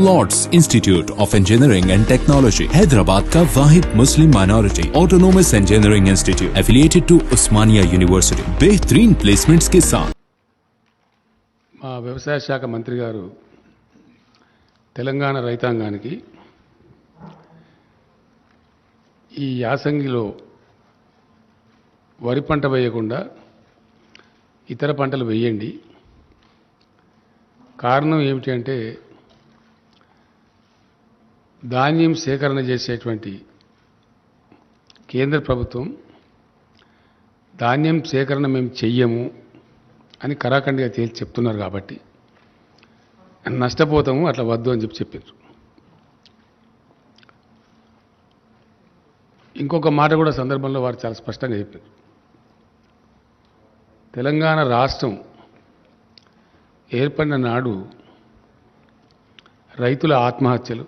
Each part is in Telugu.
Lord's institute of engineering and technology Hyderabad का वाहिद Muslim minority autonomous engineering institute affiliated to Osmania university बेहतरीन प्लेसमेंट्स के साथ। మా వ్యవసాయ శాఖ మంత్రి గారు తెలంగాణ రైతాంగానికి ఈ యాసంగిలో వరి పంట వేయకుండా ఇతర పంటలు వేయండి. కారణం ఏమిటి అంటే ధాన్యం సేకరణ చేసేటువంటి కేంద్ర ప్రభుత్వం ధాన్యం సేకరణ మేము చెయ్యము అని కరాఖండిగా తేల్చి చెప్తున్నారు కాబట్టి నష్టపోతాము, అట్లా వద్దు అని చెప్పారు. ఇంకొక మాట కూడా సందర్భంలో వారు చాలా స్పష్టంగా చెప్పారు. తెలంగాణ రాష్ట్రం ఏర్పడిన నాడు రైతుల ఆత్మహత్యలు,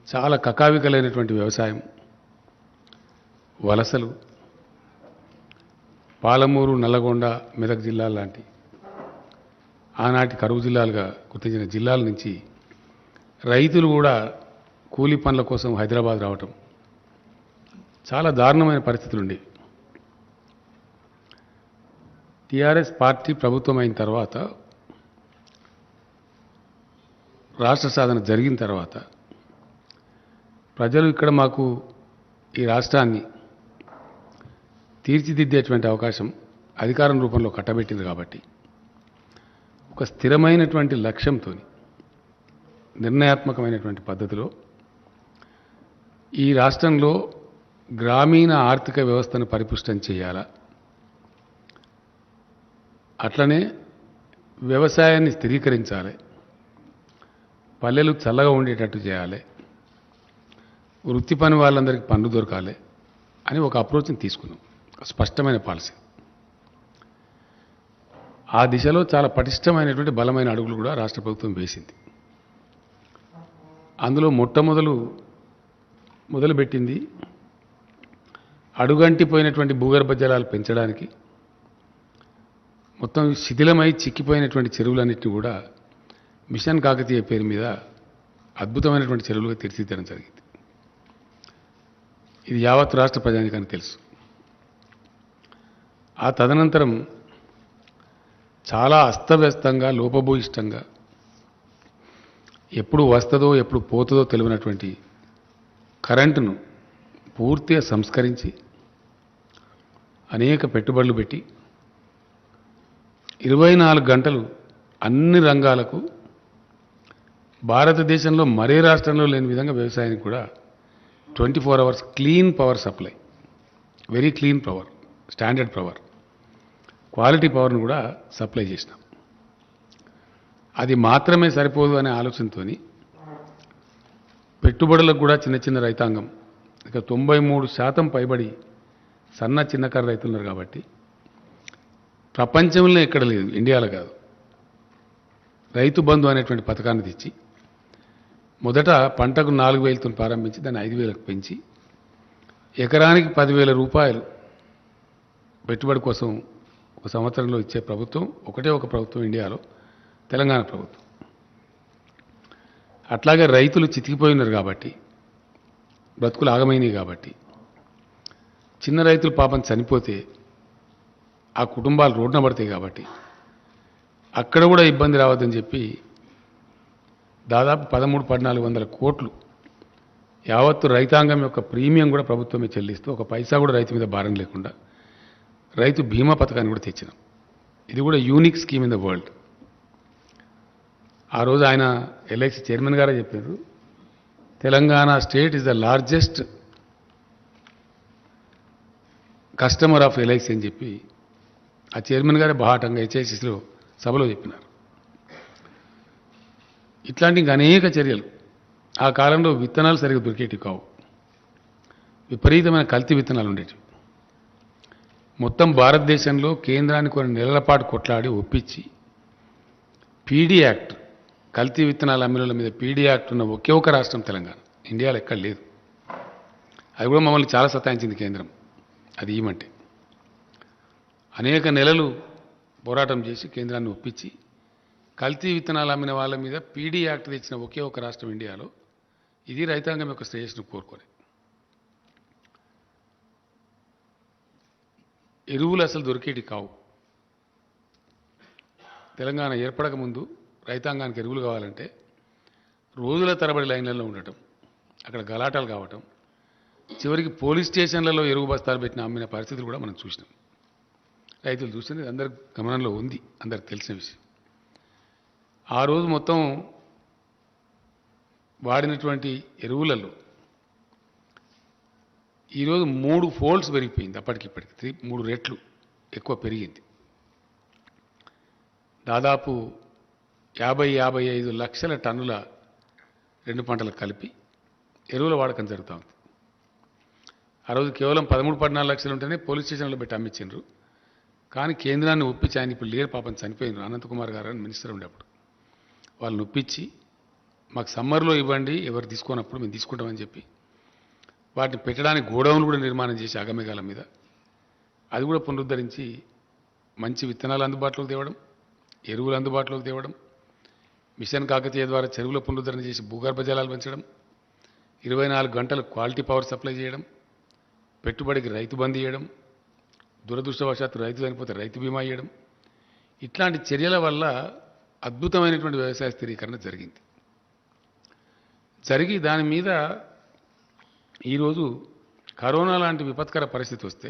చాలా కకావికలైనటువంటి వ్యవసాయం, వలసలు, పాలమూరు, నల్లగొండ, మెదక్ జిల్లాల లాంటి ఆనాటి కరువు జిల్లాలుగా గుర్తించిన జిల్లాల నుంచి రైతులు కూడా కూలీ పనుల కోసం హైదరాబాద్ రావటం చాలా దారుణమైన పరిస్థితులు ఉండేవి. టీఆర్ఎస్ పార్టీ ప్రభుత్వం అయిన తర్వాత, రాష్ట్ర సాధన జరిగిన తర్వాత ప్రజలు ఇక్కడ మాకు ఈ రాష్ట్రాన్ని తీర్చిదిద్దేటువంటి అవకాశం అధికారం రూపంలో కట్టబెట్టింది కాబట్టి ఒక స్థిరమైనటువంటి లక్ష్యంతో నిర్ణయాత్మకమైనటువంటి పద్ధతిలో ఈ రాష్ట్రంలో గ్రామీణ ఆర్థిక వ్యవస్థను పరిపుష్టం చేయాలా, అట్లనే వ్యవసాయాన్ని స్థిరీకరించాలి, పల్లెలు చల్లగా ఉండేటట్టు చేయాలి, వృత్తి పని వాళ్ళందరికీ పనులు దొరకాలి అని ఒక అప్రోచ్ని తీసుకున్నాం. స్పష్టమైన పాలసీ. ఆ దిశలో చాలా పటిష్టమైనటువంటి బలమైన అడుగులు కూడా రాష్ట్ర ప్రభుత్వం వేసింది. అందులో మొదలుపెట్టింది అడుగంటిపోయినటువంటి భూగర్భ జలాలు పెంచడానికి, మొత్తం శిథిలమై చిక్కిపోయినటువంటి చెరువులన్నింటినీ కూడా మిషన్ కాకతీయ పేరు మీద అద్భుతమైనటువంటి చెరువులుగా తీర్చిదిద్దడం జరిగింది. ఇది యావత్ రాష్ట్ర ప్రజానికానికి తెలుసు. ఆ తదనంతరం చాలా అస్తవ్యస్తంగా, లోపభూయిష్టంగా, ఎప్పుడు వస్తుందో ఎప్పుడు పోతుందో తెలియనటువంటి కరెంటును పూర్తిగా సంస్కరించి అనేక పెట్టుబడులు పెట్టి 24 గంటలు అన్ని రంగాలకు భారతదేశంలో మరే రాష్ట్రంలో లేని విధంగా వ్యవసాయానికి కూడా 24 hours clean power supply, very clean power, standard power, quality పవర్ను కూడా సప్లై చేసినాం. అది మాత్రమే సరిపోదు అనే ఆలోచనతో పెట్టుబడులకు కూడా చిన్న చిన్న రైతాంగం, ఇక 93% పైబడి సన్న చిన్నకారు రైతులు ఉన్నారు కాబట్టి ప్రపంచంలో ఎక్కడ లేదు, ఇండియాలో కాదు, రైతు బంధు అనేటువంటి పథకాన్ని తెచ్చి మొదట పంటకు 4,000తో ప్రారంభించి దాన్ని 5,000కు పెంచి ఎకరానికి 10,000 రూపాయలు పెట్టుబడి కోసం ఒక సంవత్సరంలో ఇచ్చే ప్రభుత్వం ఒకటే ఒక ప్రభుత్వం ఇండియాలో, తెలంగాణ ప్రభుత్వం. అట్లాగే రైతులు చితికిపోయినారు కాబట్టి, బ్రతుకులు ఆగమైనవి కాబట్టి, చిన్న రైతులు పాపం చనిపోతే ఆ కుటుంబాలు రోడ్డున పడతాయి కాబట్టి అక్కడ కూడా ఇబ్బంది రావద్దని చెప్పి దాదాపు 13-1400 కోట్లు యావత్తు రైతాంగం యొక్క ప్రీమియం కూడా ప్రభుత్వమే చెల్లిస్తూ ఒక పైసా కూడా రైతు మీద భారం లేకుండా రైతు బీమా పథకాన్ని కూడా తెచ్చినాం. ఇది కూడా unique scheme in the world. ఆ రోజు ఆయన ఎల్ఐసి చైర్మన్ గారే చెప్పారు, Telangana state is the largest customer of LIC అని చెప్పి ఆ చైర్మన్ గారే బాహాటంగా హెచ్ఐసిసిలో సభలో చెప్పినారు. ఇట్లాంటి ఇంకా అనేక చర్యలు. ఆ కాలంలో విత్తనాలు సరిగ్గా దొరికేటివి కావు, విపరీతమైన కల్తీ విత్తనాలు ఉండేటివి. మొత్తం భారతదేశంలో కేంద్రాన్ని కొన్ని నెలల పాటు కొట్లాడి ఒప్పించి పీడీ యాక్ట్, కల్తీ విత్తనాల అమ్మిల మీద పీడీ యాక్ట్ ఉన్న ఒకే ఒక రాష్ట్రం తెలంగాణ, ఇండియాలో ఎక్కడ లేదు. అది కూడా మమ్మల్ని చాలా సతాయించింది కేంద్రం అది ఇవ్వమంటే. అనేక నెలలు పోరాటం చేసి కేంద్రాన్ని ఒప్పించి కల్తీ విత్తనాలు అమ్మిన వాళ్ళ మీద పీడీ యాక్ట్ తెచ్చిన ఒకే ఒక రాష్ట్రం ఇండియాలో. ఇది రైతాంగం యొక్క శ్రేయస్సును కోరుకొని. ఎరువులు అసలు దొరికేటి కావు. తెలంగాణ ఏర్పడక ముందు రైతాంగానికి ఎరువులు కావాలంటే రోజుల తరబడి లైన్లలో ఉండటం, అక్కడ గలాటాలు కావటం, చివరికి పోలీస్ స్టేషన్లలో ఎరువు బస్తాలు పెట్టిన అమ్మిన పరిస్థితులు కూడా మనం చూసినాం. రైతులు చూసినది అందరి గమనంలో ఉంది, అందరికి తెలిసిన విషయం. ఆ రోజు మొత్తం వాడినటువంటి ఎరువులలో ఈరోజు 3 ఫోల్డ్స్ పెరిగిపోయింది. అప్పటికిప్పటికి 3 రెట్లు ఎక్కువ పెరిగింది. దాదాపు 50-55 లక్షల టన్నుల 2 పంటలకు కలిపి ఎరువుల వాడకం జరుగుతూ ఉంది. ఆ రోజు కేవలం 13-14 లక్షలు ఉంటేనే పోలీస్ స్టేషన్లో పెట్టి అమ్మించారు. కానీ కేంద్రాన్ని ఒప్పించి, ఆయన ఇప్పుడు లేరు పాపం, చనిపోయినారు, అనంతకుమార్ గారు అని మినిస్టర్ ఉండేప్పుడు, వాళ్ళని ఒప్పించి మాకు సమ్మర్లో ఇవ్వండి, ఎవరు తీసుకోనప్పుడు మేము తీసుకుంటామని చెప్పి వాటిని పెట్టడానికి గోడౌన్లు కూడా నిర్మాణం చేసి అగమేఘాల మీద అది కూడా పునరుద్ధరించి మంచి విత్తనాలు అందుబాటులోకి తేవడం, ఎరువులు అందుబాటులోకి తేవడం, మిషన్ కాకతీయ ద్వారా చెరువుల పునరుద్ధరణ చేసి భూగర్భ జలాలు పెంచడం, 24 గంటలు క్వాలిటీ పవర్ సప్లై చేయడం, పెట్టుబడికి రైతు బంద్ చేయడం, దురదృష్టవశాత్తు రైతు చనిపోతే రైతు బీమా ఇవ్వడం, ఇట్లాంటి చర్యల వల్ల అద్భుతమైనటువంటి వ్యవసాయ స్థిరీకరణ జరిగి దాని మీద ఈరోజు కరోనా లాంటి విపత్కర పరిస్థితి వస్తే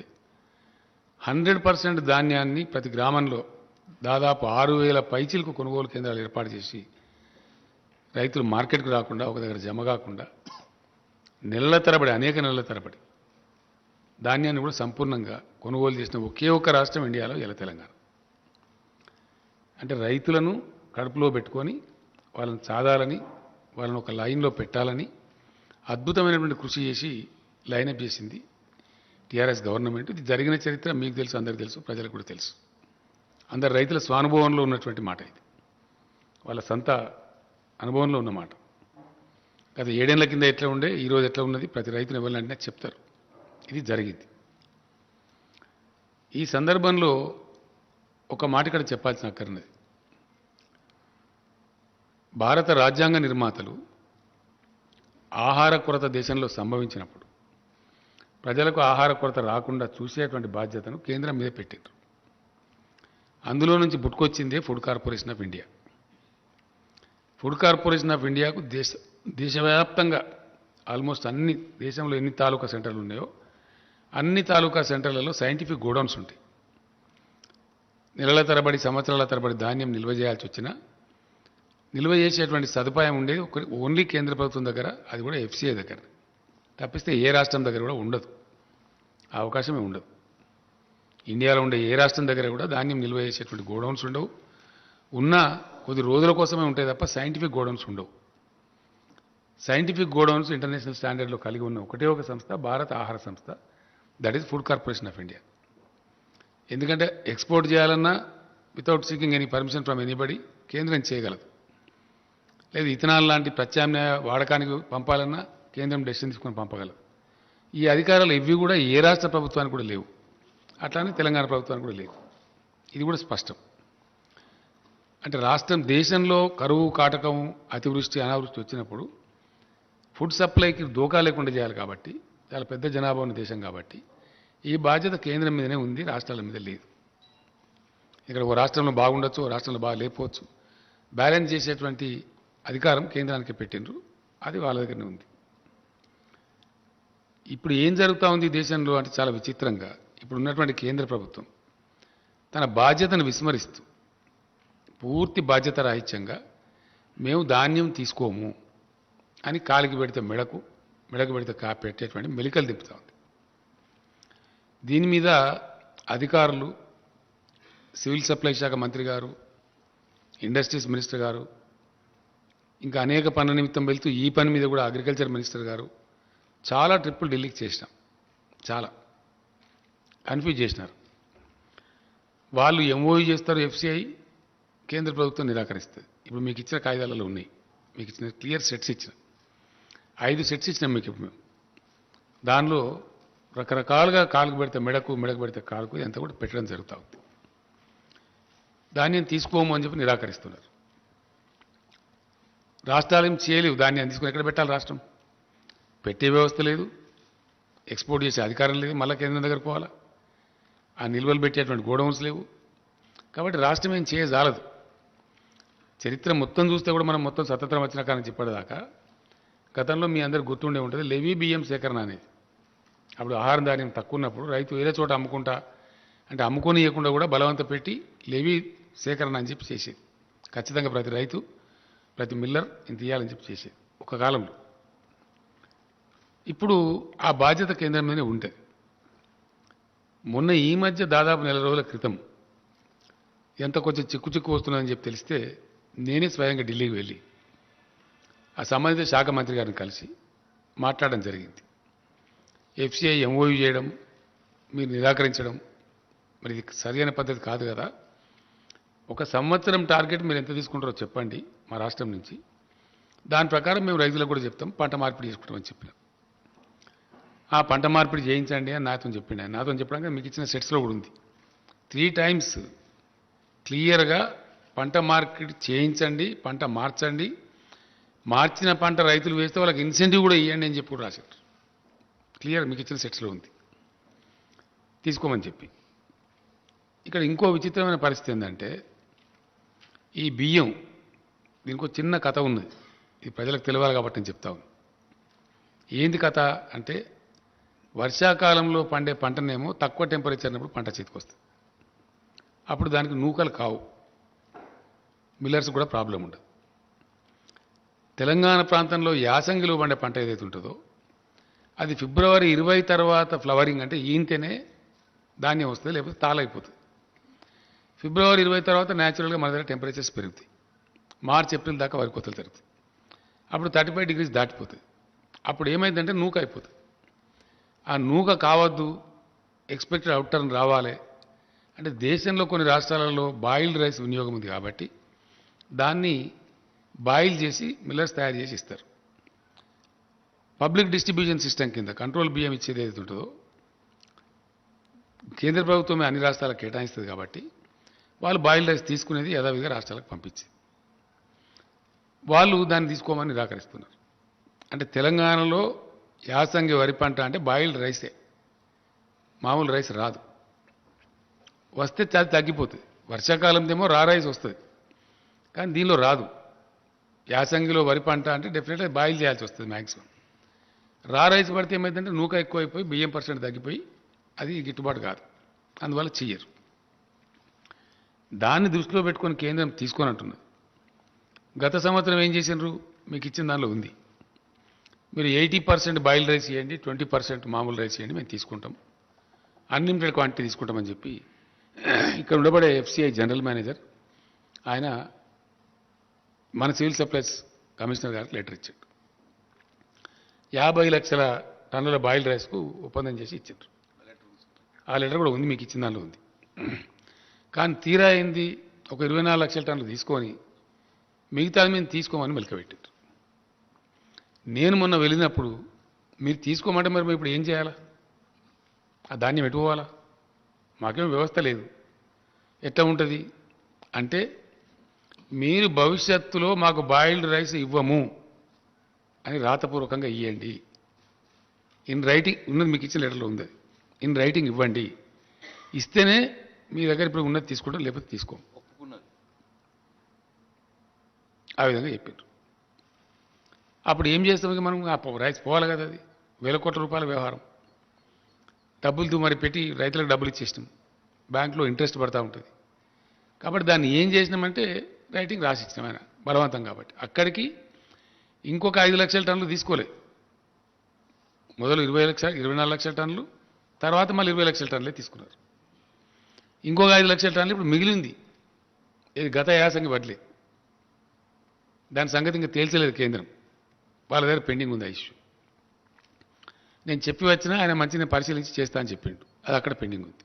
100% ధాన్యాన్ని ప్రతి గ్రామంలో దాదాపు 6,000 పైచీలకు కొనుగోలు కేంద్రాలు ఏర్పాటు చేసి రైతులు మార్కెట్కు రాకుండా ఒక దగ్గర జమ కాకుండా నెలల తరబడి, అనేక నెలల తరబడి ధాన్యాన్ని కూడా సంపూర్ణంగా కొనుగోలు చేసిన ఒకే ఒక రాష్ట్రం ఇండియాలో ఇలా తెలంగాణ. అంటే రైతులను కడుపులో పెట్టుకొని వాళ్ళని సాధాలని, వాళ్ళని ఒక లైన్లో పెట్టాలని అద్భుతమైనటువంటి కృషి చేసి లైనప్ చేసింది టీఆర్ఎస్ గవర్నమెంట్. ఇది జరిగిన చరిత్ర మీకు తెలుసు, అందరికీ తెలుసు, ప్రజలకు కూడా తెలుసు. అందరు రైతుల స్వానుభవంలో ఉన్నటువంటి మాట ఇది, వాళ్ళ సొంత అనుభవంలో ఉన్న మాట. గత 7 ఏళ్ల కింద ఎట్లా ఉండే, ఈరోజు ఎట్లా ఉన్నది ప్రతి రైతును ఎవరినంటే చెప్తారు. ఇది జరిగింది. ఈ సందర్భంలో ఒక మాట ఇక్కడ చెప్పాల్సిన అక్కర్నది. భారత రాజ్యాంగ నిర్మాతలు ఆహార కొరత దేశంలో సంభవించినప్పుడు ప్రజలకు ఆహార కొరత రాకుండా చూసేటువంటి బాధ్యతను కేంద్రం మీద పెట్టారు. అందులో నుంచి పుట్టుకొచ్చిందే food corporation of India. Food corporation of ఇండియాకు దేశవ్యాప్తంగా ఆల్మోస్ట్ అన్ని, దేశంలో ఎన్ని తాలూకా సెంటర్లు ఉన్నాయో అన్ని తాలూకా సెంటర్లలో సైంటిఫిక్ గోడౌన్స్ ఉంటాయి. నెలల తరబడి, సంవత్సరాల తరబడి ధాన్యం నిల్వ చేయాల్సి వచ్చినా నిల్వ చేసేటువంటి సదుపాయం ఉండేది ఓన్లీ కేంద్ర ప్రభుత్వం దగ్గర, అది కూడా ఎఫ్సీఐ దగ్గర. తప్పిస్తే ఏ రాష్ట్రం దగ్గర కూడా ఉండదు, ఆ అవకాశమే ఉండదు. ఇండియాలో ఉండే ఏ రాష్ట్రం దగ్గర కూడా ధాన్యం నిల్వ చేసేటువంటి గోడౌన్స్ ఉండవు. ఉన్నా కొద్ది రోజుల కోసమే ఉంటాయి తప్ప సైంటిఫిక్ గోడౌన్స్ ఉండవు. సైంటిఫిక్ గోడౌన్స్ ఇంటర్నేషనల్ స్టాండర్డ్లో కలిగి ఉన్న ఒకటే ఒక సంస్థ భారత ఆహార సంస్థ, that is food corporation of India. ఎందుకంటే ఎక్స్పోర్ట్ చేయాలన్నా without seeking any permission from anybody కేంద్రం చేయగలదు. లేదు ఇథనాల్ లాంటి ప్రత్యామ్నాయ వాడకానికి పంపాలన్నా కేంద్రం డెసిషన్ తీసుకొని పంపగలదు. ఈ అధికారాలు ఇవి కూడా ఏ రాష్ట్ర ప్రభుత్వానికి కూడా లేవు, అట్లానే తెలంగాణ ప్రభుత్వానికి కూడా లేవు. ఇది కూడా స్పష్టం. అంటే రాష్ట్రం, దేశంలో కరువు కాటకం, అతివృష్టి, అనావృష్టి వచ్చినప్పుడు ఫుడ్ సప్లైకి దోకా లేకుండా చేయాలి. కాబట్టి చాలా పెద్ద జనాభా ఉన్న దేశం కాబట్టి ఈ బాధ్యత కేంద్రం మీదనే ఉంది, రాష్ట్రాల మీద లేదు. ఇక్కడ ఓ రాష్ట్రంలో బాగుండొచ్చు, ఓ రాష్ట్రంలో బాగా లేకపోవచ్చు. బ్యాలెన్స్ చేసేటువంటి అధికారం కేంద్రానికి పెట్టిండ్రు, అది వాళ్ళ దగ్గరనే ఉంది. ఇప్పుడు ఏం జరుగుతూ ఉంది దేశంలో అంటే చాలా విచిత్రంగా, ఇప్పుడు ఉన్నటువంటి కేంద్ర ప్రభుత్వం తన బాధ్యతను విస్మరిస్తూ పూర్తి బాధ్యత రాహిత్యంగా మేము ధాన్యం తీసుకోము అని కాలికి పెడితే మెడకు పెడితే పెట్టేటువంటి మెలికలు తిప్పుతూ ఉంది. దీని మీద అధికారులు, సివిల్ సప్లై శాఖ మంత్రి గారు, ఇండస్ట్రీస్ మినిస్టర్ గారు, ఇంకా అనేక పనుల నిమిత్తం వెళ్తూ ఈ పని మీద కూడా అగ్రికల్చర్ మినిస్టర్ గారు చాలా ట్రిప్పులు ఢిల్లీకి చేసినాం, చాలా కన్ఫ్యూజ్ చేసినారు. వాళ్ళు ఎంఓయూ చేస్తారు, ఎఫ్సిఐ, కేంద్ర ప్రభుత్వం నిరాకరిస్తుంది. ఇప్పుడు మీకు ఇచ్చిన కాగితాలలో ఉన్నాయి, మీకు ఇచ్చిన క్లియర్ సెట్స్ ఇచ్చిన 5 సెట్స్ ఇచ్చినాం మీకు. ఇప్పుడు మేము దానిలో రకరకాలుగా కాలుకు పెడితే మెడకు పెడితే కాలుకు ఎంత కూడా పెట్టడం జరుగుతూ ఉంది. ధాన్యం తీసుకోము అని చెప్పి నిరాకరిస్తున్నారు. రాష్ట్రాలు ఏం చేయలేవు, దాన్ని తీసుకుని ఎక్కడ పెట్టాలి రాష్ట్రం? పెట్టే వ్యవస్థ లేదు, ఎక్స్పోర్ట్ చేసే అధికారం లేదు, మళ్ళీ కేంద్రం దగ్గర పోవాలా, ఆ నిల్వలు పెట్టేటువంటి గోడౌన్స్ లేవు. కాబట్టి రాష్ట్రం ఏం చేయజాలదు. చరిత్ర మొత్తం చూస్తే కూడా మనం మొత్తం స్వతంత్రం వచ్చిన కానీ చెప్పేదాకా గతంలో మీ అందరు గుర్తుండే ఉంటుంది లెవీ బియ్యం సేకరణ అనేది. అప్పుడు ఆహారం ధాన్యం తక్కువ ఉన్నప్పుడు రైతు వేరే చోట అమ్ముకుంటా అంటే అమ్ముకొని ఇవ్వకుండా కూడా బలవంత పెట్టి లెవీ సేకరణ అని చెప్పి చేసేది. ఖచ్చితంగా ప్రతి రైతు ప్రతి మిల్లర్ ఇంత ఇవ్వాలని చెప్పి చేసేది ఒక కాలంలో. ఇప్పుడు ఆ బాధ్యత కేంద్రం మీదనే ఉంటుంది. మొన్న ఈ మధ్య దాదాపు నెల రోజుల క్రితం ఎంత కొంచెం చిక్కు వస్తున్నదని చెప్పి తెలిస్తే నేనే స్వయంగా ఢిల్లీకి వెళ్ళి ఆ సంబంధిత శాఖ మంత్రి గారిని కలిసి మాట్లాడడం జరిగింది. ఎఫ్సిఐ ఎంఓయూ చేయడం మీరు నిరాకరించడం మరి ఇది సరైన పద్ధతి కాదు కదా. ఒక సంవత్సరం టార్గెట్ మీరు ఎంత తీసుకుంటారో చెప్పండి మా రాష్ట్రం నుంచి, దాని ప్రకారం మేము రైతులకు కూడా చెప్తాం పంట మార్పిడి చేసుకుంటామని చెప్పినాం. ఆ పంట మార్పిడి చేయించండి అని నాతో చెప్పిండి. ఆయన నాతో చెప్పడానికి మీకు ఇచ్చిన సెట్స్లో కూడా ఉంది 3 times క్లియర్గా పంట మార్పిడి చేయించండి, పంట మార్చండి, మార్చిన పంట రైతులు వేస్తే వాళ్ళకి ఇన్సెంటివ్ కూడా ఇవ్వండి అని చెప్పి రాశారు. క్లియర్ మీకు ఇచ్చిన సెట్స్లో ఉంది, తీసుకోమని చెప్పి. ఇక్కడ ఇంకో విచిత్రమైన పరిస్థితి ఏంటంటే ఈ బియ్యం దీనికి ఒక చిన్న కథ ఉన్నది, ఇది ప్రజలకు తెలియాలి కాబట్టి నేను చెప్తా ఉన్నాను. ఏంది కథ అంటే వర్షాకాలంలో పండే పంటనేమో తక్కువ టెంపరేచర్ ఉన్నప్పుడు పంట చేతికి వస్తుంది, అప్పుడు దానికి నూకలు కావు, మిల్లర్స్ కూడా ప్రాబ్లం ఉండదు. తెలంగాణ ప్రాంతంలో యాసంగిలో పండే పంట ఏదైతే ఉంటుందో అది ఫిబ్రవరి 20 తర్వాత ఫ్లవరింగ్ అంటే ఈంతేనే ధాన్యం వస్తుంది, లేకపోతే తాళైపోతుంది. ఫిబ్రవరి 20 తర్వాత న్యాచురల్గా మన దగ్గర టెంపరేచర్స్ పెరుగుతాయి. మార్చ్ ఏప్రిల్ దాకా వరి కోతలు జరుగుతాయి. అప్పుడు 35 degrees దాటిపోతుంది. అప్పుడు ఏమైందంటే నూక అయిపోతుంది. ఆ నూక కావద్దు, ఎక్స్పెక్టెడ్ అవుట్టర్న్ రావాలి అంటే దేశంలో కొన్ని రాష్ట్రాలలో బాయిల్డ్ రైస్ వినియోగం ఉంది కాబట్టి దాన్ని బాయిల్ చేసి మిల్లర్స్ తయారు చేసి ఇస్తారు. పబ్లిక్ డిస్ట్రిబ్యూషన్ సిస్టమ్ కింద కంట్రోల్ బియ్యం ఇచ్చేది ఏదైతే ఉంటుందో కేంద్ర ప్రభుత్వమే అన్ని రాష్ట్రాలకు కేటాయిస్తుంది కాబట్టి వాళ్ళు బాయిల్డ్ రైస్ తీసుకునేది యథావిధిగా రాష్ట్రాలకు పంపించేది. వాళ్ళు దాన్ని తీసుకోమని నిరాకరిస్తున్నారు. అంటే తెలంగాణలో యాసంగి వరి పంట అంటే బాయిల్డ్ రైసే, మామూలు రైస్ రాదు. వస్తే చాలా తగ్గిపోతుంది. వర్షాకాలందేమో రా రైస్ వస్తుంది, కానీ దీనిలో రాదు. యాసంగిలో వరి పంట అంటే డెఫినెట్గా బాయిల్ చేయాల్సి వస్తుంది మ్యాక్సిమం. రా రైస్ పడితే ఏమైందంటే నూక ఎక్కువైపోయి బియ్యం % తగ్గిపోయి అది గిట్టుబాటు కాదు, అందువల్ల చెయ్యరు. దాన్ని దృష్టిలో పెట్టుకొని కేంద్రం తీసుకొని అంటున్నది. గత సంవత్సరం ఏం చేసినారు మీకు ఇచ్చిన దానిలో ఉంది, మీరు 80% బాయిల్ రైస్ ఇవ్వండి, 20% మామూలు రైస్ ఇవ్వండి, మేము తీసుకుంటాం, అన్లిమిటెడ్ క్వాంటిటీ తీసుకుంటామని చెప్పి ఇక్కడ ఉండబడే ఎఫ్సిఐ జనరల్ మేనేజర్ ఆయన మన సివిల్ సప్లైస్ కమిషనర్ గారికి లెటర్ ఇచ్చాడు. 50 లక్షల టన్నుల బాయిల్ రైస్కు ఒప్పందం చేసి ఇచ్చారు. ఆ లెటర్ కూడా ఉంది, మీకు ఇచ్చిన దానిలో ఉంది. కానీ తీరా అయింది ఒక 24 లక్షల టన్నులు తీసుకొని మిగతాది మేము తీసుకోమని మెలకబెట్టారు. నేను మొన్న వెళ్ళినప్పుడు మీరు తీసుకోమంటే మరి ఇప్పుడు ఏం చేయాలా? ఆ ధాన్యం ఎటు పోవాలా? మాకేం వ్యవస్థ లేదు. ఎట్లా ఉంటుంది అంటే మీరు భవిష్యత్తులో మాకు బాయిల్డ్ రైస్ ఇవ్వము అని రాతపూర్వకంగా ఇవ్వండి, ఇన్ రైటింగ్ ఉన్నది, మీకు ఇచ్చిన లెటర్లో ఉంది, ఇన్ రైటింగ్ ఇవ్వండి, ఇస్తేనే మీ దగ్గర ఇప్పుడు ఉన్నది తీసుకుంటాం, లేకపోతే తీసుకోం. ఆ విధంగా చెప్పారు. అప్పుడు ఏం చేస్తాం మనం? రైస్ పోవాలి కదా, అది వేల కోట్ల రూపాయల వ్యవహారం. డబ్బులతో మరి పెట్టి రైతులకు డబ్బులు ఇచ్చేసినాం, బ్యాంకులో ఇంట్రెస్ట్ పడతా ఉంటుంది. కాబట్టి దాన్ని ఏం చేసినామంటే రైటింగ్ రాసి ఇచ్చినాం ఆయన బలవంతం. కాబట్టి అక్కడికి ఇంకొక 5 లక్షల టన్నులు తీసుకోలే. మొదలు 24 లక్షల టన్నులు, తర్వాత మళ్ళీ 20 లక్షల టన్నులే తీసుకున్నారు. ఇంకొక 5 లక్షల టన్నులు ఇప్పుడు మిగిలింది. ఇది గత యాసంగి వడ్లే. దాని సంగతి ఇంకా తేల్చలేదు కేంద్రం, వాళ్ళ దగ్గర పెండింగ్ ఉంది ఆ ఇష్యూ. నేను చెప్పి వచ్చినా ఆయన మంచిగా పరిశీలించి చేస్తా అని చెప్పిండు, అది అక్కడ పెండింగ్ ఉంది.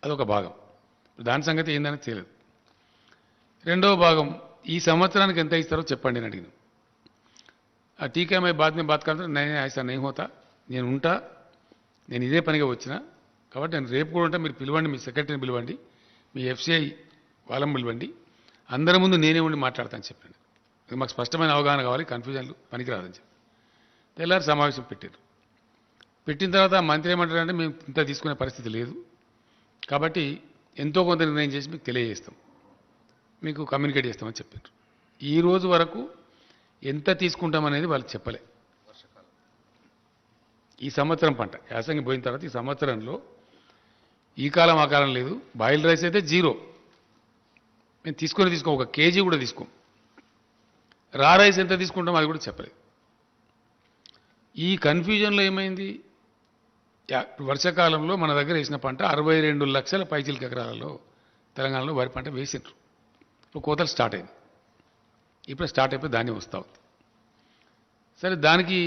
అదొక భాగం. దాని సంగతి ఏందని తెలియదు. రెండవ భాగం, ఈ సంవత్సరానికి ఎంత ఇస్తారో చెప్పండి అని అడిగినాం. ఆ టీకా మై బాత్ మే బాత్ కరెంటే నేనే ఐసా నహీ హోతా, నేను ఉంటా, నేను ఇదే పనిగా వచ్చిన కాబట్టి నేను రేపు కూడా ఉంటా, మీరు పిలవండి, మీ సెక్రటరీని పిలవండి, మీ ఎఫ్సిఐ వాళ్ళని పిలవండి, అందరి ముందు నేనే ఉండి మాట్లాడతాను చెప్పండి. మాకు స్పష్టమైన అవగాహన కావాలి, కన్ఫ్యూజన్లు పనికిరాదని చెప్పి తెల్లారి సమావేశం పెట్టారు. పెట్టిన తర్వాత మంత్రి ఏమంటారంటే మేము ఇంత తీసుకునే పరిస్థితి లేదు, కాబట్టి ఎంతో కొంత నిర్ణయం చేసి మీకు తెలియజేస్తాం, మీకు కమ్యూనికేట్ చేస్తామని చెప్పారు. ఈ రోజు వరకు ఎంత తీసుకుంటామనేది వాళ్ళు చెప్పలే. ఈ సంవత్సరం పంట యాసంగి పోయిన తర్వాత ఈ సంవత్సరంలో ఈ కాలం ఆ కాలం లేదు. బాయిల్ రైస్ అయితే జీరో, మేము తీసుకోం, ఒక కేజీ కూడా తీసుకోం. రా రైస్ ఎంత తీసుకుంటాం అది కూడా చెప్పలేదు. ఈ కన్ఫ్యూజన్లో ఏమైంది, వర్షాకాలంలో మన దగ్గర వేసిన పంట 62 లక్షల పైచిలిక ఎకరాలలో తెలంగాణలో వరి పంట వేసిండ్రు. ఇప్పుడు కోతలు స్టార్ట్ అయింది, ఇప్పుడు స్టార్ట్ అయిపోయి ధాన్యం వస్తూ ఉంది. సరే, దానికి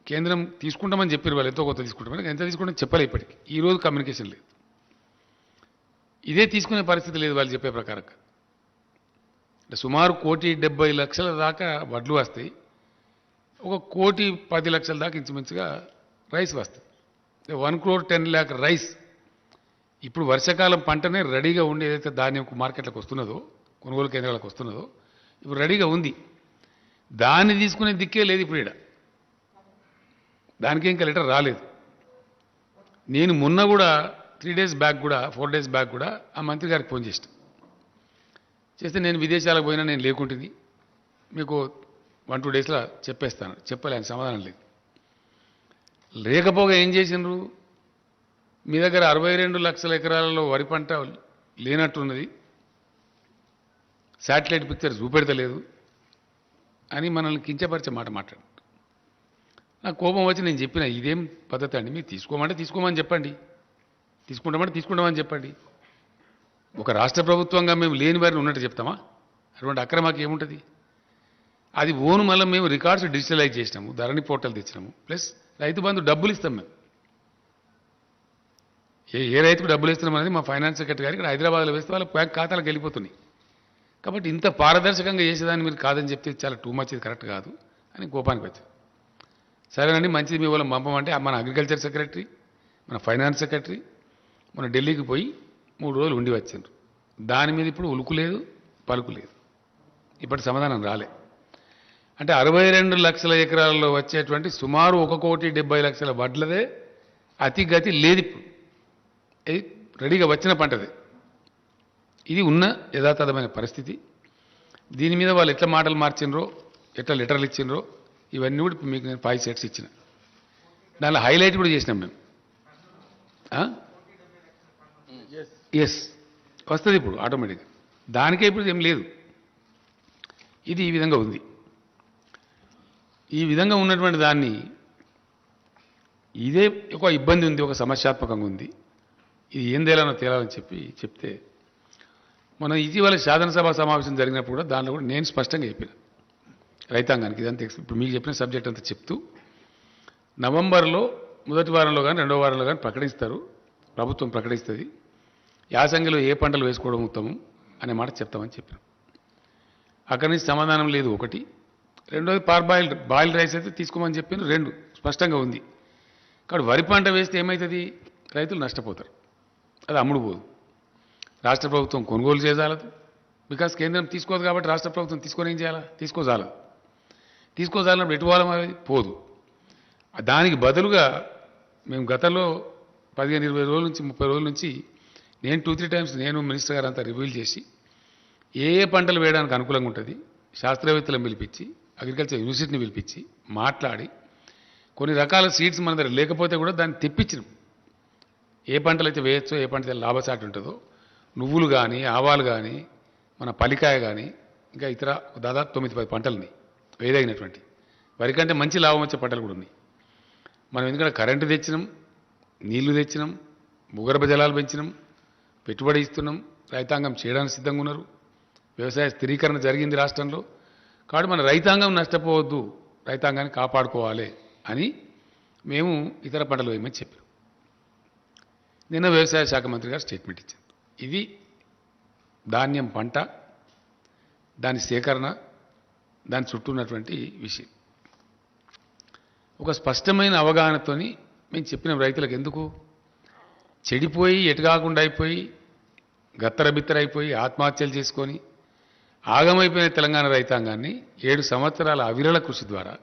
కేంద్రం తీసుకుంటామని చెప్పారు, వాళ్ళు ఎంతో కొత్త తీసుకుంటామని, ఎంత తీసుకుంటామని చెప్పలే. ఇప్పటికి ఈ రోజు కమ్యూనికేషన్ లేదు, ఇదే తీసుకునే పరిస్థితి లేదు వాళ్ళు చెప్పే ప్రకారంగా. అంటే సుమారు 1,70,00,000 దాకా వడ్లు వస్తాయి, 1,10,00,000 దాకా ఇంచుమించుగా రైస్ వస్తుంది. 1,10,00,000 రైస్ ఇప్పుడు వర్షాకాలం పంటనే రెడీగా ఉండి ఏదైతే ధాన్యం మార్కెట్లకు వస్తున్నదో, కొనుగోలు కేంద్రాలకు వస్తున్నదో ఇప్పుడు రెడీగా ఉంది. దాన్ని తీసుకునే దిక్కే లేదు ఇప్పుడు ఇక్కడ, దానికే ఇంకా లెటర్ రాలేదు. నేను మొన్న కూడా 3 days బ్యాక్ కూడా 4 days బ్యాక్ కూడా ఆ మంత్రి గారికి ఫోన్ చేస్తే నేను విదేశాలకు పోయినా నేను లేకుంటుంది, మీకు 1-2 daysలో చెప్పేస్తాను. చెప్పలే, ఆయన సమాధానం లేదు. లేకపోగా ఏం చేసిండ్రు, మీ దగ్గర 62 లక్షల ఎకరాలలో వరి పంట లేనట్టున్నది, శాటిలైట్ పిక్చర్ చూపెడతలేదు అని మనల్ని కించపరిచే మాట మాట్లాడు. నాకు కోపం వచ్చి నేను చెప్పిన, ఇదేం పద్ధతి అండి, మీరు తీసుకోమంటే తీసుకోమని చెప్పండి, తీసుకుంటామంటే తీసుకుంటామని చెప్పండి. ఒక రాష్ట్ర ప్రభుత్వంగా మేము లేని వారిని ఉన్నట్టు చెప్తామా? అటువంటి అక్రమాకి ఏముంటుంది? అది ఓను మళ్ళీ మేము రికార్డ్స్ డిజిటలైజ్ చేసినాము, ధరణి పోర్టల్ తెచ్చినాము, ప్లస్ రైతు బంధు డబ్బులు ఇస్తాం మేము. ఏ రైతుకు డబ్బులు ఇస్తున్నాం అనేది మా ఫైనాన్స్ సెక్రటరీ గారు ఇక్కడ హైదరాబాద్లో వేస్తే వాళ్ళ బ్యాంక్ ఖాతాలకు వెళ్ళిపోతున్నాయి. కాబట్టి ఇంత పారదర్శకంగా చేసేదాన్ని మీరు కాదని చెప్తే చాలా టూ మచ్, ఇది కరెక్ట్ కాదు అని కోపానికి వచ్చారు. సరేనండి, మంచిది, మీ వాళ్ళని పంపమంటే మన అగ్రికల్చర్ సెక్రటరీ, మన ఫైనాన్స్ సెక్రటరీ మన ఢిల్లీకి పోయి 3 రోజులు ఉండి వచ్చిండ్రు. దాని మీద ఇప్పుడు ఉలుకు లేదు, పలుకు లేదు, ఇప్పటి సమాధానం రాలే. అంటే 62 లక్షల ఎకరాల్లో వచ్చేటువంటి సుమారు 1,70,00,000 వడ్లదే అతి గతి లేదు ఇప్పుడు, ఇది రెడీగా వచ్చిన పంటదే. ఇది ఉన్న యథాతథమైన పరిస్థితి. దీని మీద వాళ్ళు ఎట్లా మాటలు మార్చిండ్రో, ఎట్లా లెటర్లు ఇచ్చిండ్రో, ఇవన్నీ కూడా ఇప్పుడు మీకు నేను 5 sets ఇచ్చిన. దానిలో హైలైట్ కూడా చేసినాం మేము. ఎస్ వస్తుంది ఇప్పుడు ఆటోమేటిక్గా, దానికే ఇప్పుడు ఏం లేదు. ఇది ఈ విధంగా ఉంది. ఈ విధంగా ఉన్నటువంటి దాన్ని ఇదే ఒక ఇబ్బంది ఉంది, ఒక సమస్యాత్మకంగా ఉంది, ఇది ఏం తేలాలని చెప్తే మనం ఇటీవల శాసనసభ సమావేశం జరిగినప్పుడు కూడా దాంట్లో కూడా నేను స్పష్టంగా చెప్పిన రైతాంగానికి, ఇదంతా ఇప్పుడు మీకు చెప్పిన సబ్జెక్ట్ అంతా చెప్తూ నవంబర్లో మొదటి వారంలో కానీ రెండో వారంలో కానీ ప్రకటిస్తారు, ప్రభుత్వం ప్రకటిస్తుంది, యాసంగిలో ఏ పంటలు వేసుకోవడం ఉత్తమం అనే మాట చెప్తామని చెప్పాను. అక్కడి నుంచి సమాధానం లేదు ఒకటి. రెండోది బాయిల్ రైస్ అయితే తీసుకోమని చెప్పాను, 2 స్పష్టంగా ఉంది. కాబట్టి వరి పంట వేస్తే ఏమవుతుంది, రైతులు నష్టపోతారు, అది అమ్ముడు పోదు, రాష్ట్ర ప్రభుత్వం కొనుగోలు చేయజాలదు, బికాస్ కేంద్రం తీసుకోదు కాబట్టి రాష్ట్ర ప్రభుత్వం తీసుకొని ఏం చేయాలా, తీసుకోజాలన్నప్పుడు ఎటు పోవాలి, అది పోదు. దానికి బదులుగా మేము గతంలో 15-20 రోజుల నుంచి 30 రోజుల నుంచి నేను 2-3 times నేను మినిస్టర్ గారు అంతా రివ్యూలు చేసి ఏ పంటలు వేయడానికి అనుకూలంగా ఉంటుంది శాస్త్రవేత్తలను పిలిపించి, అగ్రికల్చర్ యూనివర్సిటీని పిలిపించి మాట్లాడి కొన్ని రకాల సీడ్స్ మన దగ్గర లేకపోతే కూడా దాన్ని తెప్పించినాం. ఏ పంటలు అయితే వేయచ్చో, ఏ పంట అయితే లాభసాటి ఉంటుందో, నువ్వులు కానీ, ఆవాలు కానీ, మన పలికాయ కానీ, ఇంకా ఇతర దాదాపు 9-10 పంటలని వేయదగినటువంటి, వరికంటే మంచి లాభం వచ్చే పంటలు కూడా ఉన్నాయి. మనం ఎందుకంటే కరెంటు తెచ్చినాం, నీళ్లు తెచ్చినాం, భూగర్భ జలాలు పెంచినాం, పెట్టుబడి ఇస్తున్నాం, రైతాంగం చేయడానికి సిద్ధంగా ఉన్నారు, వ్యవసాయ స్థిరీకరణ జరిగింది రాష్ట్రంలో. కాబట్టి మన రైతాంగం నష్టపోవద్దు, రైతాంగాన్ని కాపాడుకోవాలి అని మేము ఇతర పంటలు వేయమని చెప్పాం. నిన్న వ్యవసాయ శాఖ మంత్రి గారు స్టేట్మెంట్ ఇచ్చారు. ఇది ధాన్యం పంట, దాని సేకరణ, దాని చుట్టూ ఉన్నటువంటి విషయం. ఒక స్పష్టమైన అవగాహనతోని మేము చెప్పిన రైతులకు ఎందుకు చెడిపోయి ఎటు కాకుండా అయిపోయి గత్తరబిత్తరైపోయి ఆత్మహత్యలు చేసుకొని ఆగమైపోయిన తెలంగాణ రైతాంగాన్ని 7 సంవత్సరాల అవిరళ కృషి ద్వారా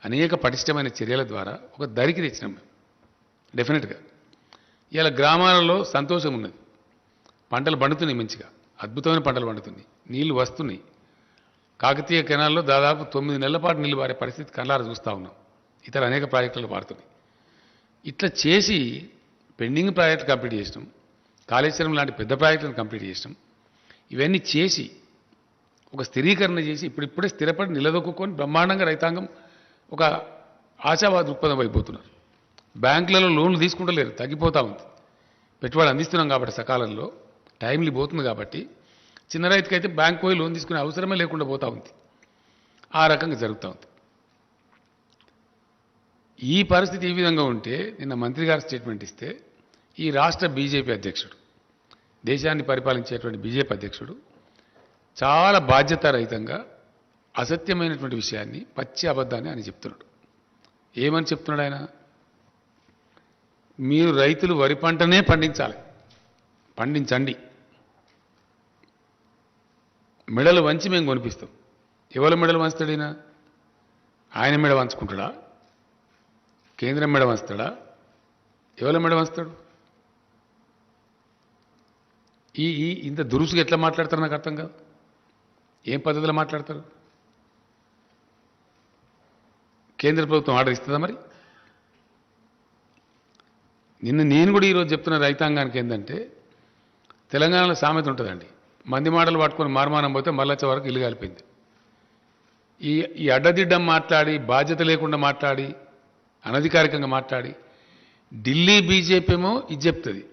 అనేక పటిష్టమైన చర్యల ద్వారా ఒక దరికి తెచ్చినాం మేము డెఫినెట్గా. ఇలా గ్రామాలలో సంతోషం ఉన్నది, పంటలు పండుతున్నాయి, మంచిగా అద్భుతమైన పంటలు పండుతున్నాయి, నీళ్లు వస్తున్నాయి. కాకతీయ కెనాల్లో దాదాపు 9 నెలల పాటు నీళ్లు పారే పరిస్థితి కళ్ళారా చూస్తూ ఉన్నాం. ఇతర అనేక ప్రాజెక్టులు పారుతున్నాయి. ఇట్లా చేసి పెండింగ్ ప్రాజెక్టులు కంప్లీట్ చేసినాం, కాళేశ్వరం లాంటి పెద్ద ప్రాజెక్టులను కంప్లీట్ చేసినాం. ఇవన్నీ చేసి ఒక స్థిరీకరణ చేసి ఇప్పుడిప్పుడే స్థిరపడి నిలదొక్కుని బ్రహ్మాండంగా రైతాంగం ఒక ఆశావాద దృక్పథం అయిపోతున్నారు. బ్యాంకులలో లోన్లు తీసుకుంటలేరు, తగ్గిపోతూ ఉంది. పెట్టుబడి అందిస్తున్నాం కాబట్టి సకాలంలో టైంలు పోతుంది కాబట్టి చిన్న రైతుకైతే బ్యాంక్ పోయి లోన్ తీసుకునే అవసరమే లేకుండా పోతూ ఉంది. ఆ రకంగా జరుగుతూ ఉంది. ఈ పరిస్థితి ఈ విధంగా ఉంటే నిన్న మంత్రి గారు స్టేట్మెంట్ ఇస్తే ఈ రాష్ట్ర బీజేపీ అధ్యక్షుడు, దేశాన్ని పరిపాలించేటువంటి బీజేపీ అధ్యక్షుడు చాలా బాధ్యతారహితంగా అసత్యమైనటువంటి విషయాన్ని, పచ్చి అబద్ధాన్ని ఆయన చెప్తున్నాడు. ఏమని చెప్తున్నాడు ఆయన? మీరు రైతులు వరి పంటనే పండించాలి, పండించండి, మెడలు వంచి మేము కొనిపిస్తాం. ఎవరి మెడలు వంచుతాడు ఈయన? ఆయన మెడ వంచుకుంటాడా? కేంద్రం మెడ వంచుతాడా? ఎవరి మెడ వంచుతాడు? ఇంత దురుసుగా ఎట్లా మాట్లాడతారు నాకు అర్థం కాదు. ఏం పద్ధతిలో మాట్లాడతారు? కేంద్ర ప్రభుత్వం ఆర్డర్ ఇస్తుందా మరి? నేను కూడా ఈరోజు చెప్తున్న రైతాంగానికి ఏంటంటే, తెలంగాణలో సామెత ఉంటుందండి, మంది మాటలు పట్టుకొని మార్మానం పోతే మళ్ళొచ్చే వరకు ఇల్లు కాలిపోయింది. ఈ అడ్డదిడ్డం మాట్లాడి, బాధ్యత లేకుండా మాట్లాడి, అనధికారికంగా మాట్లాడి, ఢిల్లీ బీజేపీ ఏమో ఇది చెప్తుంది,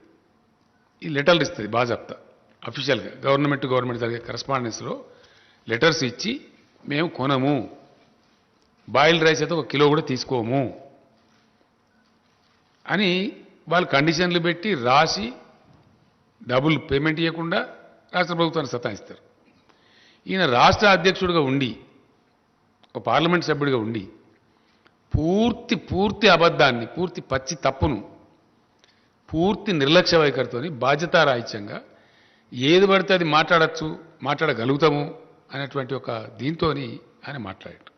ఈ లెటర్లు ఇస్తుంది బాజాప్తా అఫీషియల్గా గవర్నమెంట్ జరిగే కరస్పాండెన్స్లో లెటర్స్ ఇచ్చి మేము కొనము, బాయిల్డ్ రైస్ అయితే 1 కిలో కూడా తీసుకోము అని వాళ్ళు కండిషన్లు పెట్టి రాసి డబ్బులు పేమెంట్ ఇవ్వకుండా రాష్ట్ర ప్రభుత్వాన్ని సతాయిస్తారు. ఈయన రాష్ట్ర అధ్యక్షుడిగా ఉండి, ఒక పార్లమెంట్ సభ్యుడిగా ఉండి పూర్తి అబద్ధాన్ని, పూర్తి పచ్చి తప్పును, పూర్తి నిర్లక్ష్య వైఖరితోని బాధ్యతారాహిత్యంగా ఏది పడితే అది మాట్లాడచ్చు, మాట్లాడగలుగుతాము అనేటువంటి ఒక దీంతో ఆయన మాట్లాడాడు.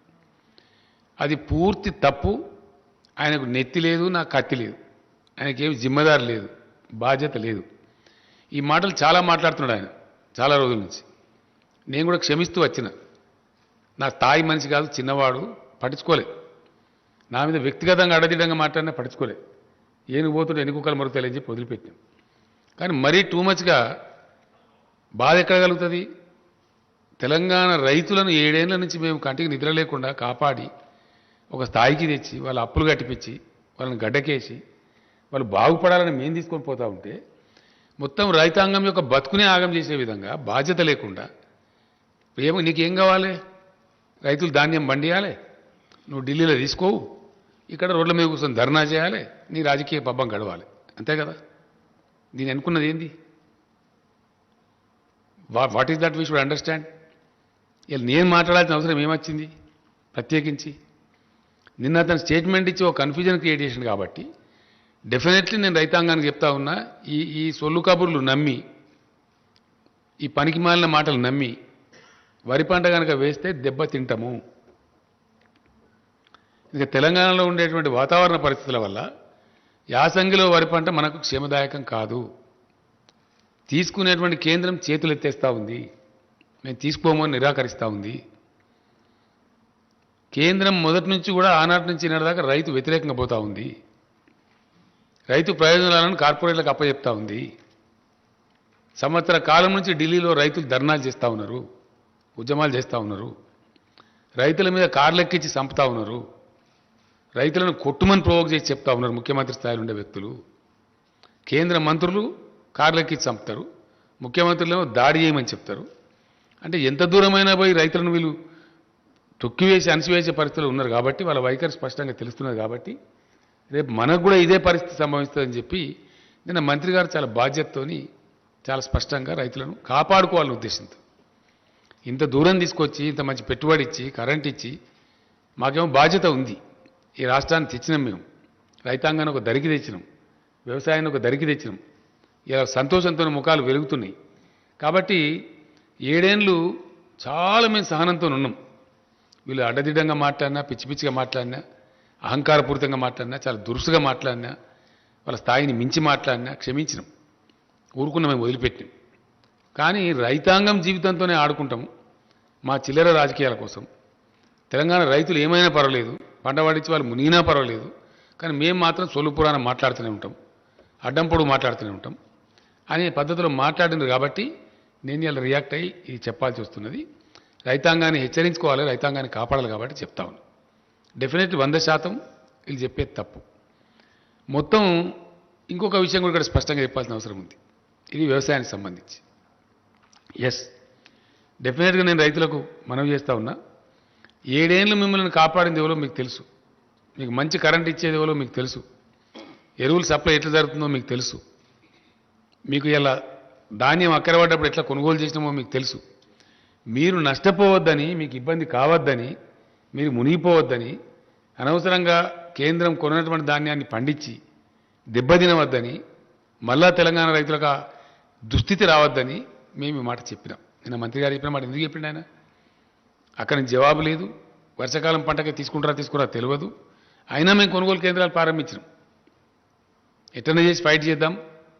అది పూర్తి తప్పు. ఆయనకు నెత్తి లేదు, నాకు కత్తి లేదు, ఆయనకేమి జిమ్మదారి లేదు, బాధ్యత లేదు. ఈ మాటలు చాలా మాట్లాడుతున్నాడు ఆయన చాలా రోజుల నుంచి. నేను కూడా క్షమిస్తూ వచ్చిన, నా స్థాయి మనిషి కాదు, చిన్నవాడు, పట్టించుకోలే. నా మీద వ్యక్తిగతంగా అడదిడంగా మాట్లాడినా పట్టించుకోలే. ఏనుగు పోతుంటే ఎన్నికలు మరుగుతాయని చెప్పి వదిలిపెట్టాం. కానీ మరీ టూ మచ్గా బాధ ఎక్కడ కలుగుతుంది? తెలంగాణ రైతులను 7 ఏళ్ల నుంచి మేము కంటికి నిద్ర లేకుండా కాపాడి ఒక స్థాయికి తెచ్చి, వాళ్ళ అప్పులు కట్టిపించి, వాళ్ళని గడ్డకేసి, వాళ్ళు బాగుపడాలని మేము తీసుకొని పోతూ ఉంటే మొత్తం రైతాంగం యొక్క బతుకునే ఆగం చేసే విధంగా బాధ్యత లేకుండా, నీకేం కావాలి? రైతులు ధాన్యం పండియాలి, నువ్వు ఢిల్లీలో తీసుకోవు, ఇక్కడ రోడ్ల మీద కూర్చొని ధర్నా చేయాలి, నీ రాజకీయ పబ్బం గడవాలి, అంతే కదా? దీని అనుకున్నది ఏంది? What is that we should understand. ఇలా నేను మాట్లాడాల్సిన అవసరం ఏమొచ్చింది ప్రత్యేకించి? నిన్న అతను స్టేట్మెంట్ ఇచ్చి ఒక కన్ఫ్యూజన్ క్రియేట్ చేసింది కాబట్టి డెఫినెట్లీ నేను రైతాంగానికి చెప్తా ఉన్నా, ఈ సొల్లు కబుర్లు నమ్మి, ఈ పనికి మాలిన మాటలు నమ్మి వరి పంట కనుక వేస్తే దెబ్బ తింటాము. ఇక తెలంగాణలో ఉండేటువంటి వాతావరణ పరిస్థితుల వల్ల యాసంగిలో వరి పంట మనకు క్షేమదాయకం కాదు. తీసుకునేటువంటి కేంద్రం చేతులు ఎత్తేస్తూ ఉంది, మేము తీసుకోమని నిరాకరిస్తూ ఉంది. కేంద్రం మొదటి నుంచి కూడా ఆనాటి నుంచి ఈనాటిదాకా రైతు వ్యతిరేకంగా పోతూ ఉంది. రైతు ప్రయోజనాలను కార్పొరేట్లకు అప్పచెప్తా ఉంది. సంవత్సర కాలం నుంచి ఢిల్లీలో రైతులు ధర్నాలు చేస్తూ ఉన్నారు, ఉద్యమాలు చేస్తూ ఉన్నారు, రైతుల మీద కార్లు ఎక్కించి చంపుతా ఉన్నారు, రైతులను కొట్టుమని ప్రోవోక్ చేసి చెప్తా ఉన్నారు ముఖ్యమంత్రి స్థాయిలో ఉండే వ్యక్తులు. కేంద్ర మంత్రులు కార్లు ఎక్కించి చంపుతారు, ముఖ్యమంత్రులేమో దాడి చేయమని చెప్తారు. అంటే ఎంత దూరమైనా పోయి రైతులను వీళ్ళు తొక్కివేసి అణిసివేసే పరిస్థితులు ఉన్నారు కాబట్టి వాళ్ళ వైఖరి స్పష్టంగా తెలుస్తున్నది. కాబట్టి రేపు మనకు కూడా ఇదే పరిస్థితి సంభవిస్తుందని చెప్పి నిన్న మంత్రి గారు చాలా బాధ్యతతోని చాలా స్పష్టంగా రైతులను కాపాడుకోవాలని ఉద్దేశంతో ఇంత దూరం తీసుకొచ్చి, ఇంత మంచి పెట్టుబడి ఇచ్చి, కరెంట్ ఇచ్చి, మాకేమో బాధ్యత ఉంది. ఈ రాష్ట్రాన్ని తెచ్చినాం, మేము రైతాంగాన్ని ఒక దరికి తెచ్చినాం, వ్యవసాయాన్ని ఒక దరికి తెచ్చినాం. ఇలా సంతోషంతో ముఖాలు వెలుగుతున్నాయి. కాబట్టి 7 ఏళ్ళు చాలా మేము సహనంతో ఉన్నాం. వీళ్ళు అడ్డదిడ్డంగా మాట్లాడినా, పిచ్చి పిచ్చిగా మాట్లాడినా, అహంకారపూరితంగా మాట్లాడినా, చాలా దురుసుగా మాట్లాడినా, వాళ్ళ స్థాయిని మించి మాట్లాడినా క్షమించినాం, ఊరుకున్న మేము వదిలిపెట్టినాం. కానీ రైతాంగం జీవితంతోనే ఆడుకుంటాము మా చిల్లర రాజకీయాల కోసం. తెలంగాణ రైతులు ఏమైనా పర్వాలేదు, పంట పండించి వాళ్ళు మునిగినా పర్వాలేదు, కానీ మేము మాత్రం సొల్లు పురాణం మాట్లాడుతూనే ఉంటాం, అడ్డం పొడుగు మాట్లాడుతూనే ఉంటాం అనే పద్ధతిలో మాట్లాడినారు. కాబట్టి నేను ఇలా రియాక్ట్ అయ్యి ఇది చెప్పాల్సి వస్తున్నది. రైతాంగాన్ని హెచ్చరించుకోవాలి, రైతాంగాన్ని కాపాడాలి కాబట్టి చెప్తా ఉన్నాను. డెఫినెట్లీ 100% వీళ్ళు చెప్పేది తప్పు. మొత్తం ఇంకొక విషయం కూడా ఇక్కడ స్పష్టంగా చెప్పాల్సిన అవసరం ఉంది. ఇది వ్యవసాయానికి సంబంధించి. ఎస్, డెఫినెట్గా నేను రైతులకు మనవి చేస్తూ ఉన్నా. 7 ఏళ్ళు మిమ్మల్ని కాపాడింది ఎవరో మీకు తెలుసు, మీకు మంచి కరెంట్ ఇచ్చేది ఎవరో మీకు తెలుసు, ఎరువుల సప్లై ఎట్లా జరుగుతుందో మీకు తెలుసు, మీకు ఇలా ధాన్యం అక్కరపడ్డప్పుడు ఎట్లా కొనుగోలు చేసినామో మీకు తెలుసు. మీరు నష్టపోవద్దని, మీకు ఇబ్బంది కావద్దని, మీరు మునిగిపోవద్దని, అనవసరంగా కేంద్రం కొన్నటువంటి ధాన్యాన్ని పండించి దెబ్బతినవద్దని, మళ్ళా తెలంగాణ రైతులకు ఆ దుస్థితి రావద్దని మేము ఈ మాట చెప్పినాం. నిన్న మంత్రి గారు చెప్పిన మాట ఎందుకు చెప్పిండు ఆయన? అక్కడి నుంచి జవాబు లేదు. వర్షాకాలం పంటకే తీసుకురా తెలియదు. అయినా మేము కొనుగోలు కేంద్రాలు ప్రారంభించినాం. ఎట్లనే చేసి ఫైట్ చేద్దాం,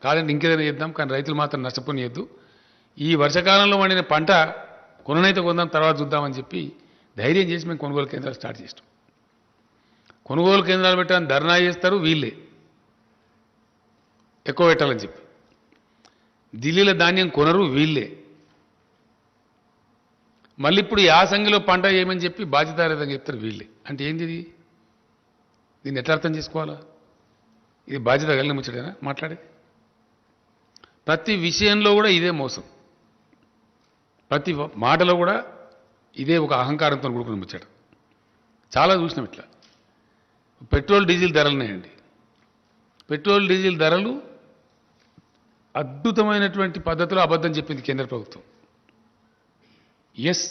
కాదంటే ఇంకేదైనా చేద్దాం, కానీ రైతులు మాత్రం నష్టపోనియద్దు. ఈ వర్షాకాలంలో వండిన పంట కొననైతే కొందాం, తర్వాత చూద్దామని చెప్పి ధైర్యం చేసి మేము కొనుగోలు కేంద్రాలు స్టార్ట్ చేస్తాం. కొనుగోలు కేంద్రాలు పెట్టాలని ధర్నా చేస్తారు వీళ్ళే, ఎక్కువ పెట్టాలని చెప్పి. ఢిల్లీలో ధాన్యం కొనరు వీళ్ళే. మళ్ళీ ఇప్పుడు యాసంగిలో పంట ఏమని చెప్పి బాధ్యతారహితంగా చెప్తారు వీళ్ళే. అంటే ఏంది ఇది? దీన్ని ఎట్లా అర్థం చేసుకోవాలా? ఇది బాధ్యత కలిగిన ముచ్చటేనా మాట్లాడేది? ప్రతి విషయంలో కూడా ఇదే మోసం, ప్రతి మాటలో కూడా ఇదే ఒక అహంకారంతో కూడుకున్న ముచ్చట. చాలా చూసినాం ఇట్లా. పెట్రోల్ డీజిల్ ధరలున్నాయండి. పెట్రోల్ డీజిల్ ధరలు అద్భుతమైనటువంటి పద్ధతిలో అబద్ధం చెప్పింది కేంద్ర ప్రభుత్వం. ఎస్,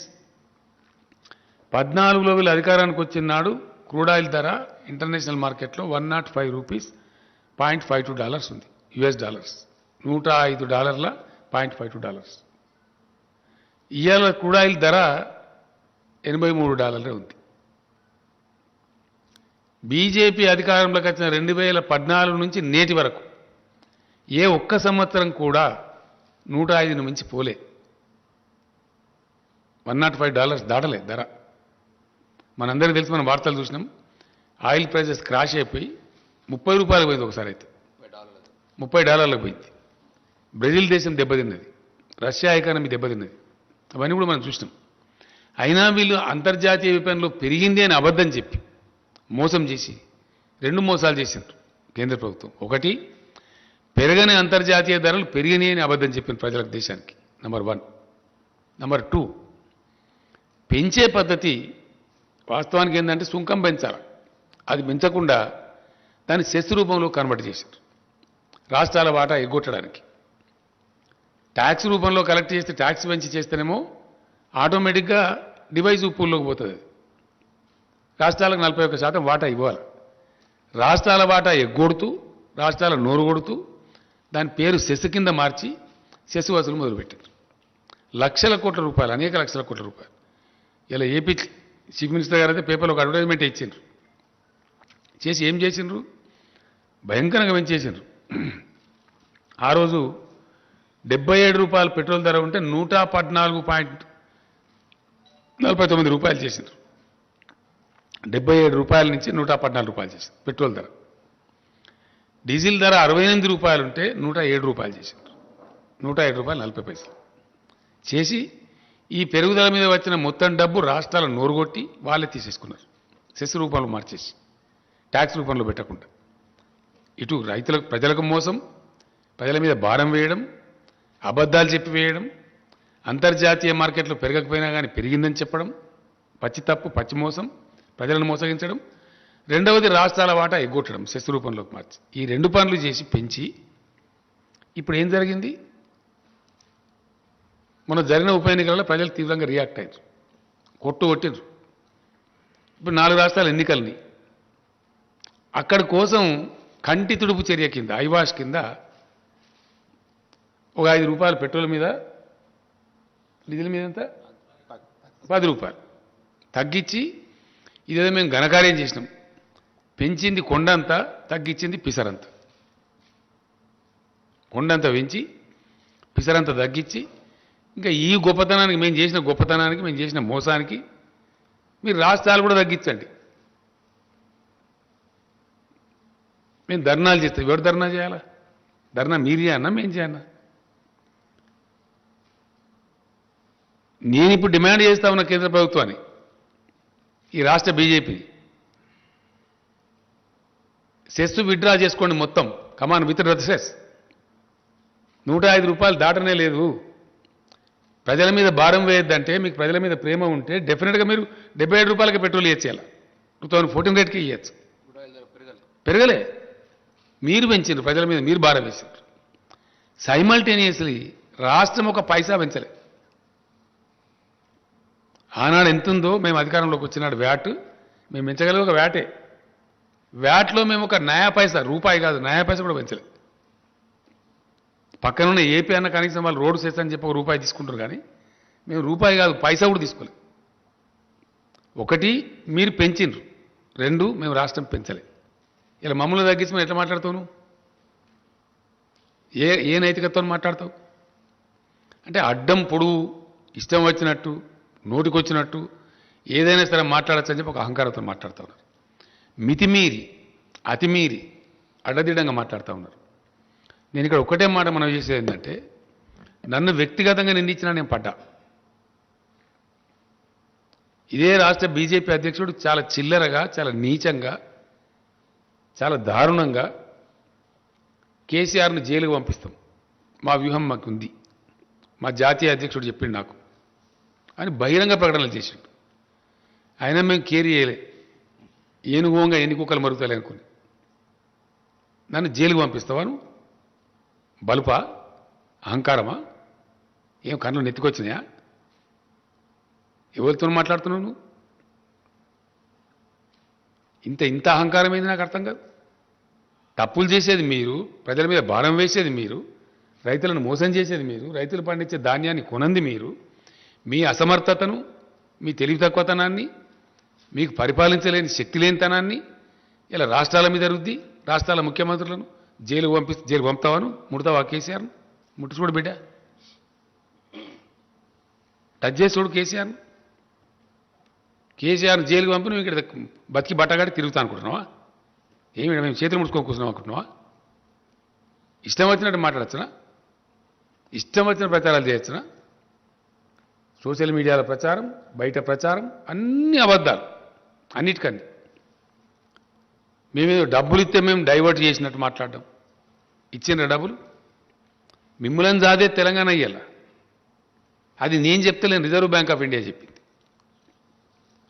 14లో వీళ్ళు అధికారానికి వచ్చిన నాడు క్రూడ్ ఆయిల్ ధర ఇంటర్నేషనల్ మార్కెట్లో $105.52 ఉంది, US డాలర్స్, $105.52. ఇవాళ క్రూడ్ ఆయిల్ ధర $83 ఉంది. బీజేపీ అధికారంలోకి వచ్చిన 2014 నుంచి నేటి వరకు ఏ ఒక్క సంవత్సరం కూడా 105ను మించి పోలే. $105 దాటలే ధర. మనందరికీ తెలిసి మనం వార్తలు చూసినాం. ఆయిల్ ప్రైజెస్ క్రాష్ అయిపోయి $30 పోయింది ఒకసారి, అయితే $30 పోయింది. బ్రెజిల్ దేశం దెబ్బతిన్నది, రష్యా ఎకానమీ దెబ్బతిన్నది, అవన్నీ కూడా మనం చూసినాం. అయినా వీళ్ళు అంతర్జాతీయ విపణిలో పెరిగింది అని అబద్ధం చెప్పి మోసం చేసి 2 మోసాలు చేసిండ్రు కేంద్ర ప్రభుత్వం. ఒకటి, పెరగని అంతర్జాతీయ ధరలు పెరిగినాయి అని అబద్ధం చెప్పిన ప్రజలకు, దేశానికి. నెంబర్ 1. నెంబర్ 2, పెంచే పద్ధతి వాస్తవానికి ఏంటంటే సుంకం పెంచాలి, అది పెంచకుండా దాన్ని సెస్ రూపంలో కన్వర్ట్ చేశారు రాష్ట్రాల వాటా ఎగ్గొట్టడానికి. ట్యాక్స్ రూపంలో కలెక్ట్ చేస్తే, ట్యాక్స్ పెంచి చేస్తేనేమో ఆటోమేటిక్గా డివైజ్ పూల్లోకి పోతుంది. రాష్ట్రాలకు 41% వాటా ఇవ్వాలి. రాష్ట్రాల వాటా ఎగ్గొడుతూ, రాష్ట్రాల నోరు కొడుతూ దాని పేరు సెస్ కింద మార్చి సెస్ వసూలు మొదలుపెట్టారు. లక్షల కోట్ల రూపాయలు, అనేక లక్షల కోట్ల రూపాయలు. ఇలా ఏపీ చీఫ్ మినిస్టర్ గారు అయితే పేపర్లో ఒక అడ్వర్టైజ్మెంట్ ఇచ్చిండ్రు. చేసి ఏం చేసిండ్రు? భయంకరంగా పెంచేసిండ్రు. ఆ రోజు ₹77 పెట్రోల్ ధర ఉంటే $114.49 చేసిండ్రు. ₹77 నుంచి $114 చేసిండ్రు పెట్రోల్ ధర. డీజిల్ ధర ₹68 ఉంటే $107 చేసిండ్రు. ₹107.40 చేసి ఈ పెరుగుదల మీద వచ్చిన మొత్తం డబ్బు రాష్ట్రాల నోరుగొట్టి వాళ్ళే తీసేసుకున్నారు, సెస్ రూపంలో మార్చేసి, ట్యాక్స్ రూపంలో పెట్టకుండా. ఇటు రైతులకు, ప్రజలకు మోసం, ప్రజల మీద భారం వేయడం, అబద్ధాలు చెప్పి వేయడం, అంతర్జాతీయ మార్కెట్లో పెరగకపోయినా కానీ పెరిగిందని చెప్పడం, పచ్చి తప్పు, పచ్చి మోసం, ప్రజలను మోసగించడం. రెండవది, రాష్ట్రాల వాటా ఎగ్గొట్టడం సెస్ రూపంలోకి మార్చి. ఈ 2 పనులు చేసి పెంచి ఇప్పుడు ఏం జరిగింది? మన జరిగిన ఉప ఎన్నికలలో ప్రజలు తీవ్రంగా రియాక్ట్ అయ్యారు, కొట్టిండ్రు. ఇప్పుడు 4 రాష్ట్రాల ఎన్నికల్ని అక్కడి కోసం కంటి తుడుపు చర్య కింద, ఐవాష్ కింద ఒక ₹5 పెట్రోల్ మీద, డీజిల్ మీద ఎంత రూపాయలు తగ్గించి ఇదేదో మేము ఘనకార్యం చేసినాం. పెంచింది కొండంత, తగ్గించింది పిసరంత. కొండంత పెంచి పిసరంత తగ్గించి, ఇంకా ఈ గొప్పతనానికి మేము చేసిన గొప్పతనానికి, మేము చేసిన మోసానికి మీరు రాష్ట్రాలు కూడా తగ్గించండి. మేము ధర్నాలు చేస్తాం. ఎవరు ధర్నా చేయాలా? ధర్నా మీరు చేయన్నా, మేము చేయన్నా? నేను ఇప్పుడు డిమాండ్ చేస్తా ఉన్న కేంద్ర ప్రభుత్వాన్ని, ఈ రాష్ట్ర బీజేపీ, సెస్ విత్డ్రా చేసుకోండి మొత్తం. కమాన్ విత్ సెస్. 105 రూపాయలు దాటనే లేదు. ప్రజల మీద భారం వేయద్దంటే, మీకు ప్రజల మీద ప్రేమ ఉంటే డెఫినెట్గా మీరు 77 రూపాయలకి పెట్రోల్ ఇచ్చేయాలి. 2014 రేట్కి ఇవ్వచ్చు. పెరగలే, మీరు పెంచారు. ప్రజల మీద మీరు భారం వేశారు. సైమల్టేనియస్లీ రాష్ట్రం ఒక పైసా పెంచలే. ఆనాడు ఎంతుందో మేము అధికారంలోకి వచ్చినాడు వ్యాట్ మేము పెంచగలిగే ఒక వ్యాటే. వ్యాట్లో మేము ఒక నయా పైసా, రూపాయి కాదు నయా పైసా కూడా పెంచలే. పక్కనున్న ఏపీ అన్న కనీసం వాళ్ళు రోడ్డు సెస్ అని చెప్పి ఒక రూపాయి తీసుకుంటారు, కానీ మేము రూపాయి కాదు పైసా కూడా తీసుకోలేదు. ఒకటి మీరు పెంచిండ్రు, 2 మేము రాష్ట్రం పెంచలే. ఇలా మమ్మల్ని తగ్గించి మేము ఎట్లా మాట్లాడతావు? నువ్వు ఏ నైతికతతో మాట్లాడతావు? అంటే అడ్డం పొడువు ఇష్టం వచ్చినట్టు నోటికొచ్చినట్టు ఏదైనా సరే మాట్లాడచ్చు అని చెప్పి ఒక అహంకారంతో మాట్లాడుతూ ఉన్నారు. మితిమీరి అతిమీరి అడ్డదిడ్డంగా మాట్లాడుతూ ఉన్నారు. నేను ఇక్కడ ఒకటే మాట మనం చేసేది ఏంటంటే, నన్ను వ్యక్తిగతంగా నిందించినా నేను పడ్డా. ఇదే రాష్ట్ర బీజేపీ అధ్యక్షుడు చాలా చిల్లరగా, చాలా నీచంగా, చాలా దారుణంగా కేసీఆర్ను జైలుకు పంపిస్తాం, మా వ్యూహం మాకు ఉంది, మా జాతీయ అధ్యక్షుడు చెప్పిండు నాకు అని బహిరంగ ప్రకటనలు చేసిండు. అయినా మేము కేర్ చేయలే. ఏనుగోంగా ఎన్ని కుక్కలు మరుగుతాయి అనుకుని నన్ను జైలుకు పంపిస్తావాను? బలుపా? అహంకారమా? ఏం కన్ను నెత్తికొచ్చినాయా? ఎవరితో మాట్లాడుతున్నావు నువ్వు? ఇంత అహంకారం ఏంది నాకు అర్థం కాదు. తప్పులు చేసేది మీరు, ప్రజల మీద భారం వేసేది మీరు, రైతులను మోసం చేసేది మీరు, రైతులు పండించే ధాన్యాన్ని కొనంది మీరు. మీ అసమర్థతను, మీ తెలివి తక్కువతనాన్ని, మీకు పరిపాలించలేని శక్తి లేనితనాన్ని ఇలా రాష్ట్రాల మీద రుద్ది, రాష్ట్రాల ముఖ్యమంత్రులను జైలు పంపుతావాను? ముడతావా కేసీఆర్ను? ముట్టు చూడు బిడ్డ, టచ్ చేసి చూడు కేసీఆర్ను. కేసీఆర్ను జైలుకు పంపి నువ్వు ఇక్కడ బతికి బట్టగాడి తిరుగుతా అనుకుంటున్నావా? ఏమి మేము చేతులు ముడుచుకొని కూర్చున్నాం అనుకుంటున్నావా? ఇష్టం వచ్చినట్టు మాట్లాడచ్చునా? ఇష్టం వచ్చిన ప్రచారాలు చేయొచ్చునా? సోషల్ మీడియాలో ప్రచారం, బయట ప్రచారం అన్ని అబద్ధాలు. అన్నిటికన్నీ మేమేదో డబ్బులు ఇస్తే మేము డైవర్ట్ చేసినట్టు మాట్లాడడం. ఇచ్చిన డబ్బులు మిమ్మల్ని జాదే తెలంగాణ ఇయ్యాల. అది నేను చెప్తలేను, రిజర్వ్ బ్యాంక్ ఆఫ్ ఇండియా చెప్పింది.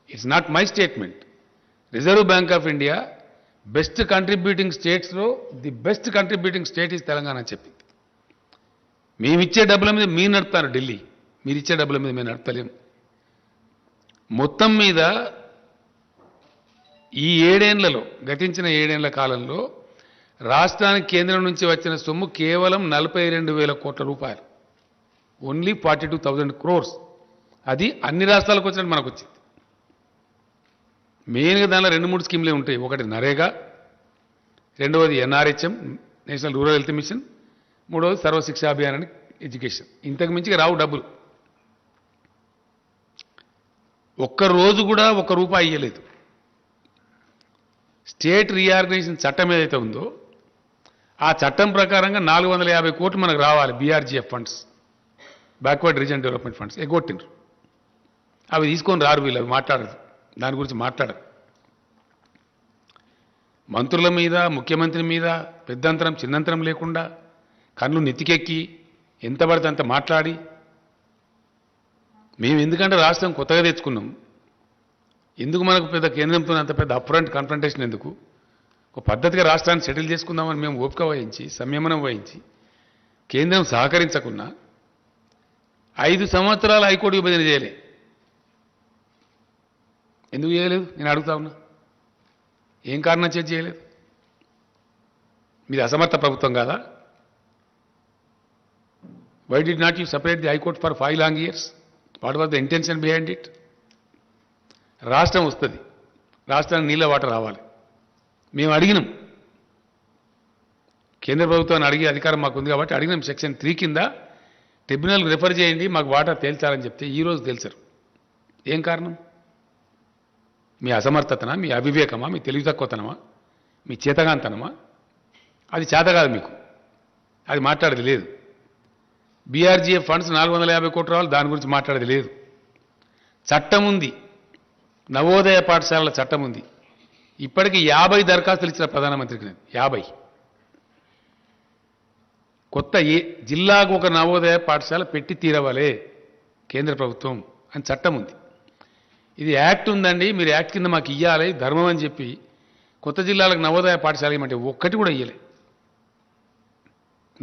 It's not my statement. Reserve bank of India best contributing స్టేట్స్లో the best contributing state is Telangana అని చెప్పింది. మేమిచ్చే డబ్బుల మీద మీరు నడుపుతారు ఢిల్లీ, మీరు ఇచ్చే డబ్బుల మీద మేము నడపలేము. మొత్తం మీద ఈ 7 ఏళ్లలో, గతించిన 7 ఏళ్ల కాలంలో రాష్ట్రానికి కేంద్రం నుంచి వచ్చిన సొమ్ము కేవలం 42,000 కోట్ల రూపాయలు. Only 42,000 crores. అది అన్ని రాష్ట్రాలకు వచ్చినట్టు మనకు వచ్చింది. మెయిన్గా దానిలో 2-3 స్కీమ్లే ఉంటాయి. ఒకటి నరేగా, రెండవది NRHM, national rural health machine, మూడవది సర్వశిక్షా అభియాన్ అని ఎడ్యుకేషన్. ఇంతకు మించి రావు డబ్బులు. ఒక్కరోజు కూడా ₹1 ఇయ్యలేదు. స్టేట్ రీఆర్గనైజేషన్ చట్టం ఏదైతే ఉందో ఆ చట్టం ప్రకారంగా 450 కోట్లు మనకు రావాలి. BRGF funds, backward region development funds ఎగ్గొట్టిండ్రు. అవి తీసుకొని రారు వీళ్ళు, అవి మాట్లాడరు, దాని గురించి మాట్లాడరు. మంత్రుల మీద, ముఖ్యమంత్రి మీద పెద్దంతరం చిన్నంతరం లేకుండా కళ్ళు నెత్తికెక్కి ఎంత పడితే అంత మాట్లాడి, మేము ఎందుకంటే రాష్ట్రం కొత్తగా తెచ్చుకున్నాం, ఎందుకు మనకు పెద్ద కేంద్రంతో అంత పెద్ద అప్ఫ్రంట్ కన్ఫ్రంటేషన్ ఎందుకు, ఒక పద్ధతిగా రాష్ట్రాన్ని సెటిల్ చేసుకుందామని మేము ఓపిక వహించి, సంయమనం వహించి, కేంద్రం సహకరించకున్నా 5 సంవత్సరాలు హైకోర్టు విభజన చేయలే. ఎందుకు చేయలేదు నేను అడుగుతా ఉన్నా? ఏం కారణం చేసి చేయలేదు? మీది అసమర్థ ప్రభుత్వం కాదా? Why did not you separate the High Court for 5 long years? What was the intention behind it? రాష్ట్రం వస్తుంది, రాష్ట్రానికి నీళ్ళ వాటర్ రావాలి. మేము అడిగినాం, కేంద్ర ప్రభుత్వాన్ని అడిగే అధికారం మాకు ఉంది కాబట్టి అడిగినాం. సెక్షన్ 3 కింద ట్రిబ్యునల్కి రిఫర్ చేయండి, మాకు వాటర్ తేల్చాలని చెప్తే ఈరోజు తెలుసారు. ఏం కారణం? మీ అసమర్థతనా, మీ అవివేకమా, మీ తెలివి తక్కువతనమా, మీ చేతగాంతనమా? అది చేత కాదు మీకు, అది మాట్లాడేది లేదు. బీఆర్జీఎఫ్ ఫండ్స్ 450 కోట్లు రావాలి, దాని గురించి మాట్లాడేది లేదు. చట్టం ఉంది, నవోదయ పాఠశాలల చట్టం ఉంది. ఇప్పటికీ 50 దరఖాస్తులు ఇచ్చిన ప్రధానమంత్రికి నేను 50. కొత్త జిల్లాకు ఒక నవోదయ పాఠశాల పెట్టి తీరవలే కేంద్ర ప్రభుత్వం అని చట్టం ఉంది. ఇది యాక్ట్ ఉందండి, మీరు యాక్ట్ కింద మాకు ఇవ్వాలి ధర్మం అని చెప్పి కొత్త జిల్లాలకు నవోదయ పాఠశాల ఇవ్వమంటే ఒక్కటి కూడా ఇయ్యలే.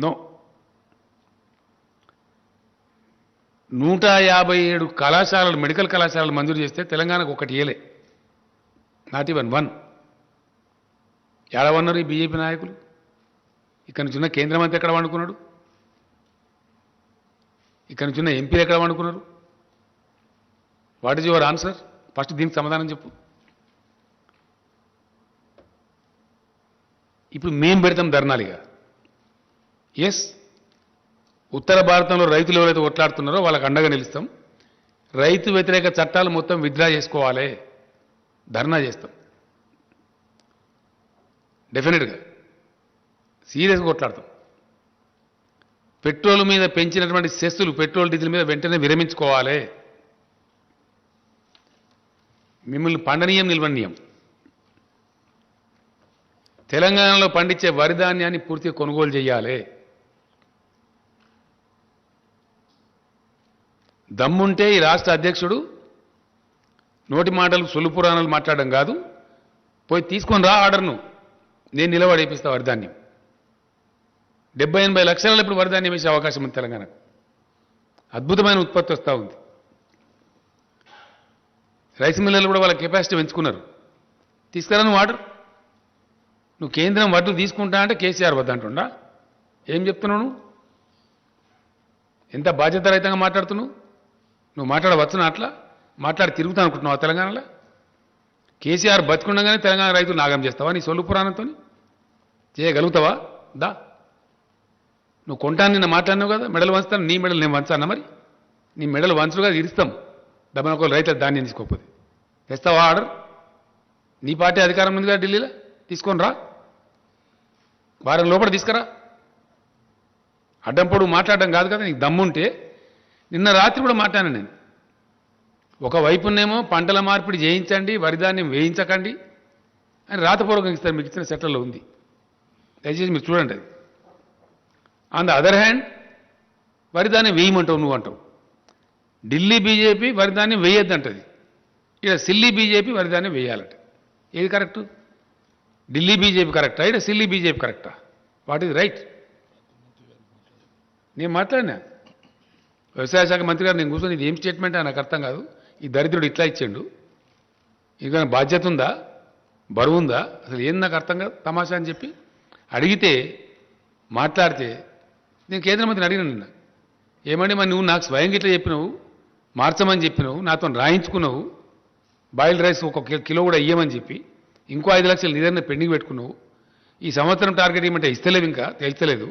నో. 157 కళాశాలలు, మెడికల్ కళాశాలలు మంజూరు చేస్తే తెలంగాణకు ఒకటి ఇయ్యలే. Not even one. ఏడవన్నారు ఈ బీజేపీ నాయకులు? ఇక్కడ నుంచి ఉన్న కేంద్ర మంత్రి ఎక్కడ వండుకున్నాడు? ఇక్కడ నుంచి ఉన్న ఎంపీలు ఎక్కడ వండుకున్నారు? What is your answer? First దీనికి సమాధానం చెప్పు. ఇప్పుడు మేం పెడతాం ధర్నాలిగా. ఎస్, ఉత్తర భారతంలో రైతులు ఎవరైతే కొట్లాడుతున్నారో వాళ్ళకి అండగా నిలుస్తాం. రైతు వ్యతిరేక చట్టాలు మొత్తం విత్డ్రా చేసుకోవాలి, ధర్నా చేస్తాం. డెఫినెట్గా సీరియస్గా కొట్లాడతాం. పెట్రోల్ మీద పెంచినటువంటి సెస్సులు పెట్రోల్ డీజిల్ మీద వెంటనే విరమించుకోవాలి. మిమ్మల్ని పండనీయం, నిల్వనీయం. తెలంగాణలో పండించే వరి ధాన్యాన్ని పూర్తిగా కొనుగోలు చేయాలి. దమ్ముంటే ఈ రాష్ట్ర అధ్యక్షుడు నోటి మాటలు సొల్లు పురాణాలు మాట్లాడడం కాదు, పోయి తీసుకొని రా ఆర్డర్ను, నేను నిలబడేపిస్తా వరిధాన్యం. 70-80 లక్షలలో ఇప్పుడు వరిధాన్యం వేసే అవకాశం ఉంది తెలంగాణకు. అద్భుతమైన ఉత్పత్తి వస్తూ ఉంది. రైస్ మిల్లర్లు కూడా వాళ్ళ కెపాసిటీ పెంచుకున్నారు. తీసుకురా నువ్వు ఆర్డర్. నువ్వు కేంద్రం వడ్లు తీసుకుంటా అంటే కేసీఆర్ వద్దంటుండా? ఏం చెప్తున్నావు నువ్వు? ఎంత బాధ్యతారహితంగా మాట్లాడుతున్నావు? నువ్వు మాట్లాడవచ్చునా? అట్లా మాట్లాడి తిరుగుతా అనుకుంటున్నావు తెలంగాణలో? కేసీఆర్ బతుకుండగానే తెలంగాణ రైతులు నాగం చేస్తావా నీ సొల్లు పురాణంతో? చేయగలుగుతావా? దా, నువ్వు కొంటాను నిన్న మాట్లాడినావు కదా, మెడలు వంచుతాను. నీ మెడలు నేను వంచానా? మరి నీ మెడలు వంచులుగా ఇరుస్తాం డబ్బున ఒకళ్ళు రైతులు ధాన్యం తీసుకోకపోతే. తెస్తావా ఆర్డర్? నీ పార్టీ అధికారం ఉంది కదా ఢిల్లీలో, తీసుకొని రా. వారం లోపల తీసుకురా. అడ్డంపొడు మాట్లాడడం కాదు కదా, నీకు దమ్ముంటే. నిన్న రాత్రి కూడా మాట్లాడాను నేను. ఒకవైపునేమో పంటల మార్పిడి చేయించండి, వరిధాన్యం వేయించకండి అని రాతపూర్వకంగా ఇస్తారు, మీకు ఇచ్చిన సెట్లలో ఉంది, దయచేసి మీరు చూడండి అది. ఆన్ ద అదర్ హ్యాండ్ వరిధాన్యం వేయమంటావు నువ్వు అంటావు. ఢిల్లీ బీజేపీ వరిధాన్యం వేయొద్దంటది, ఇక్కడ సిల్లీ బీజేపీ వరిధాన్యం వేయాలంట. ఏది కరెక్టు? ఢిల్లీ బీజేపీ కరెక్టా, ఇక్కడ సిల్లీ బీజేపీ కరెక్టా? What is right? నేను మాట్లాడినా వ్యవసాయ శాఖ మంత్రి గారు, నేను కూర్చొని ఇది ఏం స్టేట్మెంట్ నాకు అర్థం కాదు, ఈ దరిద్రుడు ఇట్లా ఇచ్చాడు, ఇంకా బాధ్యత ఉందా, బరువు ఉందా, అసలు ఏం నాకు అర్థం కాదు తమాషా అని చెప్పి అడిగితే మాట్లాడితే నేను కేంద్ర మంత్రిని అడిగిన నిన్న, ఏమండి మరి నువ్వు నాకు స్వయంగా ఇట్లా చెప్పినావు, మార్చమని చెప్పినావు, నాతో రాయించుకున్నావు, బాయిల్డ్ రైస్ 1 కిలో కూడా ఇయ్యమని చెప్పి ఇంకో 5 లక్షలు నిధులను పెండింగ్ పెట్టుకున్నావు, ఈ సంవత్సరం టార్గెట్ ఇవ్వమంటే ఇస్తలేవు, ఇంకా తెలుస్తలేదు.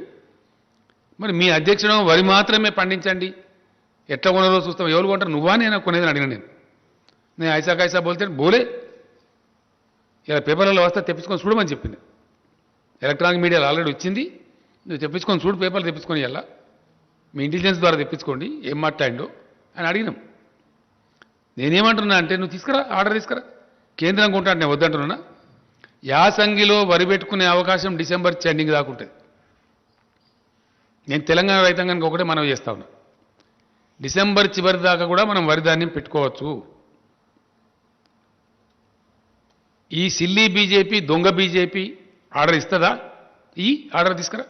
మరి మీ అధ్యక్షుడు వరి మాత్రమే పండించండి, ఎట్లా కొనరో చూస్తాం, ఎవరు కొంటారు, నువ్వా నేను కొనేదని అడిగిన నేను ఐసా కైసా బోల్తే బోలే. ఇలా పేపర్లలో వస్తే తెప్పించుకొని చూడమని చెప్పింది. ఎలక్ట్రానిక్ మీడియాలో ఆల్రెడీ వచ్చింది, నువ్వు తెప్పించుకొని చూడు, పేపర్లు తెప్పించుకొని ఇలా మీ ఇంటెలిజెన్స్ ద్వారా తెప్పించుకోండి ఏం మాట్లాడిండో అని అడిగినాం. నేనేమంటున్నా అంటే నువ్వు తీసుకురా, ఆర్డర్ తీసుకురా, కేంద్రం కొంటా నేను వద్దంటున్నా. యాసంగిలో వరి పెట్టుకునే అవకాశం డిసెంబర్ ఎండింగ్ దాకా ఉంటుంది. నేను తెలంగాణ రైతాంగానికి ఒకటే మనవి చేస్తా ఉన్నా, డిసెంబర్ చివరి దాకా కూడా మనం వరి ధాన్యం పెట్టుకోవచ్చు. ఈ సిల్లీ బీజేపీ, దొంగ బీజేపీ ఆర్డర్ ఇస్తుందా? ఈ ఆర్డర్ తీసుకురా.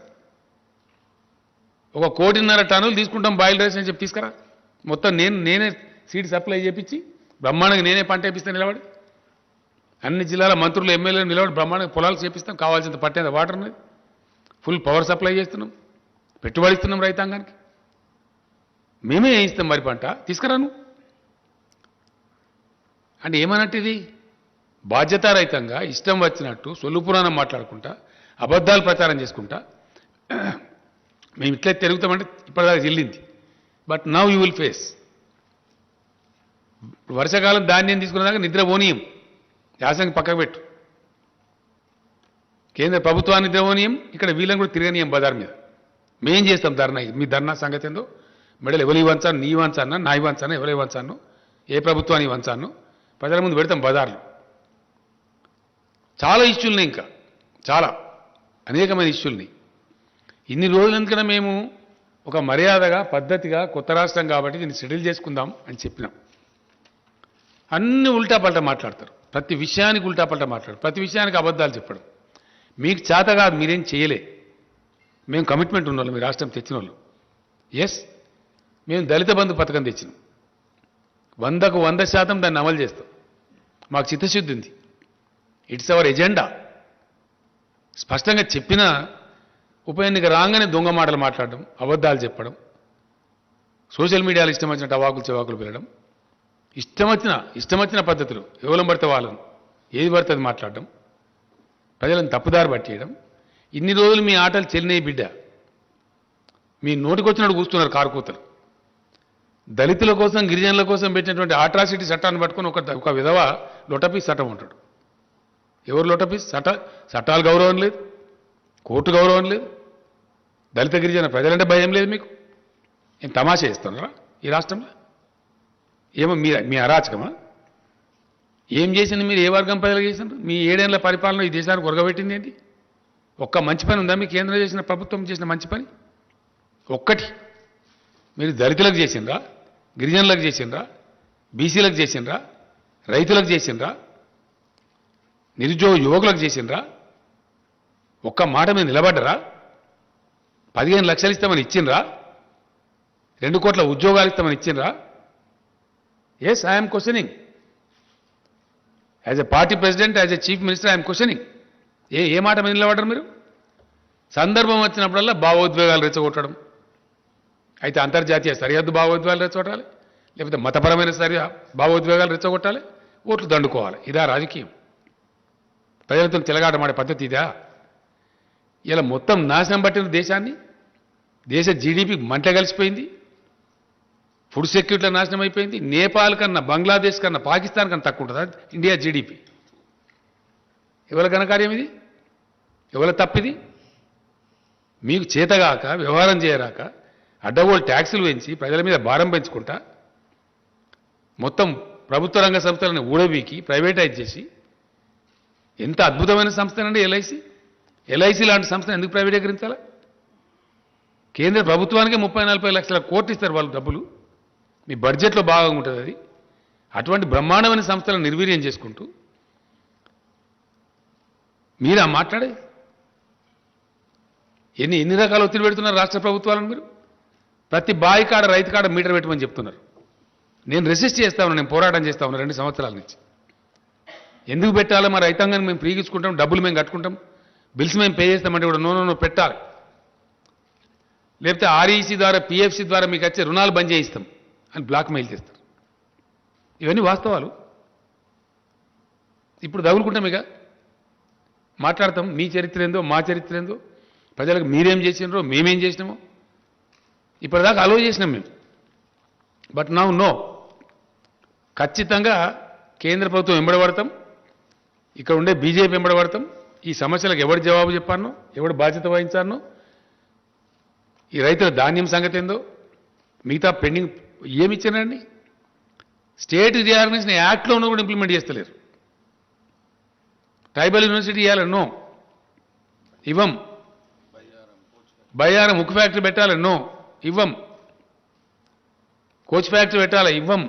1.5 కోటి టన్నులు తీసుకుంటాం బాయిల్ రైస్ అని చెప్పి తీసుకురా. మొత్తం నేనే సీడ్ సప్లై చేయించి బ్రహ్మాండంగా నేనే పంట వేపిస్తాను నిలబడి. అన్ని జిల్లాల మంత్రులు ఎమ్మెల్యేలు నిలబడి బ్రహ్మాండంగా పొలాలు చేపిస్తాం, కావాల్సినంత పట్టేంత వాటర్ ఉన్నది, ఫుల్ పవర్ సప్లై చేస్తున్నాం, పెట్టుబడి ఇస్తున్నాం రైతాంగానికి, మేమే వేయిస్తాం వరి పంట. తీసుకురాను అంటే ఏమన్నట్టు ఇది బాధ్యతారహితంగా ఇష్టం వచ్చినట్టు సొల్లు పురాణం మాట్లాడుకుంటా అబద్ధాలు ప్రచారం చేసుకుంటా మేము ఇట్లా తిరుగుతామంటే ఇప్పటిదాకా చెల్లింది. But now you will face. వర్షాకాలం ధాన్యం తీసుకునేదాకా నిద్ర పోనీయం, యాసంగి పక్కకు పెట్టు. కేంద్ర ప్రభుత్వాన్ని నిద్ర పోనీయం, ఇక్కడ వీళ్ళని కూడా తిరగనీయం బజార్ మీద. మేం చేస్తాం ధర్నా. మీ ధర్నా సంగతి ఏందో మెడలు ఎవరి వంచాను, నీ వంచానా, నా వంచాను, ఎవరి వంచాను, ఏ ప్రభుత్వాన్ని వంచాను ప్రజల ముందు పెడతాం బజార్లో. చాలా ఇష్యూలున్నాయి, ఇంకా చాలా అనేకమైన ఇష్యూల్ని. ఇన్ని రోజులు ఎందుకన్నా మేము ఒక మర్యాదగా పద్ధతిగా కొత్త రాష్ట్రం కాబట్టి దీన్ని సెటిల్ చేసుకుందాం అని చెప్పినాం. అన్ని ఉల్టాపల్టా మాట్లాడతారు, ప్రతి విషయానికి ఉల్టాపల్టా మాట్లాడతారు, ప్రతి విషయానికి అబద్ధాలు చెప్పడం. మీకు చేత కాదు, మీరేం చేయలే. మేము కమిట్మెంట్ ఉన్నోళ్ళు, మీ రాష్ట్రం తెచ్చిన వాళ్ళు. ఎస్, మేము దళిత బంధు పథకం తెచ్చినాం. 100కు 100% దాన్ని అమలు చేస్తాం. మాకు చిత్తశుద్ధి ఉంది. It's our agenda. స్పష్టంగా చెప్పిన ఉప ఎన్నిక రాగానే దొంగ మాటలు మాట్లాడడం, అబద్ధాలు చెప్పడం, సోషల్ మీడియాలో ఇష్టం వచ్చినట్టు అవాకులు చెవాకులు పెరగడం, ఇష్టం వచ్చిన పద్ధతులు ఎవరు పడితే వాళ్ళను ఏది పడితే అది మాట్లాడడం, ప్రజలను తప్పుదారి పట్టేయడం. ఇన్ని రోజులు మీ ఆటలు చెల్లినాయి బిడ్డ. మీ నోటికొచ్చినట్టు కూస్తున్నారు కారుకూతలు. దళితుల కోసం గిరిజనుల కోసం పెట్టినటువంటి ఆట్రాసిటీ చట్టాన్ని పట్టుకొని ఒక విధవ లొటపీస్ చట్టం ఉంటాడు. ఎవరు లొటపీస్? చట్టాలు గౌరవం లేదు, కోర్టు గౌరవం లేదు, దళిత గిరిజన ప్రజలంటే భయం లేదు. మీకు ఏం తమాషా చేస్తున్నారా ఈ రాష్ట్రంలో? ఏమో మీ అరాచకమా? ఏం చేసింది మీరు? ఏ వర్గం ప్రజలు చేసినారు? మీ 7 ఏళ్ల పరిపాలన ఈ దేశానికి ఉరగబెట్టింది ఏంటి? ఒక్క మంచి పని ఉందా మీ కేంద్రం చేసిన, ప్రభుత్వం చేసిన మంచి పని? ఒక్కటి. మీరు దళితులకు చేసిండ్రా, గిరిజనులకు చేసిండ్రా, బీసీలకు చేసిండ్రా, రైతులకు చేసిండ్రా, నిరుద్యోగ యువకులకు చేసిండ్రా? ఒక్క మాట మీద నిలబడ్డరా? 15 లక్షలు ఇస్తామని ఇచ్చిండ్రా? 2 కోట్ల ఉద్యోగాలు ఇస్తామని ఇచ్చిండ్రా? Yes, I'm questioning. As a party president, as a chief minister, I'm questioning. ఏ మాట మీద నిలబడ్డారు మీరు? సందర్భం వచ్చినప్పుడల్లా భావోద్వేగాలు రెచ్చగొట్టడం. అయితే అంతర్జాతీయ సరిహద్దు భావోద్వేగాలు రెచ్చగొట్టాలి, లేకపోతే మతపరమైన భావోద్వేగాలు రెచ్చగొట్టాలి, ఓట్లు దండుకోవాలి. ఇదా రాజకీయం? ప్రజలతో చెలగాటమాడే పద్ధతి ఇదా? ఇలా మొత్తం నాశనం పట్టిన దేశాన్ని, దేశ జీడిపి మంట కలిసిపోయింది, ఫుడ్ సెక్యూరిటీలో నాశనం అయిపోయింది. నేపాల్ కన్నా, బంగ్లాదేశ్ కన్నా, పాకిస్తాన్ కన్నా తక్కువ ఉంటుందా ఇండియా జీడిపి? ఎవరి ఘనకార్యం ఇది? ఎవరి తప్పిది? మీకు చేతగాక, వ్యవహారం చేయరాక, అడ్డగోలు ట్యాక్సులు పెంచి ప్రజల మీద భారం పెంచుకుంటా, మొత్తం ప్రభుత్వ రంగ సంస్థలను ఊడబీకి ప్రైవేటైజ్ చేసి, ఎంత అద్భుతమైన సంస్థనండి ఎల్ఐసి లాంటి సంస్థను ఎందుకు ప్రైవేటీకరించాలా? కేంద్ర ప్రభుత్వానికి 30-40 లక్షల కోట్లు ఇస్తారు వాళ్ళు డబ్బులు. మీ బడ్జెట్లో భాగంగా ఉంటుంది అది. అటువంటి బ్రహ్మాండమైన సంస్థలను నిర్వీర్యం చేసుకుంటూ మీరా మాట్లాడే? ఎన్ని రకాల ఒత్తిడి పెడుతున్నారు రాష్ట్ర ప్రభుత్వాలను మీరు? ప్రతి బాయి కాడ, రైతు కాడ మీటర్ పెట్టమని చెప్తున్నారు. నేను రెసిస్ట్ చేస్తా ఉన్నాను, నేను పోరాటం చేస్తా ఉన్నాను 2 సంవత్సరాల నుంచి. ఎందుకు పెట్టాలో? మా రైతాంగాన్ని మేము ప్రీగించుకుంటాం, డబ్బులు మేము కట్టుకుంటాం, బిల్స్ మేము పే చేస్తామంటే కూడా నో పెట్టాలి. లేకపోతే ఆర్ఈసీ ద్వారా, పిఎఫ్సి ద్వారా మీకు వచ్చే రుణాలు బంద్ చేయిస్తాం అని బ్లాక్ మెయిల్ చేస్తారు. ఇవన్నీ వాస్తవాలు. ఇప్పుడు తగులుకుంటాం, ఇక మాట్లాడతాం. మీ చరిత్ర ఏందో, మా చరిత్ర ఏందో, ప్రజలకు మీరేం చేసినారో, మేమేం చేసినామో ఇప్పటిదాకా అలో చేసినాం మేము. బట్ నో, ఖచ్చితంగా కేంద్ర ప్రభుత్వం వెంబడబడతాం, ఇక్కడ ఉండే బీజేపీ వెంబడబడతాం. ఈ సమస్యలకు ఎవరు జవాబు చెప్పానో, ఎవరు బాధ్యత వహించానో, ఈ రైతుల ధాన్యం సంగతి ఏందో, మిగతా పెండింగ్ ఏమి ఇచ్చారండి? స్టేట్ రీఆర్గనైజేషన్ యాక్ట్లో ఉన్న కూడా ఇంప్లిమెంట్ చేస్తలేరు. ట్రైబల్ యూనివర్సిటీ ఇవ్వాలి, నో ఇవ్వం. బయ్యారం ఉక్కు ఫ్యాక్టరీ పెట్టాలి, నో ఇవ్వం. కోచ్ ఫ్యాక్టరీ పెట్టాలి, ఇవ్వం.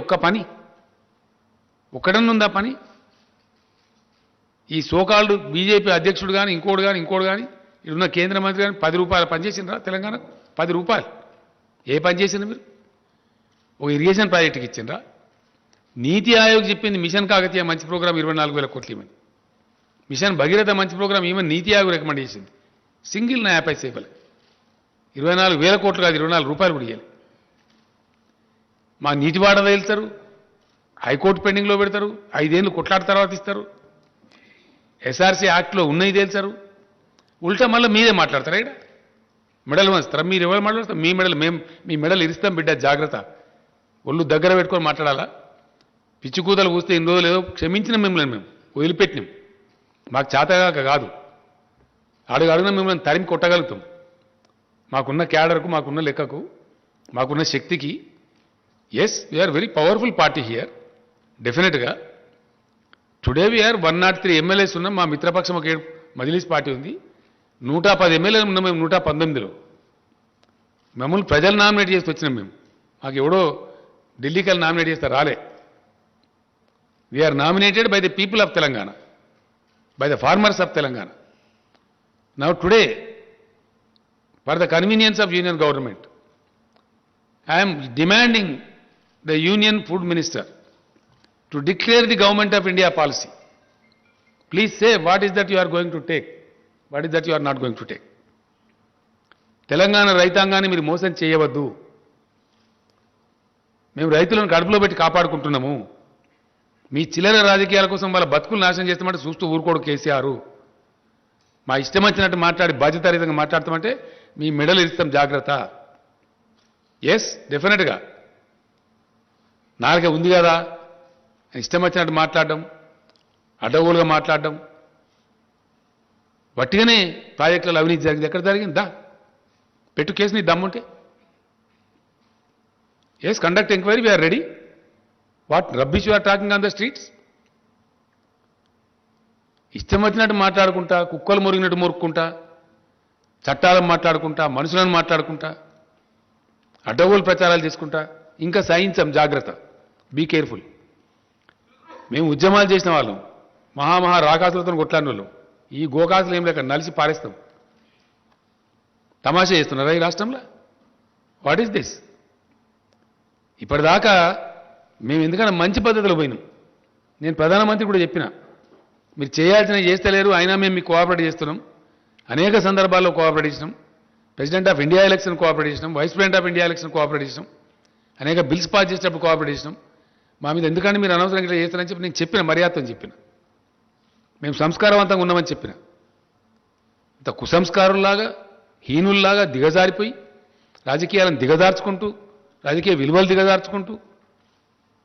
ఒక్క పని ఒక్కడన్నుందా పని? ఈ సోకాల్డ్ బీజేపీ అధ్యక్షుడు కానీ, ఇంకోటి కానీ ఇప్పుడున్న కేంద్ర మంత్రి కానీ 10 రూపాయలు పనిచేసిండ్రా తెలంగాణకు? 10 రూపాయలు ఏ పని చేసిండ్రు మీరు? ఒక ఇరిగేషన్ ప్రాజెక్టుకి ఇచ్చిండ్రా? నీతి ఆయోగ్ చెప్పింది మిషన్ కాకతీయ మంచి ప్రోగ్రాం 24,000 కోట్లు ఇవ్వని. మిషన్ భగీరథ మంచి ప్రోగ్రాం ఈవెన్ నీతి ఆయోగ్ రికమెండ్ చేసింది. సింగిల్ నా యాప్ అయితే 24,000 కోట్లు కాదు, 24 రూపాయలు కూడా ఇవ్వాలి. మా నీటి వాడ వెళ్తారు, హైకోర్టు పెండింగ్లో పెడతారు, 5 ఏళ్ళు కొట్లాట తర్వాత ఇస్తారు, ఎస్ఆర్సీ యాక్ట్లో ఉన్నాయి తేల్చారు, ఉల్టా మళ్ళీ మీరే మాట్లాడతారా ఇక్కడ మెడల్ వంచుతారా? మీరు ఎవరు మాట్లాడతారు? మీ మెడల్ మీ మెడల్ ఇరుస్తాం బిడ్డ, జాగ్రత్త. ఒళ్ళు దగ్గర పెట్టుకొని మాట్లాడాలా? పిచ్చి కూతలు కూస్తే ఇన్ని రోజులు ఏదో క్షమించిన మిమ్మల్ని మేము వదిలిపెట్టినాం, మాకు చేతగాక కాదు, అడుగున మిమ్మల్ని తరిమి కొట్టగలుగుతాం. మాకున్న క్యాడర్కు, మాకున్న లెక్కకు, మాకున్న శక్తికి. Yes, we are very powerful party here డెఫినెట్గా. టుడే వీఆర్ 103 ఎమ్మెల్యేస్ ఉన్నాం. మా మిత్రపక్షం ఒక మజ్లిస్ పార్టీ ఉంది, 110 ఎమ్మెల్యేలు ఉన్నాం మేము 119లో. మమ్మల్ని ప్రజలు నామినేట్ చేసి వచ్చినాం మేము, మాకు ఎవడో ఢిల్లీకి వెళ్ళి నామినేట్ చేస్తే రాలే. We are nominated by the people of Telangana, by the farmers of Telangana. Now today, for the convenience of union government, I'm demanding the union food minister to declare the government of India policy. Please say what is that you are going to take, what is that you are not going to take. Telangana రైతాంగాన్ని మీరు మోసం చేయవద్దు. మేము రైతులను కడుపులో పెట్టి కాపాడుకుంటున్నాము. మీ చిల్లర రాజకీయాల కోసం వాళ్ళ బతుకులు నాశనం చేస్తామంటే చూస్తూ ఊరుకోడు కేసీఆర్. మా ఇష్టం వచ్చినట్టు మాట్లాడి బాధ్యతారహితంగా మాట్లాడతామంటే మీ మెడలు ఇస్తాం, జాగ్రత్త. ఎస్, డెఫినెట్గా నాలుగే ఉంది కదా, ఇష్టం వచ్చినట్టు మాట్లాడడం, అడ్డగోలుగా మాట్లాడడం, వట్టిగానే ప్రాజెక్టులలో అవినీతి జరిగింది. ఎక్కడ జరిగింది? పెట్టు కేసు, నీ దమ్ముంటే. Yes, conduct enquiry, we are ready. What rubbish you are talking on the streets? ఇష్టం వచ్చినట్టు మాట్లాడుకుంటా, కుక్కలు మురిగినట్టు మురుక్కుంటా, చట్టాలను మాట్లాడుకుంటా, మనుషులను మాట్లాడుకుంటా, అడ్డగోలు ప్రచారాలు చేసుకుంటా, ఇంకా సహించాం, జాగ్రత్త, బీ కేర్ఫుల్. మేము ఉద్యమాలు చేసిన వాళ్ళం, మహామహా రాకాసులతో కొట్లాడిన వాళ్ళం. ఈ గోకాసులు ఏం లేక నలిసి పారేస్తాం. తమాషా చేస్తున్నారా ఈ రాష్ట్రంలో? What is this? ఇప్పటిదాకా మేము ఎందుకన్నా మంచి పద్ధతిలో పోయినాం. నేను ప్రధానమంత్రి కూడా చెప్పిన, మీరు చేయాల్సినవి చేస్తలేరు, అయినా మేము మీకు కోఆపరేట్ చేస్తున్నాం. అనేక సందర్భాల్లో కోఆపరేట్ చేసినాం. President of India election cooperate చేసినాం, vice president of India election cooperate చేసినాం, అనేక బిల్స్ పాస్ చేసేటప్పుడు కోఆపరేట్ చేసినాం. మా మీద ఎందుకంటే మీరు అనవసరంగా ఇట్లా చేస్తారని చెప్పి నేను చెప్పిన, మర్యాదతో చెప్పిన. మేము సంస్కారవంతంగా ఉన్నామని చెప్పిన. ఇంత కుసంస్కారుల్లాగా, హీనుల్లాగా దిగజారిపోయి, రాజకీయాలను దిగజార్చుకుంటూ, రాజకీయ విలువలు దిగజార్చుకుంటూ,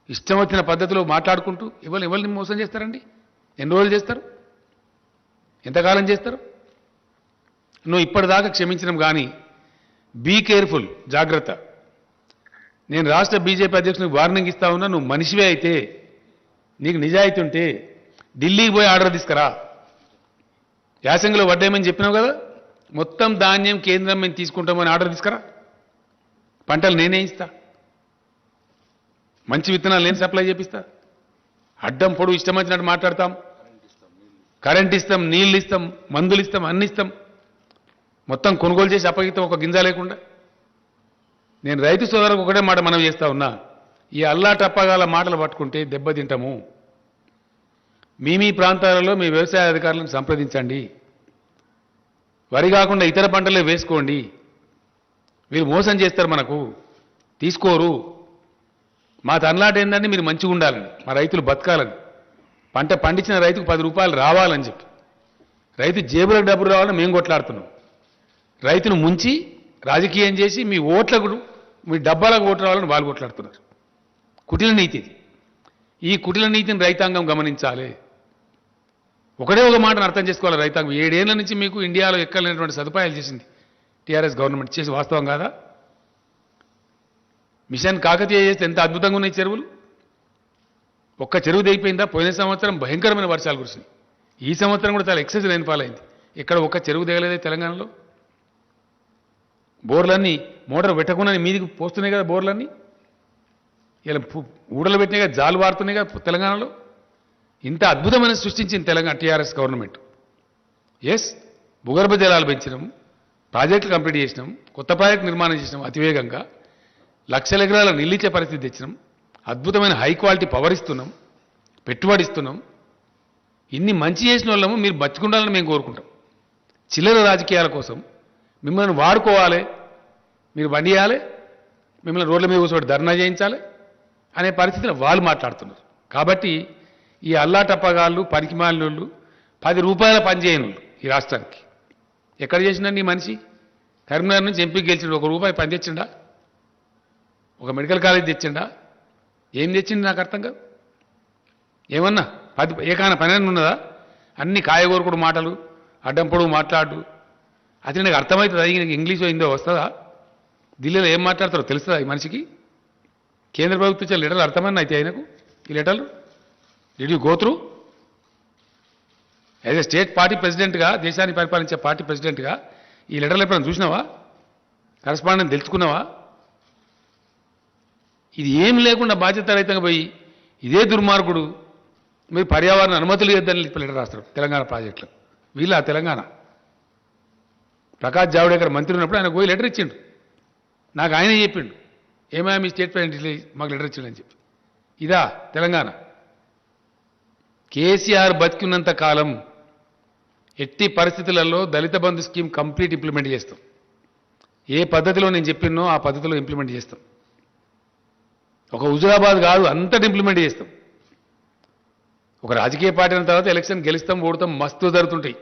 ఇష్టం వచ్చిన పద్ధతిలో మాట్లాడుకుంటూ ఎవరిని మోసం చేస్తారండి? ఎన్ని రోజులు చేస్తారు? ఎంతకాలం చేస్తారు? నువ్వు ఇప్పటిదాకా క్షమించడం కానీ బీ కేర్ఫుల్, జాగ్రత్త. నేను రాష్ట్ర బీజేపీ అధ్యక్షునికి వార్నింగ్ ఇస్తా ఉన్నా, నువ్వు మనిషివే అయితే, నీకు నిజాయితీ ఉంటే ఢిల్లీకి పోయి ఆర్డర్ తీసుకురా. యాసంగిలో వడ్డేమని చెప్పినావు కదా, మొత్తం ధాన్యం కేంద్రం మేము తీసుకుంటామని ఆర్డర్ తీసుకురా. పంటలు నేనే ఇస్తా, మంచి విత్తనాలు నేను సప్లై చేపిస్తా. అడ్డం పొడుగు ఇష్టం వచ్చినట్టు మాట్లాడతాం. కరెంట్ ఇస్తాం, నీళ్ళు ఇస్తాం, మందులు ఇస్తాం, అన్ని ఇస్తాం. మొత్తం కొనుగోలు చేసి అప్పగిస్తాం, ఒక గింజ లేకుండా. నేను రైతు సోదరులకు ఒకటే మాట మనం చేస్తా ఉన్నా, ఈ అల్లా టప్పగాల మాటలు పట్టుకుంటే దెబ్బతింటాము. మీ ప్రాంతాలలో మీ వ్యవసాయ అధికారులను సంప్రదించండి. వరి కాకుండా ఇతర పంటలే వేసుకోండి. వీరు మోసం చేస్తారు, మనకు తీసుకోరు. మా తనలాట ఏంటంటే మీరు మంచిగా ఉండాలని, మా రైతులు బతకాలని, పంట పండించిన రైతుకు 10 రూపాయలు రావాలని చెప్పి, రైతు జేబులకు డబ్బులు రావాలని మేము కొట్లాడుతున్నాం. రైతును ముంచి రాజకీయం చేసి మీ ఓట్లకు, మీ డబ్బాలకు ఓట్లు రావాలని వాళ్ళు కొట్లాడుతున్నారు. కుటిల నీతి. ఈ కుటిల నీతిని రైతాంగం గమనించాలి. ఒకటే ఒక మాటను అర్థం చేసుకోవాలి రైతాంగం. 7 ఏళ్ల నుంచి మీకు ఇండియాలో ఎక్కలేనటువంటి సదుపాయాలు చేసింది టీఆర్ఎస్ గవర్నమెంట్. చేసి వాస్తవం కాదా? మిషన్ కాకతీయ చేస్తే ఎంత అద్భుతంగా ఉన్నాయి చెరువులు. ఒక్క చెరువు దిగిపోయిందా? పోయిన సంవత్సరం భయంకరమైన వర్షాలు కురిసినాయి. ఈ సంవత్సరం కూడా చాలా ఎక్సెస్ రైన్ఫాల్ అయింది. ఇక్కడ ఒక్క చెరువు దిగలేదే తెలంగాణలో. బోర్లన్నీ మోటార్ పెట్టకుండానే మీదికి పోస్తున్నాయి కదా బోర్లన్నీ. ఇలా ఊడలు పెట్టినాయి కదా, జాలు వారుతున్నాయి కదా తెలంగాణలో. ఇంత అద్భుతమైన సృష్టించింది తెలంగాణ టీఆర్ఎస్ గవర్నమెంట్. ఎస్, భూగర్భ జలాలు పెంచినాం, ప్రాజెక్టులు కంప్లీట్ చేసినాం, కొత్త ప్రాజెక్టు నిర్మాణం చేసినాం అతివేగంగా, లక్షల ఎకరాల నిలిచే పరిస్థితి తెచ్చినాం, అద్భుతమైన హై క్వాలిటీ పవర్ ఇస్తున్నాం, పెట్టుబడి ఇస్తున్నాం. ఇన్ని మంచి చేసిన వాళ్ళము మీరు బతుకుండాలని మేము కోరుకుంటాం. చిల్లర రాజకీయాల కోసం మిమ్మల్ని వాడుకోవాలి, మీరు బండి చేయాలి, మిమ్మల్ని రోడ్ల మీద కూర్చోబెట్టి ధర్నా చేయించాలి అనే పరిస్థితిలో వాళ్ళు మాట్లాడుతున్నారు. కాబట్టి ఈ అల్లాటప్పగాళ్ళు పనికిమాలినోళ్ళు 10 రూపాయల పని చేయను ఈ రాష్ట్రానికి ఎక్కడ చేసిండండి ఈ మనిషి కరీంనగర్ నుంచి ఎంపీ గెలిచిండు 1 రూపాయి పని తెచ్చిండా ఒక మెడికల్ కాలేజ్ తెచ్చిండా ఏం తెచ్చిండు నాకు అర్థం కాదు ఏమన్నా 10 ఏకాన పని ఉన్నదా అన్ని కాయగూరకుడు మాటలు అడ్డం పొడుగు మాట్లాడు అది నాకు అర్థమవుతుంది అది ఇంగ్లీష్ అయిందో వస్తుందా ఢిల్లీలో ఏం మాట్లాడతారో తెలుస్తుందా ఈ మనిషికి కేంద్ర ప్రభుత్వం ఇచ్చే లెటర్లు అర్థమన్నా అయితే ఆయనకు ఈ లెటర్లు did you go through as a state party ప్రెసిడెంట్గా దేశాన్ని పరిపాలించే పార్టీ ప్రెసిడెంట్గా ఈ లెటర్లు ఎప్పుడైనా చూసినావా కరస్పాండెంట్ తెలుసుకున్నావా ఇది ఏం లేకుండా బాధ్యత రహితంగా పోయి ఇదే దుర్మార్గుడు మీరు పర్యావరణ అనుమతులు ఇద్దని లెటర్ రాస్తారు తెలంగాణ ప్రాజెక్టులో వీళ్ళ తెలంగాణ ప్రకాష్ జావడేకర్ మంత్రి ఉన్నప్పుడు ఆయన పోయి లెటర్ ఇచ్చిండు నాకు ఆయనే చెప్పిండు ఏమైనా మీ స్టేట్ ప్రెసిడెంట్ మాకు లెటర్ ఇచ్చిండని చెప్పి ఇదా తెలంగాణ కేసీఆర్ బతికున్నంత కాలం ఎట్టి పరిస్థితులలో దళిత బంధు స్కీమ్ కంప్లీట్ ఇంప్లిమెంట్ చేస్తాం ఏ పద్ధతిలో నేను చెప్పినో ఆ పద్ధతిలో ఇంప్లిమెంట్ చేస్తాం ఒక హుజురాబాద్ కాదు అంతటి ఇంప్లిమెంట్ చేస్తాం ఒక రాజకీయ పార్టీ అయిన తర్వాత ఎలక్షన్ గెలుస్తాం ఓడతాం మస్తు జరుగుతుంటాయి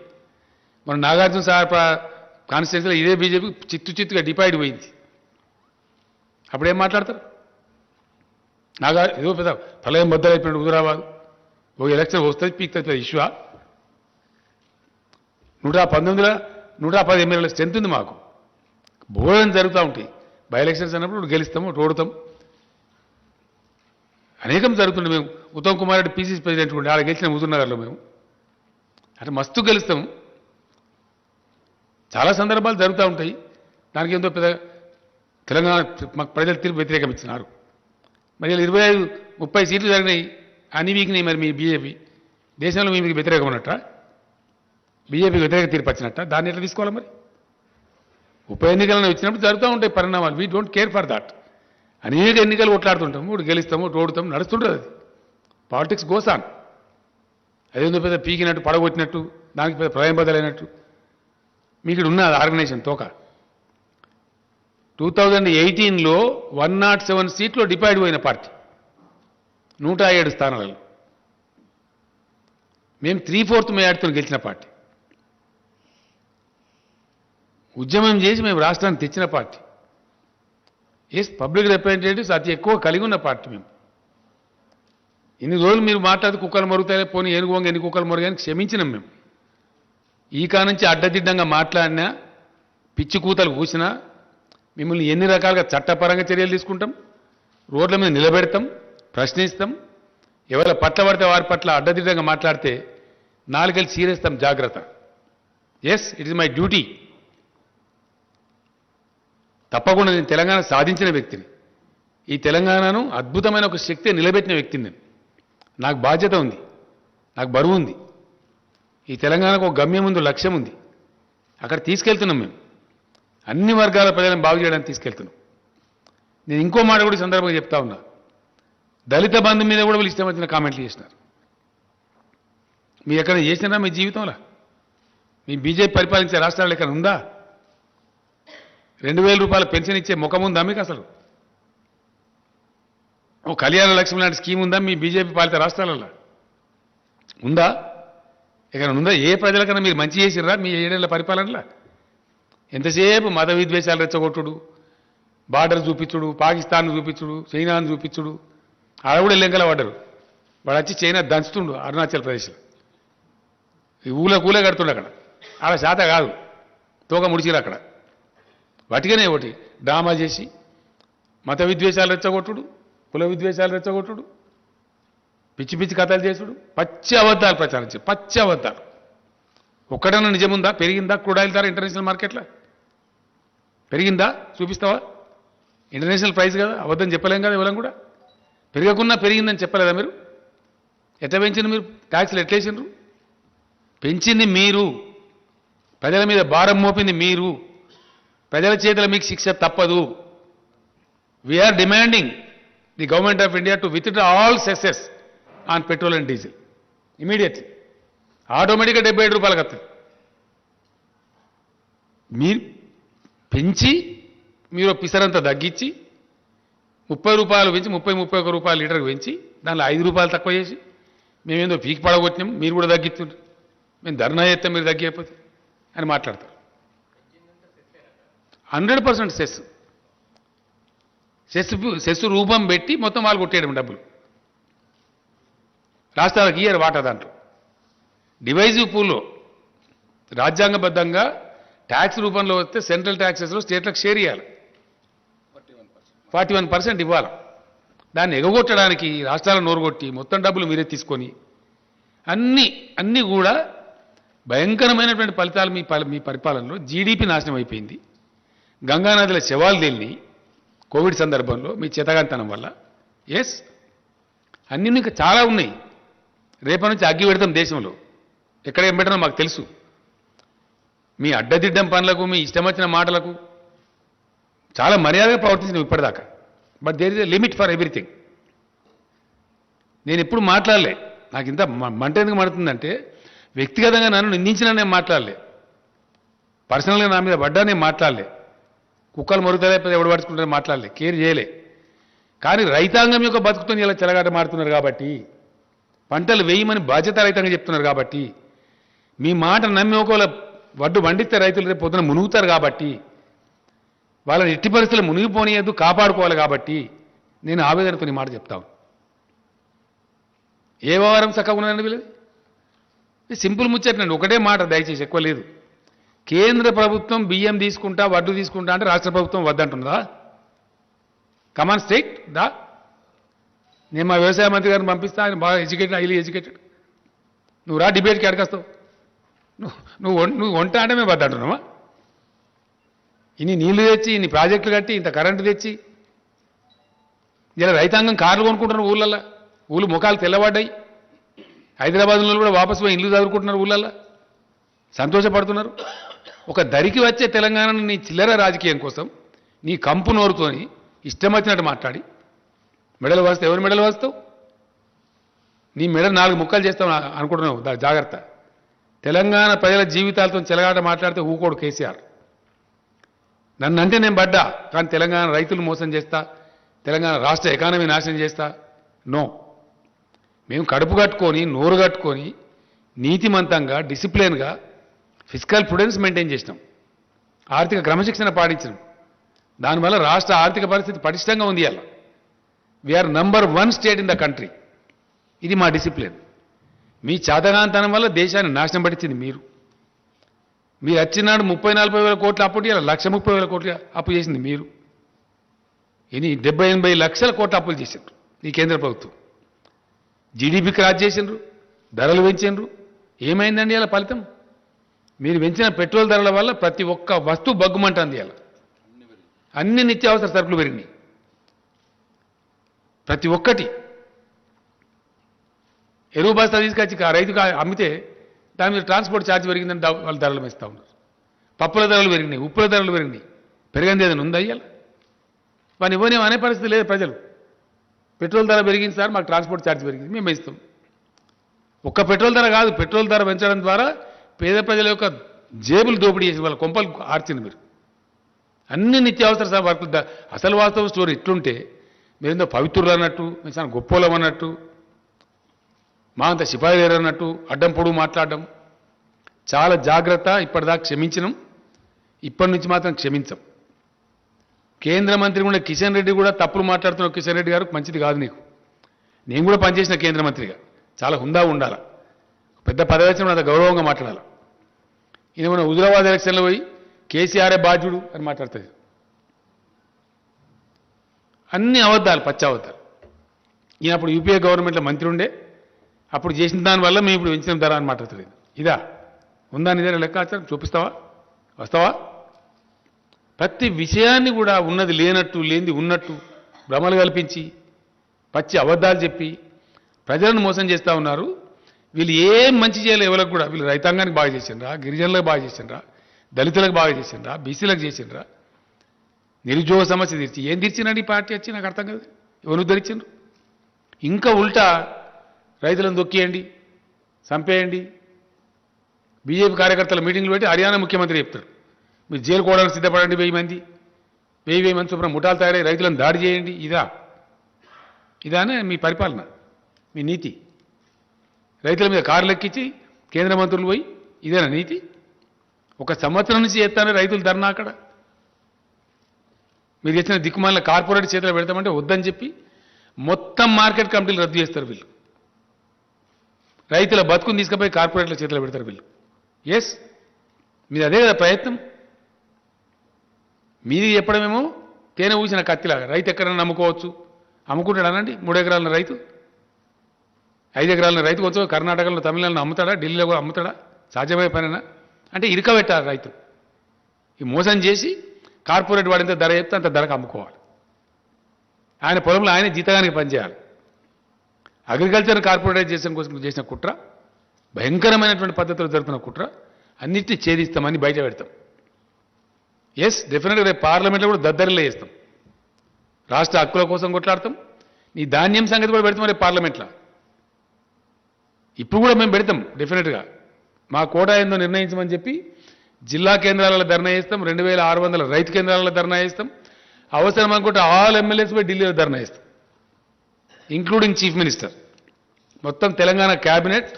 మన నాగార్జున సార్ కాన్స్టిట్యూన్సీలో ఇదే బీజేపీ చిత్తుగా డిపైడ్ పోయింది అప్పుడేం మాట్లాడతారు ఏదో పెద్ద ప్రళయం బద్దలైపోయినాడు హుజురాబాద్ ఓ ఎలక్షన్ వస్తుంది పీక్తుంది ఇష్యూ 119లో 110 ఎమ్మెల్యేల స్ట్రెంత్ ఉంది మాకు భోజనం జరుగుతూ ఉంటాయి బై ఎలక్షన్స్ అన్నప్పుడు గెలుస్తాము ఓడతాం అనేకం జరుగుతుండే మేము ఉత్తమ్ కుమార్ రెడ్డి పీసీసీ ప్రెసిడెంట్ ఉండే ఆడ గెలిచిన హుజూర్నగర్లో మేము అంటే మస్తు గెలుస్తాము చాలా సందర్భాలు జరుగుతూ ఉంటాయి దానికి ఎంతో పెద్ద తెలంగాణ మాకు ప్రజలు తీర్పు వ్యతిరేకం ఇచ్చినారు మరి 25-30 సీట్లు జరిగినాయి అన్ని వీక్నాయి మరి మీ బీజేపీ దేశంలో మీకు వ్యతిరేకం ఉన్నట్ట బీజేపీకి వ్యతిరేక తీర్పు వచ్చినట్ట దాన్ని ఎట్లా తీసుకోవాలి మరి ఉప ఎన్నికలను వచ్చినప్పుడు జరుగుతూ ఉంటాయి పరిణామాలు we don't care for that అనేక ఎన్నికలు కొట్లాడుతుంటాము ఇప్పుడు గెలుస్తాము ఓడుతాము నడుస్తుంటుంది అది పాలిటిక్స్ గోసాన్ అదేందో పెద్ద పీకినట్టు పడగొట్టినట్టు దానికి పెద్ద ప్రళయం బదలైనట్టు మీకు ఇక్కడ ఉన్న ఆర్గనైజేషన్ తోక 2018లో 107 సీట్లో డిపైడ్ అయిన పార్టీ 107 స్థానాలలో మేము 3/4 మెజార్టీతో గెలిచిన పార్టీ ఉద్యమం చేసి మేము రాష్ట్రాన్ని తెచ్చిన పార్టీ ఎస్ పబ్లిక్ రిప్రజెంటేటివ్స్ అతి ఎక్కువ కలిగి ఉన్న పార్టీ మేము ఇన్ని రోజులు మీరు మాట్లాడి కుక్కలు మరుగుతాయి పోనీ ఏనుగోంగ ఎన్ని కుక్కలు మరుగాయని క్షమించినాం మేము ఈ కానుంచి అడ్డదిడ్డంగా మాట్లాడినా పిచ్చి కూతలు కూసినా మిమ్మల్ని ఎన్ని రకాలుగా చట్టపరంగా చర్యలు తీసుకుంటాం రోడ్ల మీద నిలబెడతాం ప్రశ్నిస్తాం ఎవరి పట్ల పడితే వారి పట్ల అడ్డదిడ్డంగా మాట్లాడితే నాలుగేళ్ళు సీరేస్తాం జాగ్రత్త as it is my duty తప్పకుండా నేను తెలంగాణ సాధించిన వ్యక్తిని ఈ తెలంగాణను అద్భుతమైన ఒక శక్తి నిలబెట్టిన వ్యక్తిని నేను నాకు బాధ్యత ఉంది నాకు బరువు ఉంది ఈ తెలంగాణకు ఒక గమ్యం ఉంది లక్ష్యం ఉంది అక్కడ తీసుకెళ్తున్నాం మేము అన్ని వర్గాల ప్రజలను బాగు చేయడానికి తీసుకెళ్తున్నాం నేను ఇంకో మాట కూడా ఈ సందర్భంగా చెప్తా ఉన్నా దళిత బంధు మీద కూడా వీళ్ళు ఇష్టం వచ్చిన కామెంట్లు చేసినారు మీరు ఎక్కడ చేసినారా మీ జీవితంలో మీ బీజేపీ పరిపాలించే రాష్ట్రాలు ఎక్కడ ఉందా 2000 రూపాయల పెన్షన్ ఇచ్చే ముఖం ఉందా మీకు అసలు ఓ కళ్యాణ లక్ష్మి లాంటి స్కీమ్ ఉందా మీ బీజేపీ పాలిత రాష్ట్రాలలో ఉందా ఎక్కడ ఉందా ఏ ప్రజలకన్నా మీరు మంచి చేసిర్రా మీ 7 ఏళ్ల పరిపాలనలో ఎంతసేపు మత విద్వేషాలు రెచ్చగొట్టుడు బార్డర్ చూపించుడు పాకిస్తాన్ చూపించుడు చైనాను చూపించుడు ఆడ కూడా లెంకల పడ్డరు వాడు వచ్చి చైనా దంచుతుండు అరుణాచల్ ప్రదేశ్లో ఈ ఊళ్ళ కడుతుండు అక్కడ ఆడ శాత కాదు తోక ముడిచిరు అక్కడ వాటిగానే ఒకటి డ్రామా చేసి మత విద్వేషాలు రెచ్చగొట్టుడు కుల విద్వేషాలు రెచ్చగొట్టుడు పిచ్చి పిచ్చి కథలు చేసుడు పచ్చి అబద్ధాలు ప్రచారం చేసి పచ్చి అబద్ధాలు ఒక్కడన్నా నిజముందా పెరిగిందా క్రూడ్ ఆయిల్ ధర ఇంటర్నేషనల్ మార్కెట్లో పెరిగిందా చూపిస్తావా ఇంటర్నేషనల్ ప్రైస్ కదా అబద్ధం చెప్పలేం కదా ఇవ్వలేం కూడా పెరగకున్నా పెరిగిందని చెప్పలేదా మీరు ఎట్లా పెంచింది మీరు ట్యాక్స్లు ఎట్లేసిండ్రు పెంచింది మీరు ప్రజల మీద భారం మోపింది మీరు ప్రజల చేతుల మీకు శిక్ష తప్పదు we're demanding the government of India to withdraw all cesses on petrol and diesel immediately ఆటోమేటిక్గా 75 రూపాయలకు వస్తుంది మీరు పెంచి మీరు పిసరంతా తగ్గించి రూపాయలు పెంచి 31 రూపాయలు లీటర్కి పెంచి దానిలో రూపాయలు తక్కువ చేసి మేమేందో పీకి పడగొట్టినాం, మీరు కూడా తగ్గిస్తున్నారు, మేము ధర్నా చేస్తాం మీరు తగ్గిపోతే అని మాట్లాడతారు. 100% సెస్ రూపం పెట్టి మొత్తం వాళ్ళు కొట్టేయడం డబ్బులు. రాష్ట్రాలకు ఇయ్యారు వాటా దాంట్లో. డివైజివ్ పూల్లో రాజ్యాంగబద్ధంగా ట్యాక్స్ రూపంలో వస్తే సెంట్రల్ ట్యాక్సెస్లో స్టేట్లకు షేర్ ఇవ్వాలి, 41% ఇవ్వాలి. దాన్ని ఎగగొట్టడానికి రాష్ట్రాలను నోరుగొట్టి మొత్తం డబ్బులు మీరే తీసుకొని అన్నీ కూడా భయంకరమైనటువంటి ఫలితాలు మీ పరిపాలనలో. జీడిపి నాశనం అయిపోయింది, గంగానదిలో శవాలు తేలిని కోవిడ్ సందర్భంలో మీ చేతగాంతనం వల్ల. అన్నీ ఇంకా చాలా ఉన్నాయి. రేపటి నుంచి అగ్గి పెడతాం దేశంలో, ఎక్కడ ఏం పెట్టడం మాకు తెలుసు. మీ అడ్డదిడ్డం పనులకు, మీ ఇష్టం వచ్చిన మాటలకు చాలా మర్యాదగా ప్రవర్తించినాం ఇప్పటిదాకా. But there is a limit for everything. నేను ఎప్పుడు మాట్లాడలే, నాకు ఇంత మంట ఎందుకు మండుతుందంటే వ్యక్తిగతంగా నన్ను నిందించినా నేను మాట్లాడలే, పర్సనల్గా నా మీద పడ్డా నేను మాట్లాడలే, కుక్కలు మరుగుతలేకపోతే ఎవడు పడుచుకుంటారో మాట్లాడలే, కేర్ చేయలే. కానీ రైతాంగం యొక్క బతుకుతో ఇలా చెలగాట మారుతున్నారు కాబట్టి, పంటలు వేయమని బాధ్యత రైతంగా చెప్తున్నారు కాబట్టి, మీ మాట నమ్మి ఒకవేళ వడ్డు పండిస్తే రైతులు రేపు పొద్దున మునుగుతారు కాబట్టి, వాళ్ళని ఎట్టి పరిస్థితులు మునిగిపోనియద్దు, కాపాడుకోవాలి కాబట్టి నేను ఆవేదనతో నీ మాట చెప్తాను. ఏ వ్యవహారం చక్కగా ఉన్నదండి వీళ్ళది? సింపుల్ ముచ్చటండి, ఒకటే మాట దయచేసి, ఎక్కువ లేదు. కేంద్ర ప్రభుత్వం బియ్యం తీసుకుంటా, వడ్డు తీసుకుంటా అంటే రాష్ట్ర ప్రభుత్వం వద్దంటున్నదా? కమాన్ స్టేట్ దా. నేను మా వ్యవసాయ మంత్రి గారిని పంపిస్తా, ఆయన బాగా ఎడ్యుకేటెడ్, హైలీ ఎడ్యుకేటెడ్. నువ్వు రా డిబేట్కి అడగస్తావు. నువ్వు వంట అంటే మేము వద్దంటున్నావా? ఇన్ని నీళ్లు తెచ్చి, ఇన్ని ప్రాజెక్టులు కట్టి, ఇంత కరెంటు తెచ్చి, ఇలా రైతాంగం కార్లు కొనుక్కుంటున్నారు ఊళ్ళల్లో, ఊళ్ళు ముఖాలు తెల్లబడ్డాయి. హైదరాబాద్లో కూడా వాపసు పోయి ఇల్లు చదువుకుంటున్నారు, ఊళ్ళల్లో సంతోషపడుతున్నారు. ఒక దరికి వచ్చే తెలంగాణను నీ చిల్లర రాజకీయం కోసం నీ కంపు నోరుతోని ఇష్టం వచ్చినట్టు మాట్లాడి మెడలు వాస్తావు. ఎవరు మెడలు వాస్తావు? నీ మెడలు 4 ముక్కలు చేస్తావు అనుకుంటున్నావు, జాగ్రత్త. తెలంగాణ ప్రజల జీవితాలతో చెలగాట మాట్లాడితే ఊకోడు కేసీఆర్. నన్ను అంటే నేను పడ్డా, కానీ తెలంగాణ రైతులు మోసం చేస్తా, తెలంగాణ రాష్ట్ర ఎకానమీ నాశనం చేస్తా, నో. మేము కడుపు కట్టుకొని, నోరు కట్టుకొని, నీతిమంతంగా, డిసిప్లిన్గా ఫిజికల్ ప్రుడెన్స్ మెయింటైన్ చేసినాం, ఆర్థిక క్రమశిక్షణ పాటించినాం. దానివల్ల రాష్ట్ర ఆర్థిక పరిస్థితి పటిష్టంగా ఉంది. అలా we're number 1 state in the country. ఇది మా డిసిప్లిన్. మీ చేతగాంతనం వల్ల దేశాన్ని నాశనం పట్టించింది మీరు. మీరు వచ్చినాడు 30-40 వేల కోట్ల అప్పు, ఇలా 1,30,000 కోట్ల అప్పు చేసింది మీరు. ఇని 70-80 లక్షల కోట్ల అప్పులు చేసిండ్రు ఈ కేంద్ర ప్రభుత్వం. జీడీపీ క్రాస్ చేసిండ్రు, ధరలు పెంచిండ్రు. ఏమైందండి ఇలా ఫలితం? మీరు పెంచిన పెట్రోల్ ధరల వల్ల ప్రతి ఒక్క వస్తువు బగ్గుమంటుంది. ఇలా అన్ని నిత్యావసర సరుకులు పెరిగినాయి, ప్రతి ఒక్కటి. ఎరువు బస్తా తీసుకొచ్చి రైతుకు అమ్మితే దాని మీద ట్రాన్స్పోర్ట్ ఛార్జ్ పెరిగిందని వాళ్ళు ధరలు వేస్తూ ఉన్నారు. పప్పుల ధరలు పెరిగినాయి, ఉప్పుల ధరలు పెరిగినాయి. పెరిగింది ఏదైనా ఉందా ఇవాళ? వాని ఇవ్వనేం అనే పరిస్థితి లేదు ప్రజలు. పెట్రోల్ ధర పెరిగింది సార్, మాకు ట్రాన్స్పోర్ట్ ఛార్జ్ పెరిగింది, మేము ఇస్తాం. ఒక్క పెట్రోల్ ధర కాదు, పెట్రోల్ ధర పెంచడం ద్వారా పేద ప్రజల యొక్క జేబులు దోపిడీ చేసి వాళ్ళ కొంపలు ఆర్చింది మీరు. అన్ని నిత్యావసర వర్కులు. అసలు వాస్తవ స్టోరీ ఇట్లుంటే మీరేందో పవిత్రులు అన్నట్టు, మేము చాలా గొప్పోలం అన్నట్టు, మా అంత సిపాయి లేరు అన్నట్టు అడ్డం పొడుగు మాట్లాడడం చాలా జాగ్రత్త. ఇప్పటిదాకా క్షమించినాం, ఇప్పటి నుంచి మాత్రం క్షమించాం. కేంద్ర మంత్రి కూడా కిషన్ రెడ్డి కూడా తప్పులు మాట్లాడుతున్న కిషన్ రెడ్డి గారు మంచిది కాదు నీకు. నేను కూడా పనిచేసిన కేంద్ర మంత్రిగా చాలా హుందా ఉండాలి, పెద్ద పదవి వచ్చిన అంత గౌరవంగా మాట్లాడాలి. ఈయన మన హుజురాబాద్ ఎలక్షన్లో పోయి కేసీఆరే బాధ్యుడు అని మాట్లాడుతుంది. అన్ని అబద్ధాలు, పచ్చి అబద్ధాలు. ఈయన అప్పుడు యూపీఏ గవర్నమెంట్లో మంత్రి ఉండే, అప్పుడు చేసిన దానివల్ల మేము ఇప్పుడు పెంచిన ధర అని మాట్లాడుతుంది. ఇదా ఉందా నీ దగ్గర లెక్కాచారం? చూపిస్తావా? వస్తావా? ప్రతి విషయాన్ని కూడా ఉన్నది లేనట్టు, లేనిది ఉన్నట్టు భ్రమలు కల్పించి పచ్చి అబద్ధాలు చెప్పి ప్రజలను మోసం చేస్తూ ఉన్నారు. వీళ్ళు ఏం మంచి చేయలేదు ఎవరికి కూడా. వీళ్ళు రైతాంగానికి బాగా చేసిండ్రా, గిరిజనులకు బాగా చేసిండ్రా, దళితులకు బాగా చేసిండ్రా, బీసీలకు చేసిండ్రా, నిరుద్యోగ సమస్య తీర్చి ఏం తీర్చినాడు ఈ పార్టీ వచ్చి? నాకు అర్థం కాదు. ఎవరు ఉద్ధరించిండ్రు? ఇంకా ఉల్టా రైతులను దొక్కేయండి, చంపేయండి. బీజేపీ కార్యకర్తల మీటింగ్లు పెట్టి హర్యానా ముఖ్యమంత్రి చెప్తాడు, మీరు జైలు కోవడానికి సిద్ధపడండి 1000 మంది. వెయ్యి మంది చొప్పున ముఠాలు తయారై రైతులను దాడి చేయండి. ఇదానే మీ పరిపాలన, మీ నీతి. రైతుల మీద కార్లు ఎక్కించి కేంద్ర మంత్రులు పోయి ఇదేనా నీతి? ఒక సంవత్సరం నుంచి చేస్తానే రైతులు ధర్నా అక్కడ. మీరు చేసిన దిక్కుమాల కార్పొరేట్ చేతిలో పెడతామంటే వద్దని చెప్పి మొత్తం మార్కెట్ కమిటీలు రద్దు చేస్తారు వీళ్ళు. రైతుల బతుకుని తీసుకుపోయి కార్పొరేట్ల చేతిలో పెడతారు వీళ్ళు. ఎస్, మీది అదే కదా ప్రయత్నం. మీది చెప్పడమేమో తేనె ఊసిన కత్తిలాగా రైతు ఎక్కడైనా నమ్ముకోవచ్చు. అమ్ముకుంటాడు అనండి. 3 ఎకరాల రైతు, 5 ఎకరాల రైతు కొంచెం కర్ణాటకలో తమిళనాడులో అమ్ముతాడా, ఢిల్లీలో కూడా అమ్ముతాడా? సాధ్యమయ్యే పనేనా? అంటే ఇరకబెట్టాలి రైతు. ఈ మోసం చేసి కార్పొరేట్ వాడింత ధర చెప్తే అంత ధరకు అమ్ముకోవాలి. ఆయన పొలంలో ఆయన జీతగానికి పనిచేయాలి. అగ్రికల్చర్ కార్పొరేటైజేషన్ కోసం చేసిన కుట్ర, భయంకరమైనటువంటి పద్ధతిలో జరుగుతున్న కుట్ర, అన్నిటినీ ఛేదిస్తామని బయట పెడతాం. ఎస్, డెఫినెట్గా రేపు పార్లమెంట్లో కూడా దద్దరిలో చేస్తాం. రాష్ట్ర హక్కుల కోసం కొట్లాడతాం. నీ ధాన్యం సంగతి కూడా పెడతాం రేపు పార్లమెంట్లో. ఇప్పుడు కూడా మేము పెడతాం డెఫినెట్గా. మా కోటా ఏందో నిర్ణయించమని చెప్పి జిల్లా కేంద్రాలలో ధర్నా చేస్తాం. 2600 రైతు కేంద్రాలలో ధర్నా చేస్తాం. అవసరం అనుకుంటే ఆల్ ఎమ్మెల్యేస్ పోయి ఢిల్లీలో ధర్నా చేస్తాం, ఇంక్లూడింగ్ చీఫ్ మినిస్టర్. మొత్తం తెలంగాణ క్యాబినెట్,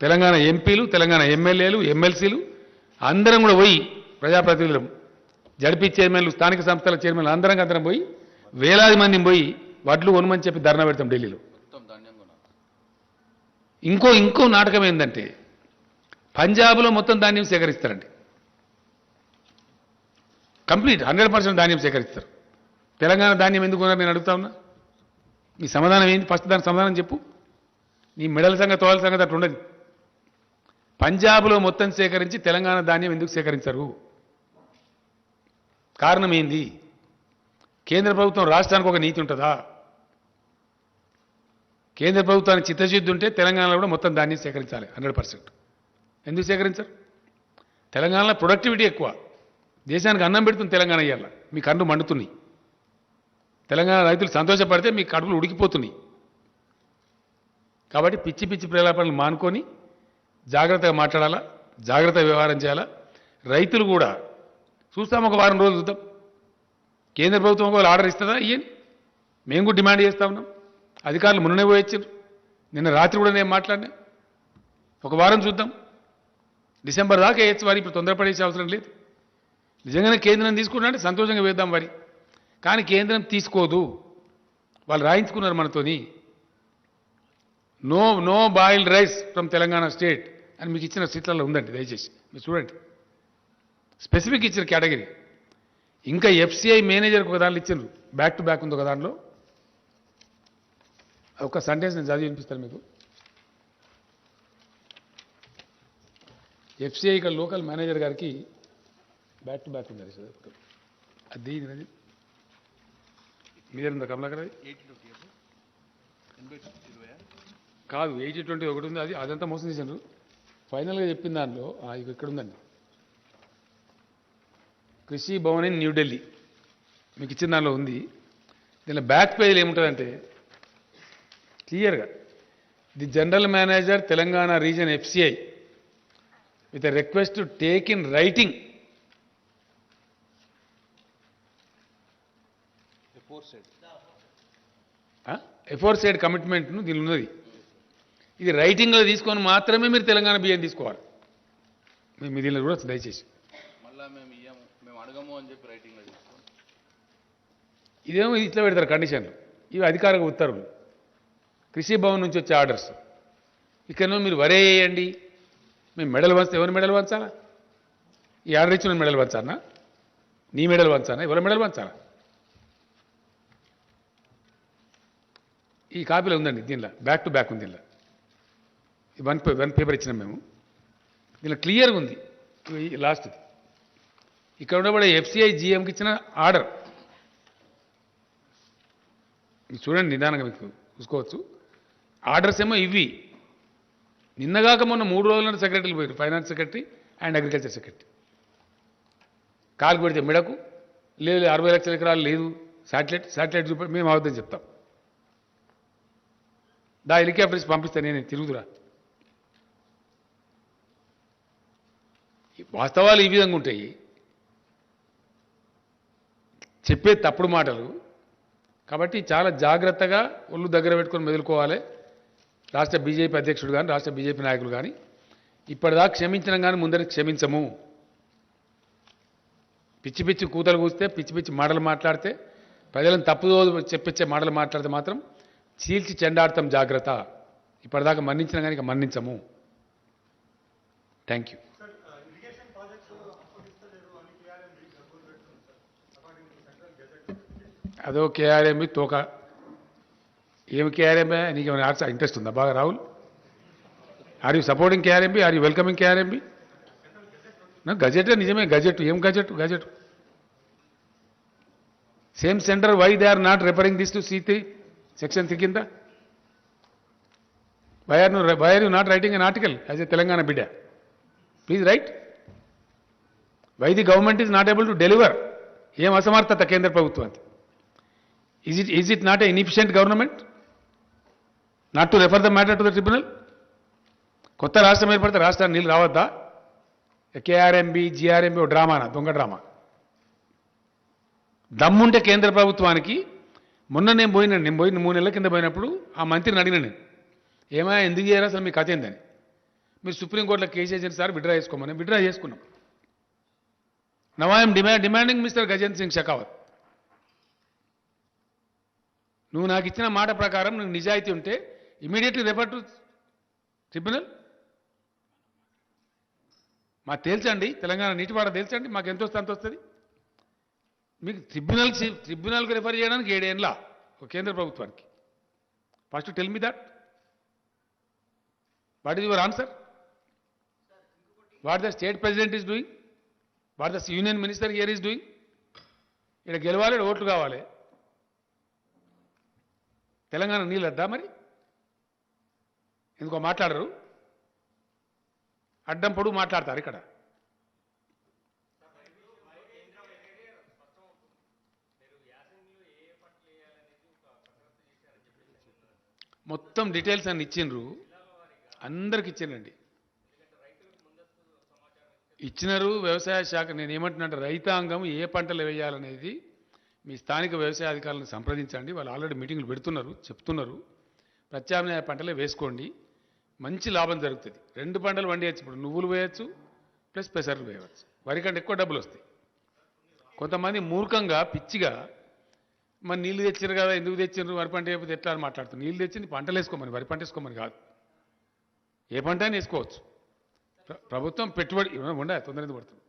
తెలంగాణ ఎంపీలు, తెలంగాణ ఎమ్మెల్యేలు, ఎమ్మెల్సీలు అందరం కూడా పోయి, ప్రజాప్రతినిధులు, జడ్పీ చైర్మన్లు, స్థానిక సంస్థల చైర్మన్లు అందరం పోయి వేలాది మందిని పోయి వడ్లు కొనమని చెప్పి ధర్నా పెడతాం ఢిల్లీలో. ఇంకో నాటకం ఏంటంటే పంజాబ్లో మొత్తం ధాన్యం సేకరిస్తారండి. కంప్లీట్ 100% ధాన్యం సేకరిస్తారు. తెలంగాణ ధాన్యం ఎందుకు కొన్నారు నేను అడుగుతా ఉన్నా. మీ సమాధానం ఏంటి? ఫస్ట్ దానికి సమాధానం చెప్పు. నీ మెడల సంగతి, తోళల సంగతి అట్లా ఉండదు. పంజాబ్లో మొత్తం సేకరించి తెలంగాణ ధాన్యం ఎందుకు సేకరించరు? కారణం ఏంది? కేంద్ర ప్రభుత్వం రాష్ట్రానికి ఒక నీతి ఉంటుందా? కేంద్ర ప్రభుత్వానికి చిత్తశుద్ధి ఉంటే తెలంగాణలో కూడా మొత్తం ధాన్యం సేకరించాలి 100%. ఎందుకు సేకరించరు? తెలంగాణలో ప్రొడక్టివిటీ ఎక్కువ. దేశానికి అన్నం పెడుతుంది తెలంగాణ. ఇయ్యాల మీ కళ్ళు మండుతున్నాయి. తెలంగాణ రైతులు సంతోషపడితే మీ కడుపులు ఉడికిపోతున్నాయి. కాబట్టి పిచ్చి పిచ్చి ప్రలాపనలు మానుకొని జాగ్రత్తగా మాట్లాడాలా, జాగ్రత్తగా వ్యవహారం చేయాలా. రైతులు కూడా చూస్తాం, ఒక వారం రోజులు చూద్దాం. కేంద్ర ప్రభుత్వం ఒకవేళ ఆర్డర్ ఇస్తుందా ఇయ్యని మేము కూడా డిమాండ్ చేస్తా ఉన్నాం. అధికారులు మొన్ననే పోయి వచ్చారు. నిన్న రాత్రి కూడా నేను మాట్లాడినా. ఒక వారం చూద్దాం. డిసెంబర్ దాకా వేయచ్చు వారి. ఇప్పుడు తొందరపడేసే అవసరం లేదు. నిజంగానే కేంద్రం తీసుకుంటే సంతోషంగా వేద్దాం వారి. కానీ కేంద్రం తీసుకోదు. వాళ్ళు రాయించుకున్నారు మనతోని. No boiled rice from Telangana state అని మీకు ఇచ్చిన సీట్లలో ఉందండి. దయచేసి మీరు చూడండి. స్పెసిఫిక్ ఇచ్చిన కేటగిరీ. ఇంకా ఎఫ్సిఐ మేనేజర్కి ఒక దాంట్లో ఇచ్చిండ్రు, బ్యాక్ టు బ్యాక్ ఉంది ఒక దాంట్లో. ఒక సెంటెన్స్ నేను చదివి వినిపిస్తాను మీకు. ఎఫ్సిఐ ఇక్కడ లోకల్ మేనేజర్ గారికి బ్యాక్ టు బ్యాక్ ఉంది. అది మీదేందా కమలాకర్? అది కాదు, 80-20 ఒకటి ఉంది. అదంతా మోసం చేశారు. ఫైనల్గా చెప్పిన దాంట్లో ఇక ఇక్కడ ఉందండి, కృషి భవన్ ఇన్ న్యూఢిల్లీ మీకు ఇచ్చిన దానిలో ఉంది. దీనిలో బ్యాక్ పేజీలో ఏముంటుందంటే క్లియర్గా, the general manager Telangana region FCI with a request to take in writing aforesaid కమిట్మెంట్ను దీనిలో ఉన్నది. ఇది రైటింగ్లో తీసుకొని మాత్రమే మీరు తెలంగాణ బియ్యం తీసుకోవాలి. మీ దీనిలో కూడా దయచేసి ఇదేమో ఇట్లా పెడతారు కండిషన్లు. ఇవి అధికారిక ఉత్తర్వులు, కృషి భవన్ నుంచి వచ్చే ఆర్డర్స్. ఇక్కడనో మీరు వరే వేయండి, మేము మెడల్ వంచితే ఎవరి మెడల్ వంచాలా? ఈ ఆర్డర్ ఇచ్చిన మెడల్ వంచానా? నీ మెడల్ వంచానా? ఎవరి మెడల్ వంచాలా? ఈ కాపీలో ఉందండి. దీనిలో బ్యాక్ టు బ్యాక్ ఉంది. దీనిలో వన్ పేపర్ ఇచ్చినాం మేము. దీనిలో క్లియర్గా ఉంది. లాస్ట్ ఇక్కడ ఉండబడే ఎఫ్సిఐ జిఎంకి ఇచ్చిన ఆర్డర్ చూడండి, నిదానంగా మీకు చూసుకోవచ్చు. ఆర్డర్స్ ఏమో ఇవి. నిన్నగాక మొన్న 3 రోజుల సెక్రటరీలు పోయారు, finance secretary and agriculture secretary. కాలు పెడితే మెడకు లేదు, 60 లక్షల ఎకరాలు లేదు, శాటిలైట్ చూపి మేము అవద్దని చెప్తాం. హెలికాప్టర్స్ పంపిస్తే నేను తిరుగుతురా. వాస్తవాలు ఈ విధంగా ఉంటాయి. చెప్పే తప్పుడు మాటలు. కాబట్టి చాలా జాగ్రత్తగా ఒళ్ళు దగ్గర పెట్టుకొని మెదులుకోవాలి. రాష్ట్ర బీజేపీ అధ్యక్షుడు కానీ రాష్ట్ర బీజేపీ నాయకులు కానీ ఇప్పటిదాకా క్షమించడం కానీ ముందరికి క్షమించము. పిచ్చి పిచ్చి కూతలు కూస్తే పిచ్చి పిచ్చి మాటలు మాట్లాడితే ప్రజలను తప్పుదో చెప్పించే మాటలు మాట్లాడితే మాత్రం చీల్చి చెండాడతాం. జాగ్రత్త. ఇప్పటిదాకా మన్నించిన కానీ ఇక మన్నించము. Thank you. అదో కేఆర్ఎంబి తోక. ఏమి కేఆర్ఎంబి? నీకు ఏమైనా ఇంట్రెస్ట్ ఉందా బాగా Rahul? Are you supporting KRMB? Are you welcoming KRMB? Gazette నిజమే. గజెట్ ఏం gazette? Gazette same centre. Why they are not referring this to C3 section 3 కింద? Why are you not writing an article as a Telangana బిడ్డ? Please write. Why the government is not able to deliver? ఏం అసమర్థత కేంద్ర ప్రభుత్వానికి? Is it not an inefficient government not to refer the matter to the tribunal? కొత్త రాష్ట్రం ఏర్పడితే రాష్ట్రాన్ని నీళ్ళు రావద్దా? కేఆర్ఎంబి జిఆర్ఎంబి ఓ డ్రామానా? దొంగ డ్రామా. దమ్ముంటే కేంద్ర ప్రభుత్వానికి మొన్న నేను పోయి 3 నెలల కింద పోయినప్పుడు ఆ మంత్రిని అడిగిన నేను, ఏమైనా ఎందుకు చేయరా అసలు మీ కథ ఏందని? మీరు సుప్రీంకోర్టులో కేసు చేసిన సార్ విడ్రా చేసుకోమని. విడ్రా చేసుకున్నాం. Now I'm demanding mister Gajendra Singh Shekhawat, నువ్వు నాకు ఇచ్చిన మాట ప్రకారం నువ్వు నిజాయితీ ఉంటే ఇమీడియట్లీ రెఫర్ టు ట్రిబ్యునల్. మాకు తేల్చండి, తెలంగాణ నీటివాడ తేల్చండి, మాకు ఎంత వస్తే అంత వస్తుంది. మీకు ట్రిబ్యునల్కి రెఫర్ చేయడానికి 7 ఏళ్ళ కేంద్ర ప్రభుత్వానికి. First tell me that. What is your answer? What the state president is doing? What the union minister here is doing? ఇక్కడ గెలవాలి, ఓట్లు కావాలి. తెలంగాణ నీళ్ళు వద్దా మరి? ఎందుకో మాట్లాడరు, అడ్డం పొడుగు మాట్లాడతారు ఇక్కడ. మొత్తం డీటెయిల్స్ అన్ని ఇచ్చిండ్రు, అందరికి ఇచ్చిండండి. ఇచ్చినారు వ్యవసాయ శాఖ. నేను ఏమంటున్నా, రైతాంగం ఏ పంటలు వేయాలనేది మీ స్థానిక వ్యవసాయ అధికారులను సంప్రదించండి. వాళ్ళు ఆల్రెడీ మీటింగ్లు పెడుతున్నారు, చెప్తున్నారు. ప్రత్యామ్నాయ పంటలే వేసుకోండి, మంచి లాభం జరుగుతుంది. 2 పంటలు వండేయచ్చు. ఇప్పుడు నువ్వులు వేయచ్చు ప్లస్ పెసర్లు వేయవచ్చు. వరి కంటే ఎక్కువ డబ్బులు వస్తాయి. కొంతమంది మూర్ఖంగా పిచ్చిగా మరి నీళ్ళు తెచ్చారు కదా, ఎందుకు తెచ్చారు, వరి పంట వేయకపోతే ఎట్లా అని మాట్లాడుతుంది. నీళ్ళు తెచ్చి పంటలు వేసుకోమని, వరి పంట వేసుకోమని కాదు. ఏ పంట అయినా వేసుకోవచ్చు. ప్రభుత్వం పెట్టుబడి ఉండే తొందరగా పడుతుంది.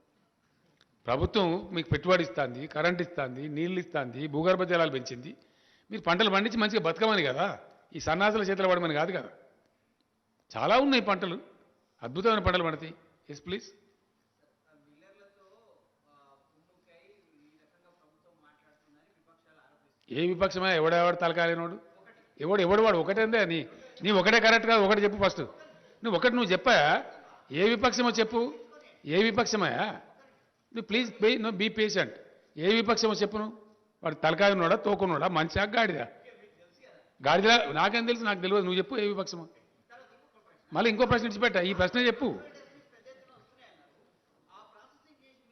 ప్రభుత్వం మీకు పెట్టుబడి ఇస్తుంది, కరెంట్ ఇస్తుంది, నీళ్ళు ఇస్తుంది, భూగర్భ జలాలు పెంచింది. మీరు పంటలు పండించి మంచిగా బతకమని కదా, ఈ సన్నాసుల చేతులు పడమని కాదు కదా. చాలా ఉన్నాయి పంటలు, అద్భుతమైన పంటలు పండుతాయి. Yes please. ఏ విపక్షమా? ఎవడెవడు తలకాలేనోడు? ఎవడు వాడు? ఒకటేందే నీ ఒకటే కరెక్ట్ కాదు. ఒకటి చెప్పు ఫస్ట్. నువ్వు చెప్పా. ఏ విపక్షమో చెప్పు. ఏ విపక్షమయా? నువ్వు ప్లీజ్ బీ పేషెంట్. ఏ విపక్షమో చెప్పు. నువ్వు వాడు తలకాయ ఉన్నాడా, తోకున్నాడా, మంచిగా గాడిదా? గాడిదా నాకేం తెలుసు? నాకు తెలియదు. నువ్వు చెప్పు ఏ విపక్షమో. మళ్ళీ ఇంకో ప్రశ్న ఇచ్చిపెట్టా. ఈ ప్రశ్న చెప్పు.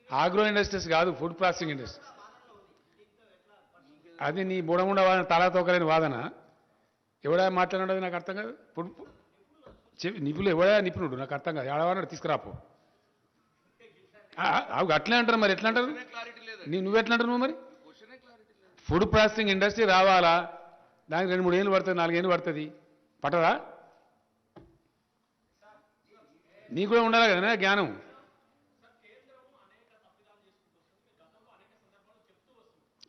ఆగ్రో ఇండస్ట్రీస్ కాదు, ఫుడ్ ప్రాసెసింగ్ ఇండస్ట్రీ. అది నీ బుడముండ వాదన, తలా తోకలేని వాదన. ఎవడా మాట్లాడినది నాకు అర్థం కాదు. నిపుణులు ఎవడా నిపుణుడు నాకు అర్థం కాదు. ఎవడవాడు తీసుకురాపో. అట్లే అంటారు మరి. ఎట్లా అంటారు? నువ్వెట్లా అంటారు? నువ్వు మరి ఫుడ్ ప్రాసెసింగ్ ఇండస్ట్రీ రావాలా? దానికి 2-3 ఏళ్ళు పడుతుంది, 4 ఏళ్ళు పడుతుంది. పట్టదా? నీకు కూడా ఉండాలి కదా జ్ఞానం.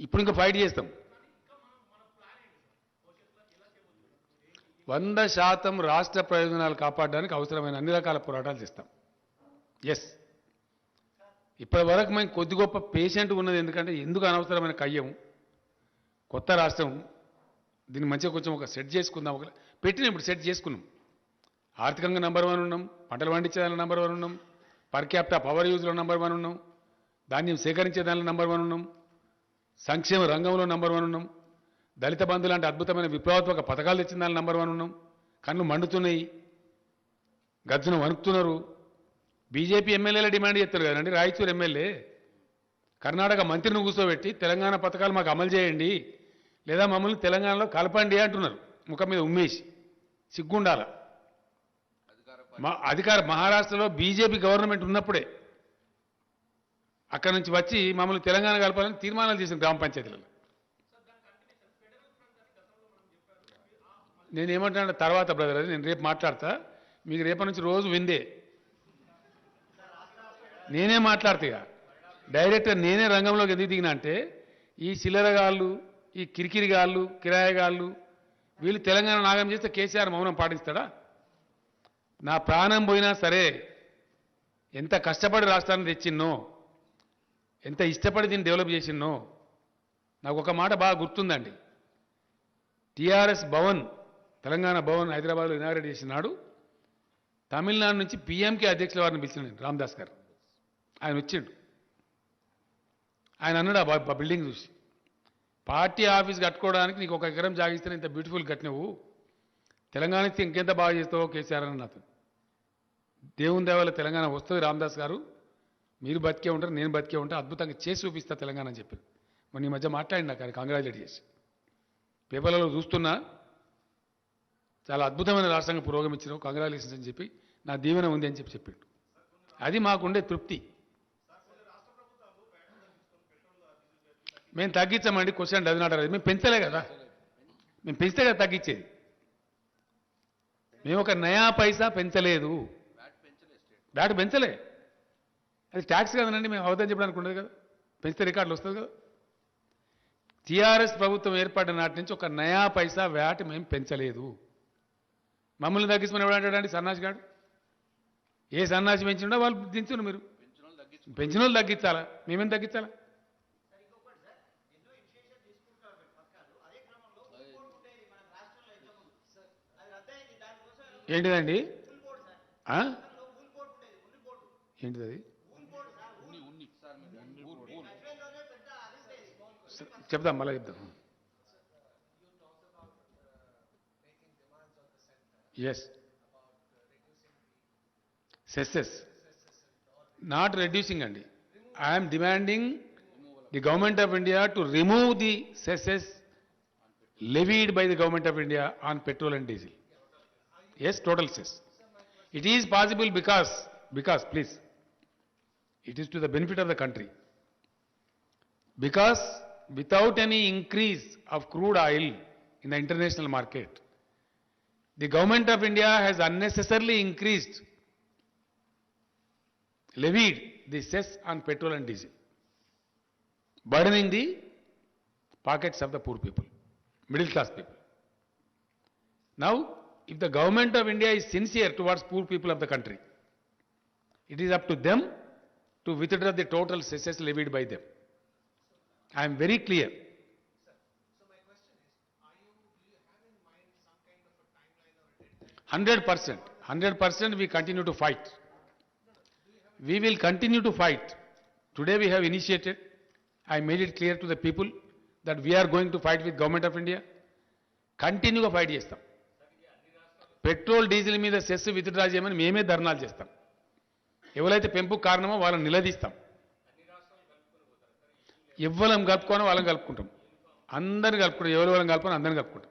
ఇప్పుడు ఇంకా ఫైట్ చేస్తాం. 100% రాష్ట్ర ప్రయోజనాలు కాపాడడానికి అవసరమైన అన్ని రకాల పోరాటాలు చేస్తాం. ఎస్. ఇప్పటి వరకు మేము కొద్ది గొప్ప పేషెంట్ ఉన్నది. ఎందుకంటే ఎందుకు అనవసరమైన కయ్యం. కొత్త రాష్ట్రం, దీన్ని మంచిగా కొంచెం ఒక సెట్ చేసుకుందాం. పెట్టిన ఇప్పుడు సెట్ చేసుకున్నాం. ఆర్థికంగా నంబర్ 1 ఉన్నాం, పంటలు పండించేదానిలో నంబర్ 1 ఉన్నాం, పర్ క్యాపిటా పవర్ యూజ్లో నంబర్ 1 ఉన్నాం, ధాన్యం సేకరించేదానిలో నంబర్ 1 ఉన్నాం, సంక్షేమ రంగంలో నంబర్ 1 ఉన్నాం, దళిత బంధు లాంటి అద్భుతమైన విప్లవాత్మక పథకాలు తెచ్చిన దానిలో నంబర్ 1 ఉన్నాం. కళ్ళు మండుతున్నాయి, గజ్జున వణుకుతున్నారు. బీజేపీ ఎమ్మెల్యేల డిమాండ్ చేస్తారు కదండి. రాయచూరు ఎమ్మెల్యే కర్ణాటక మంత్రిని కూర్చోబెట్టి తెలంగాణ పథకాలు మాకు అమలు చేయండి లేదా మమ్మల్ని తెలంగాణలో కలపండి అంటున్నారు ముఖం మీద ఉమ్మేసి సిగ్గుండాల అధికార మహారాష్ట్రలో బీజేపీ గవర్నమెంట్ ఉన్నప్పుడే అక్కడి నుంచి వచ్చి మమ్మల్ని తెలంగాణ కలపాలని తీర్మానాలు చేసిన గ్రామ పంచాయతీలలో నేనేమంటున్నా తర్వాత బ్రదర్ అది నేను రేపు మాట్లాడతా మీకు రేపటి నుంచి రోజు విందే నేనే మాట్లాడతా ఇక డైరెక్ట్గా నేనే రంగంలోకి ఎందుకు దిగినా అంటే ఈ చిల్లరగాళ్ళు ఈ కిరికిరిగాళ్ళు కిరాయగాళ్ళు వీళ్ళు తెలంగాణ నాగం చేస్తే కేసీఆర్ మౌనం పాటిస్తాడా నా ప్రాణం పోయినా సరే ఎంత కష్టపడి రాష్ట్రాన్ని తెచ్చిన్నో ఎంత ఇష్టపడి దీన్ని డెవలప్ చేసిన్నో నాకు ఒక మాట బాగా గుర్తుందండి టీఆర్ఎస్ భవన్ తెలంగాణ భవన్ హైదరాబాద్లో ఇనాగ్రేట్ చేసినాడు తమిళనాడు నుంచి పీఎంకే అధ్యక్షుల వారిని పిలిచిన రామదాస్ గారు ఆయన వచ్చిండు ఆయన అన్నాడు ఆ బిల్డింగ్ చూసి పార్టీ ఆఫీస్ కట్టుకోవడానికి నీకు 1 ఎకరం జాగిస్తే ఇంత బ్యూటిఫుల్ కట్టినవు తెలంగాణ ఇస్తే ఇంకెంత బాగా చేస్తావో కేసీఆర్ అని నాతో దేవుని దేవాల తెలంగాణ వస్తుంది రామదాస్ గారు మీరు బతికే ఉంటారు నేను బతికే ఉంటా అద్భుతంగా చేసి చూపిస్తా తెలంగాణ అని చెప్పారు మొన్న ఈ మధ్య మాట్లాడినా కానీ కంగ్రాచులేట్ చేసి పేపర్లలో చూస్తున్నా చాలా అద్భుతమైన రాష్ట్రంగా పురోగమించినావు కంగ్రాచులేషన్స్ అని చెప్పి నా దీవెన ఉంది అని చెప్పాడు అది మాకుండే తృప్తి మేము తగ్గించామండి క్వశ్చన్ డజన్ నాట్ మేము పెంచలే కదా మేము పెంచితే కదా తగ్గించేది మేము ఒక నయా పైసా పెంచలేదు బ్యాట్ పెంచలే అది ట్యాక్స్ కదనండి మేము అవదని చెప్పడానికి ఉండదు కదా పెంచితే రికార్డులు వస్తుంది కదా టీఆర్ఎస్ ప్రభుత్వం ఏర్పడిన నాటి నుంచి ఒక నయా పైసా వ్యాట్ మేము పెంచలేదు మమ్మల్ని తగ్గించమని ఎవడంటాడండి సన్నాసి గాడు ఏ సన్నాసి పెంచిండో వాళ్ళు దించును మీరు పెంచిన వాళ్ళు తగ్గించాలా మేమేం తగ్గించాలా ఏంటిదండి ఏంటిది అది చెప్దాం మళ్ళీ చెప్దాం ఎస్ సెస్సెస్ నాట్ రెడ్యూసింగ్ అండి I'm demanding the government of India to remove the cesses levied by the government of India on petrol and diesel. Yes, total cess. It is possible because please, it is to the benefit of the country. Because without any increase of crude oil in the international market, the government of India has unnecessarily levied the cess on petrol and diesel, burdening the pockets of the poor people, middle class people. Now, if the government of India is sincere towards poor people of the country, it is up to them to withdraw the total cesses levied by them. I am very clear. So my question is, do you have in mind some kind of a timeline or a deadline? 100%, we continue to fight. We will continue to fight. Today we have initiated, I made it clear to the people that we are going to fight with government of India. కంటిన్యూగా ఫైట్ చేస్తాం. పెట్రోల్ డీజిల్ మీద సెస్ విత్డ్రా చేయమని మేమే ధర్నాలు చేస్తాం. ఎవరైతే పెంపుకు కారణమో వాళ్ళని నిలదీస్తాం. ఎవ్వరం కలుపుకోనో వాళ్ళని కలుపుకుంటాం. అందరిని కలుపుకుంటాం. ఎవరెవరం కలుపుకొని అందరిని కలుపుకుంటాం.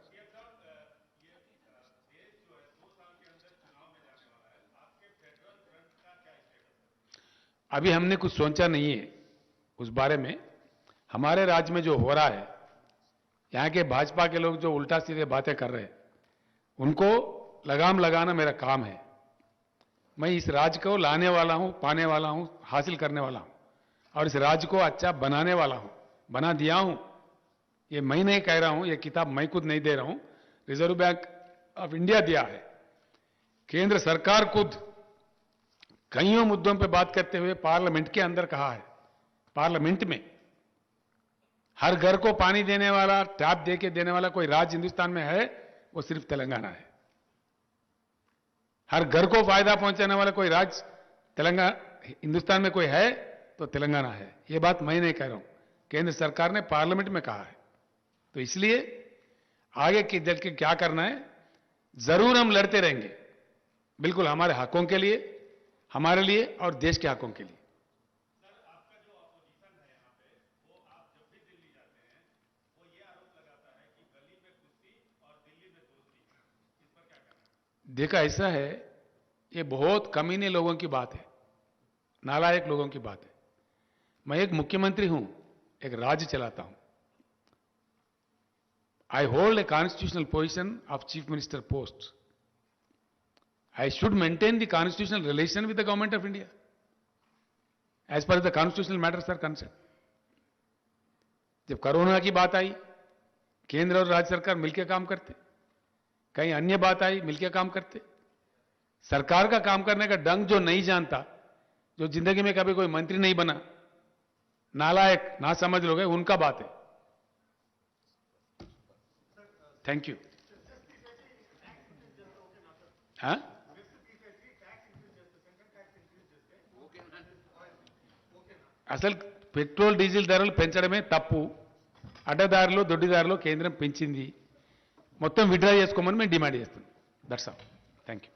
अभी हमने कुछ सोचा नहीं है उस बारे में. हमारे राज्य में जो हो रहा है, यहाँ के भाजपा के लोग जो उल्टा सीधे बातें कर रहे हैं, उनको लगाम लगाना मेरा काम है. मैं इस राज्य को लाने वाला हूं, पाने वाला हूं, हासिल करने वाला हूं और इस राज्य को अच्छा बनाने वाला हूं, बना दिया हूं. ये मैं नहीं कह रहा हूं, ये किताब मैं खुद नहीं दे रहा हूं, रिजर्व बैंक ऑफ इंडिया दिया है. केंद्र सरकार खुद कईयों मुद्दों पर बात करते हुए पार्लियामेंट के अंदर कहा है, पार्लियामेंट में हर घर को पानी देने वाला, टैप दे के देने वाला कोई राज्य हिंदुस्तान में है, वो सिर्फ तेलंगाना है. हर घर को फायदा पहुंचाने वाला कोई राज्य तेलंगाना हिंदुस्तान में कोई है तो तेलंगाना है. ये बात मैं नहीं कह रहा हूं, केंद्र सरकार ने पार्लियामेंट में कहा है. तो इसलिए आगे की चल के क्या करना है, जरूर हम लड़ते रहेंगे, बिल्कुल हमारे हकों के लिए, हमारे लिए और देश के हकों के लिए. देखा ऐसा है, ये बहुत कमीने लोगों की बात है, नालायक लोगों की बात है। मैं एक मुख्यमंत्री हूं, एक राज्य चलाता हूं। I hold a constitutional position of Chief Minister post. I should maintain the constitutional relation with the Government of India as far as the constitutional matters are concerned. जब कोरोना की बात आई, केंद्र और राज्य सरकार मिलकर काम करते, कहीं अन्य बात आई मिलकर काम करते। सरकार का काम करने का ढंग जो नहीं जानता, जो जिंदगी में कभी कोई मंत्री नहीं बना, नालायक ना समझ लोग हैं, उनका बात है। Thank you. हाँ, అసలు పెట్రోల్ డీజిల్ ధరలు పెంచడమే తప్పు, అడ్డదారులు దొడ్డిదారులు కేంద్రం పెంచింది, మొత్తం విత్డ్రా చేసుకోమని మేము డిమాండ్ చేస్తున్నాం. That's all. Thank you.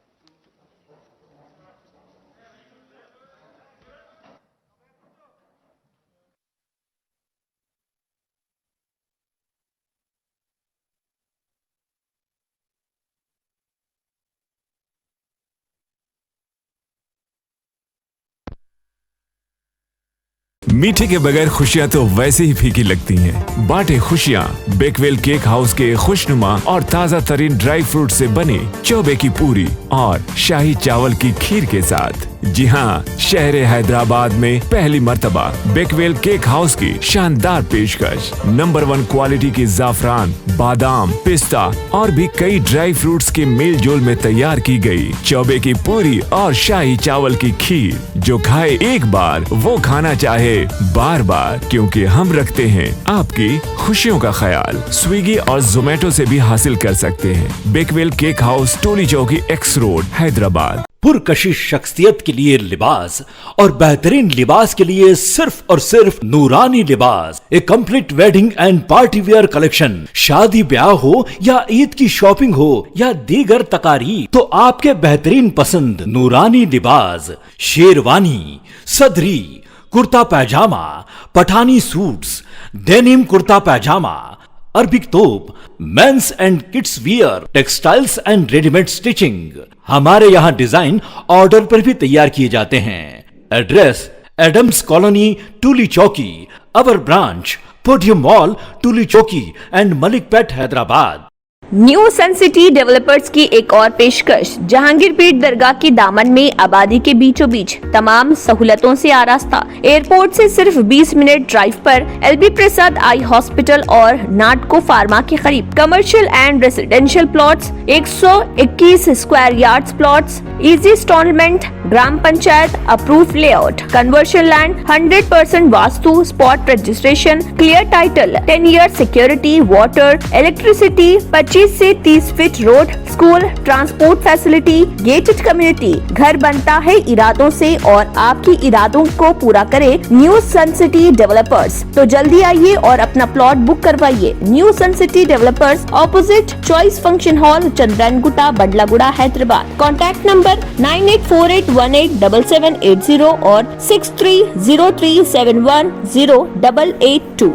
मीठे के बगैर खुशियां तो वैसे ही फीकी लगती हैं। बांटे खुशियां बेकवेल केक हाउस के खुशनुमा और ताजा तरीन ड्राई फ्रूट से बने चौबे की पूरी और शाही चावल की खीर के साथ। जी हाँ, शहर हैदराबाद में पहली मर्तबा बेकवेल केक हाउस की शानदार पेशकश। नंबर 1 क्वालिटी की जाफरान, बादाम, पिस्ता और भी कई ड्राई फ्रूट्स के मेल जोल में तैयार की गई चौबे की पूरी और शाही चावल की खीर, जो खाए एक बार वो खाना चाहे बार बार, क्योंकि हम रखते हैं आपकी खुशियों का ख्याल। स्विगी और जोमेटो से भी हासिल कर सकते हैं। बेकवेल केक हाउस, टोली चौकी, एक्स रोड, हैदराबाद। पुरकशिश शख्सियत के लिए लिबास और बेहतरीन लिबास के लिए सिर्फ और सिर्फ Noorani Libas, a complete wedding and party wear collection. शादी ब्याह हो या ईद की शॉपिंग हो या दीगर तकारीब, तो आपके बेहतरीन पसंद नूरानी लिबास, sherwani, sadri, kurta pyjama, Pathani suits, denim kurta pyjama, Arabic top, men's and kids wear, textiles and readymade stitching. हमारे यहाँ डिजाइन ऑर्डर पर भी तैयार किए जाते हैं। Address Adams colony, Toli Chowki. Our branch podium mall, Toli Chowki and Malakpet, Hyderabad. New sun city developers की एक और पेशकश। जहांगीरपीर दरगाह की दामन में आबादी के बीचों बीच तमाम सहूलतों से आरास्ता, एयरपोर्ट से सिर्फ 20 मिनट ड्राइव पर LB प्रसाद आई हॉस्पिटल और नाटको फार्मा के करीब commercial and residential plots, 121 square yards plots, easy installment, ग्राम panchayat approve layout, conversion land, 100% vastu, spot registration, clear title, 10 year security, water, electricity, 25 से 30 feet road, school, transport facility, gated community. घर बनता है इरादों से और आपकी इरादों को पूरा करे न्यू सन सिटी डेवलपर्स। तो जल्दी आइए और अपना प्लॉट बुक करवाइए। New sun city developers, opposite choice function hall, Chandrayangutta, Bandlaguda, Hyderabad. Contact number 9848187780 और 6303710882।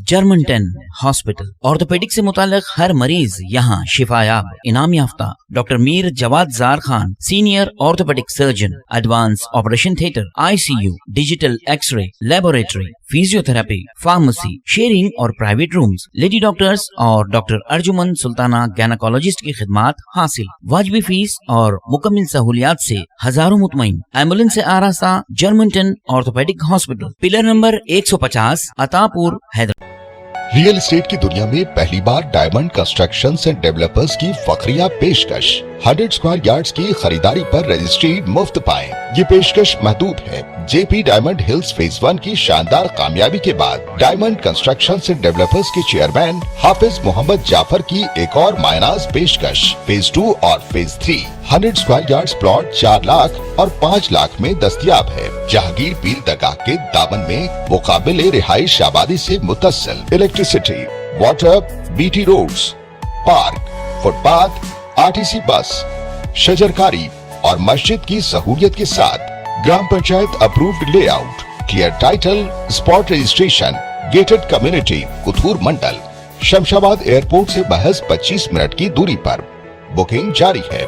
जर्मनटन हॉस्पिटल, ऑर्थोपेडिक से मुताल्लिक हर मरीज यहाँ शिफायाब। इनाम याफ्ता doctor Mir Jawad Jar Khan, senior orthopaedic surgeon, advance operation theatre, ICU, digital x ray, laboratory, physiotherapy, pharmacy, sharing और प्राइवेट रूम्स, लेडी डॉक्टर्स और डॉक्टर अर्जुमन सुल्ताना गायनेकोलॉजिस्ट की खिदमात हासिल। वाजिबी फीस और मुकम्मल सहूलियात से हजारों मुतमईन। एम्बुलेंस से आरास्ता Germanten orthopaedic hospital, pillar number 150, Attapur, Hyderabad. Real estate की दुनिया में पहली बार डायमंड कंस्ट्रक्शंस एंड डेवलपर्स की फखरिया पेशकश। 100 स्क्वायर यार्ड्स की खरीदारी पर रजिस्ट्री मुफ्त पाएं। ये पेशकश महदूद है। JP डायमंड हिल्स फेज 1 की शानदार कामयाबी के बाद डायमंड कंस्ट्रक्शंस एंड डेवलपर्स के चेयरमैन हाफिज मोहम्मद जाफर की एक और मायनाज पेशकश। फेज 2 और phase 3 100 square yards plot 4 lakh और 5 लाख में दस्तयाब है। जहांगीर पीर दरगाह के दामन में मुकाबिले रिहाइश आबादी से मुतस्सिल electricity, water, BT roads, park, footpath, RTC bus, शजरकारी और मस्जिद की सहूलियत के साथ gram panchayat approved layout, clear title, spot registration, gated community, Kothur mandal, Shamshabad airport से महज 25 मिनट की दूरी पर। बुकिंग जारी है।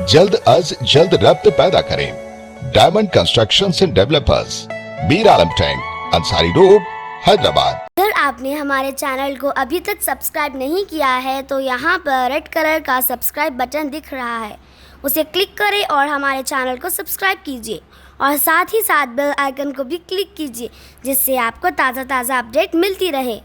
जल्द अज जल्द रब्त पैदा करें। Diamond construction and developers, Mir Alam tank, Ansari road, Hyderabad. अगर आपने हमारे चैनल को अभी तक सब्सक्राइब नहीं किया है तो यहाँ पर रेड कलर का सब्सक्राइब बटन दिख रहा है, उसे क्लिक करें और हमारे चैनल को सब्सक्राइब कीजिए और साथ ही साथ बेल आइकन को भी क्लिक कीजिए, जिससे आपको ताज़ा अपडेट मिलती रहे।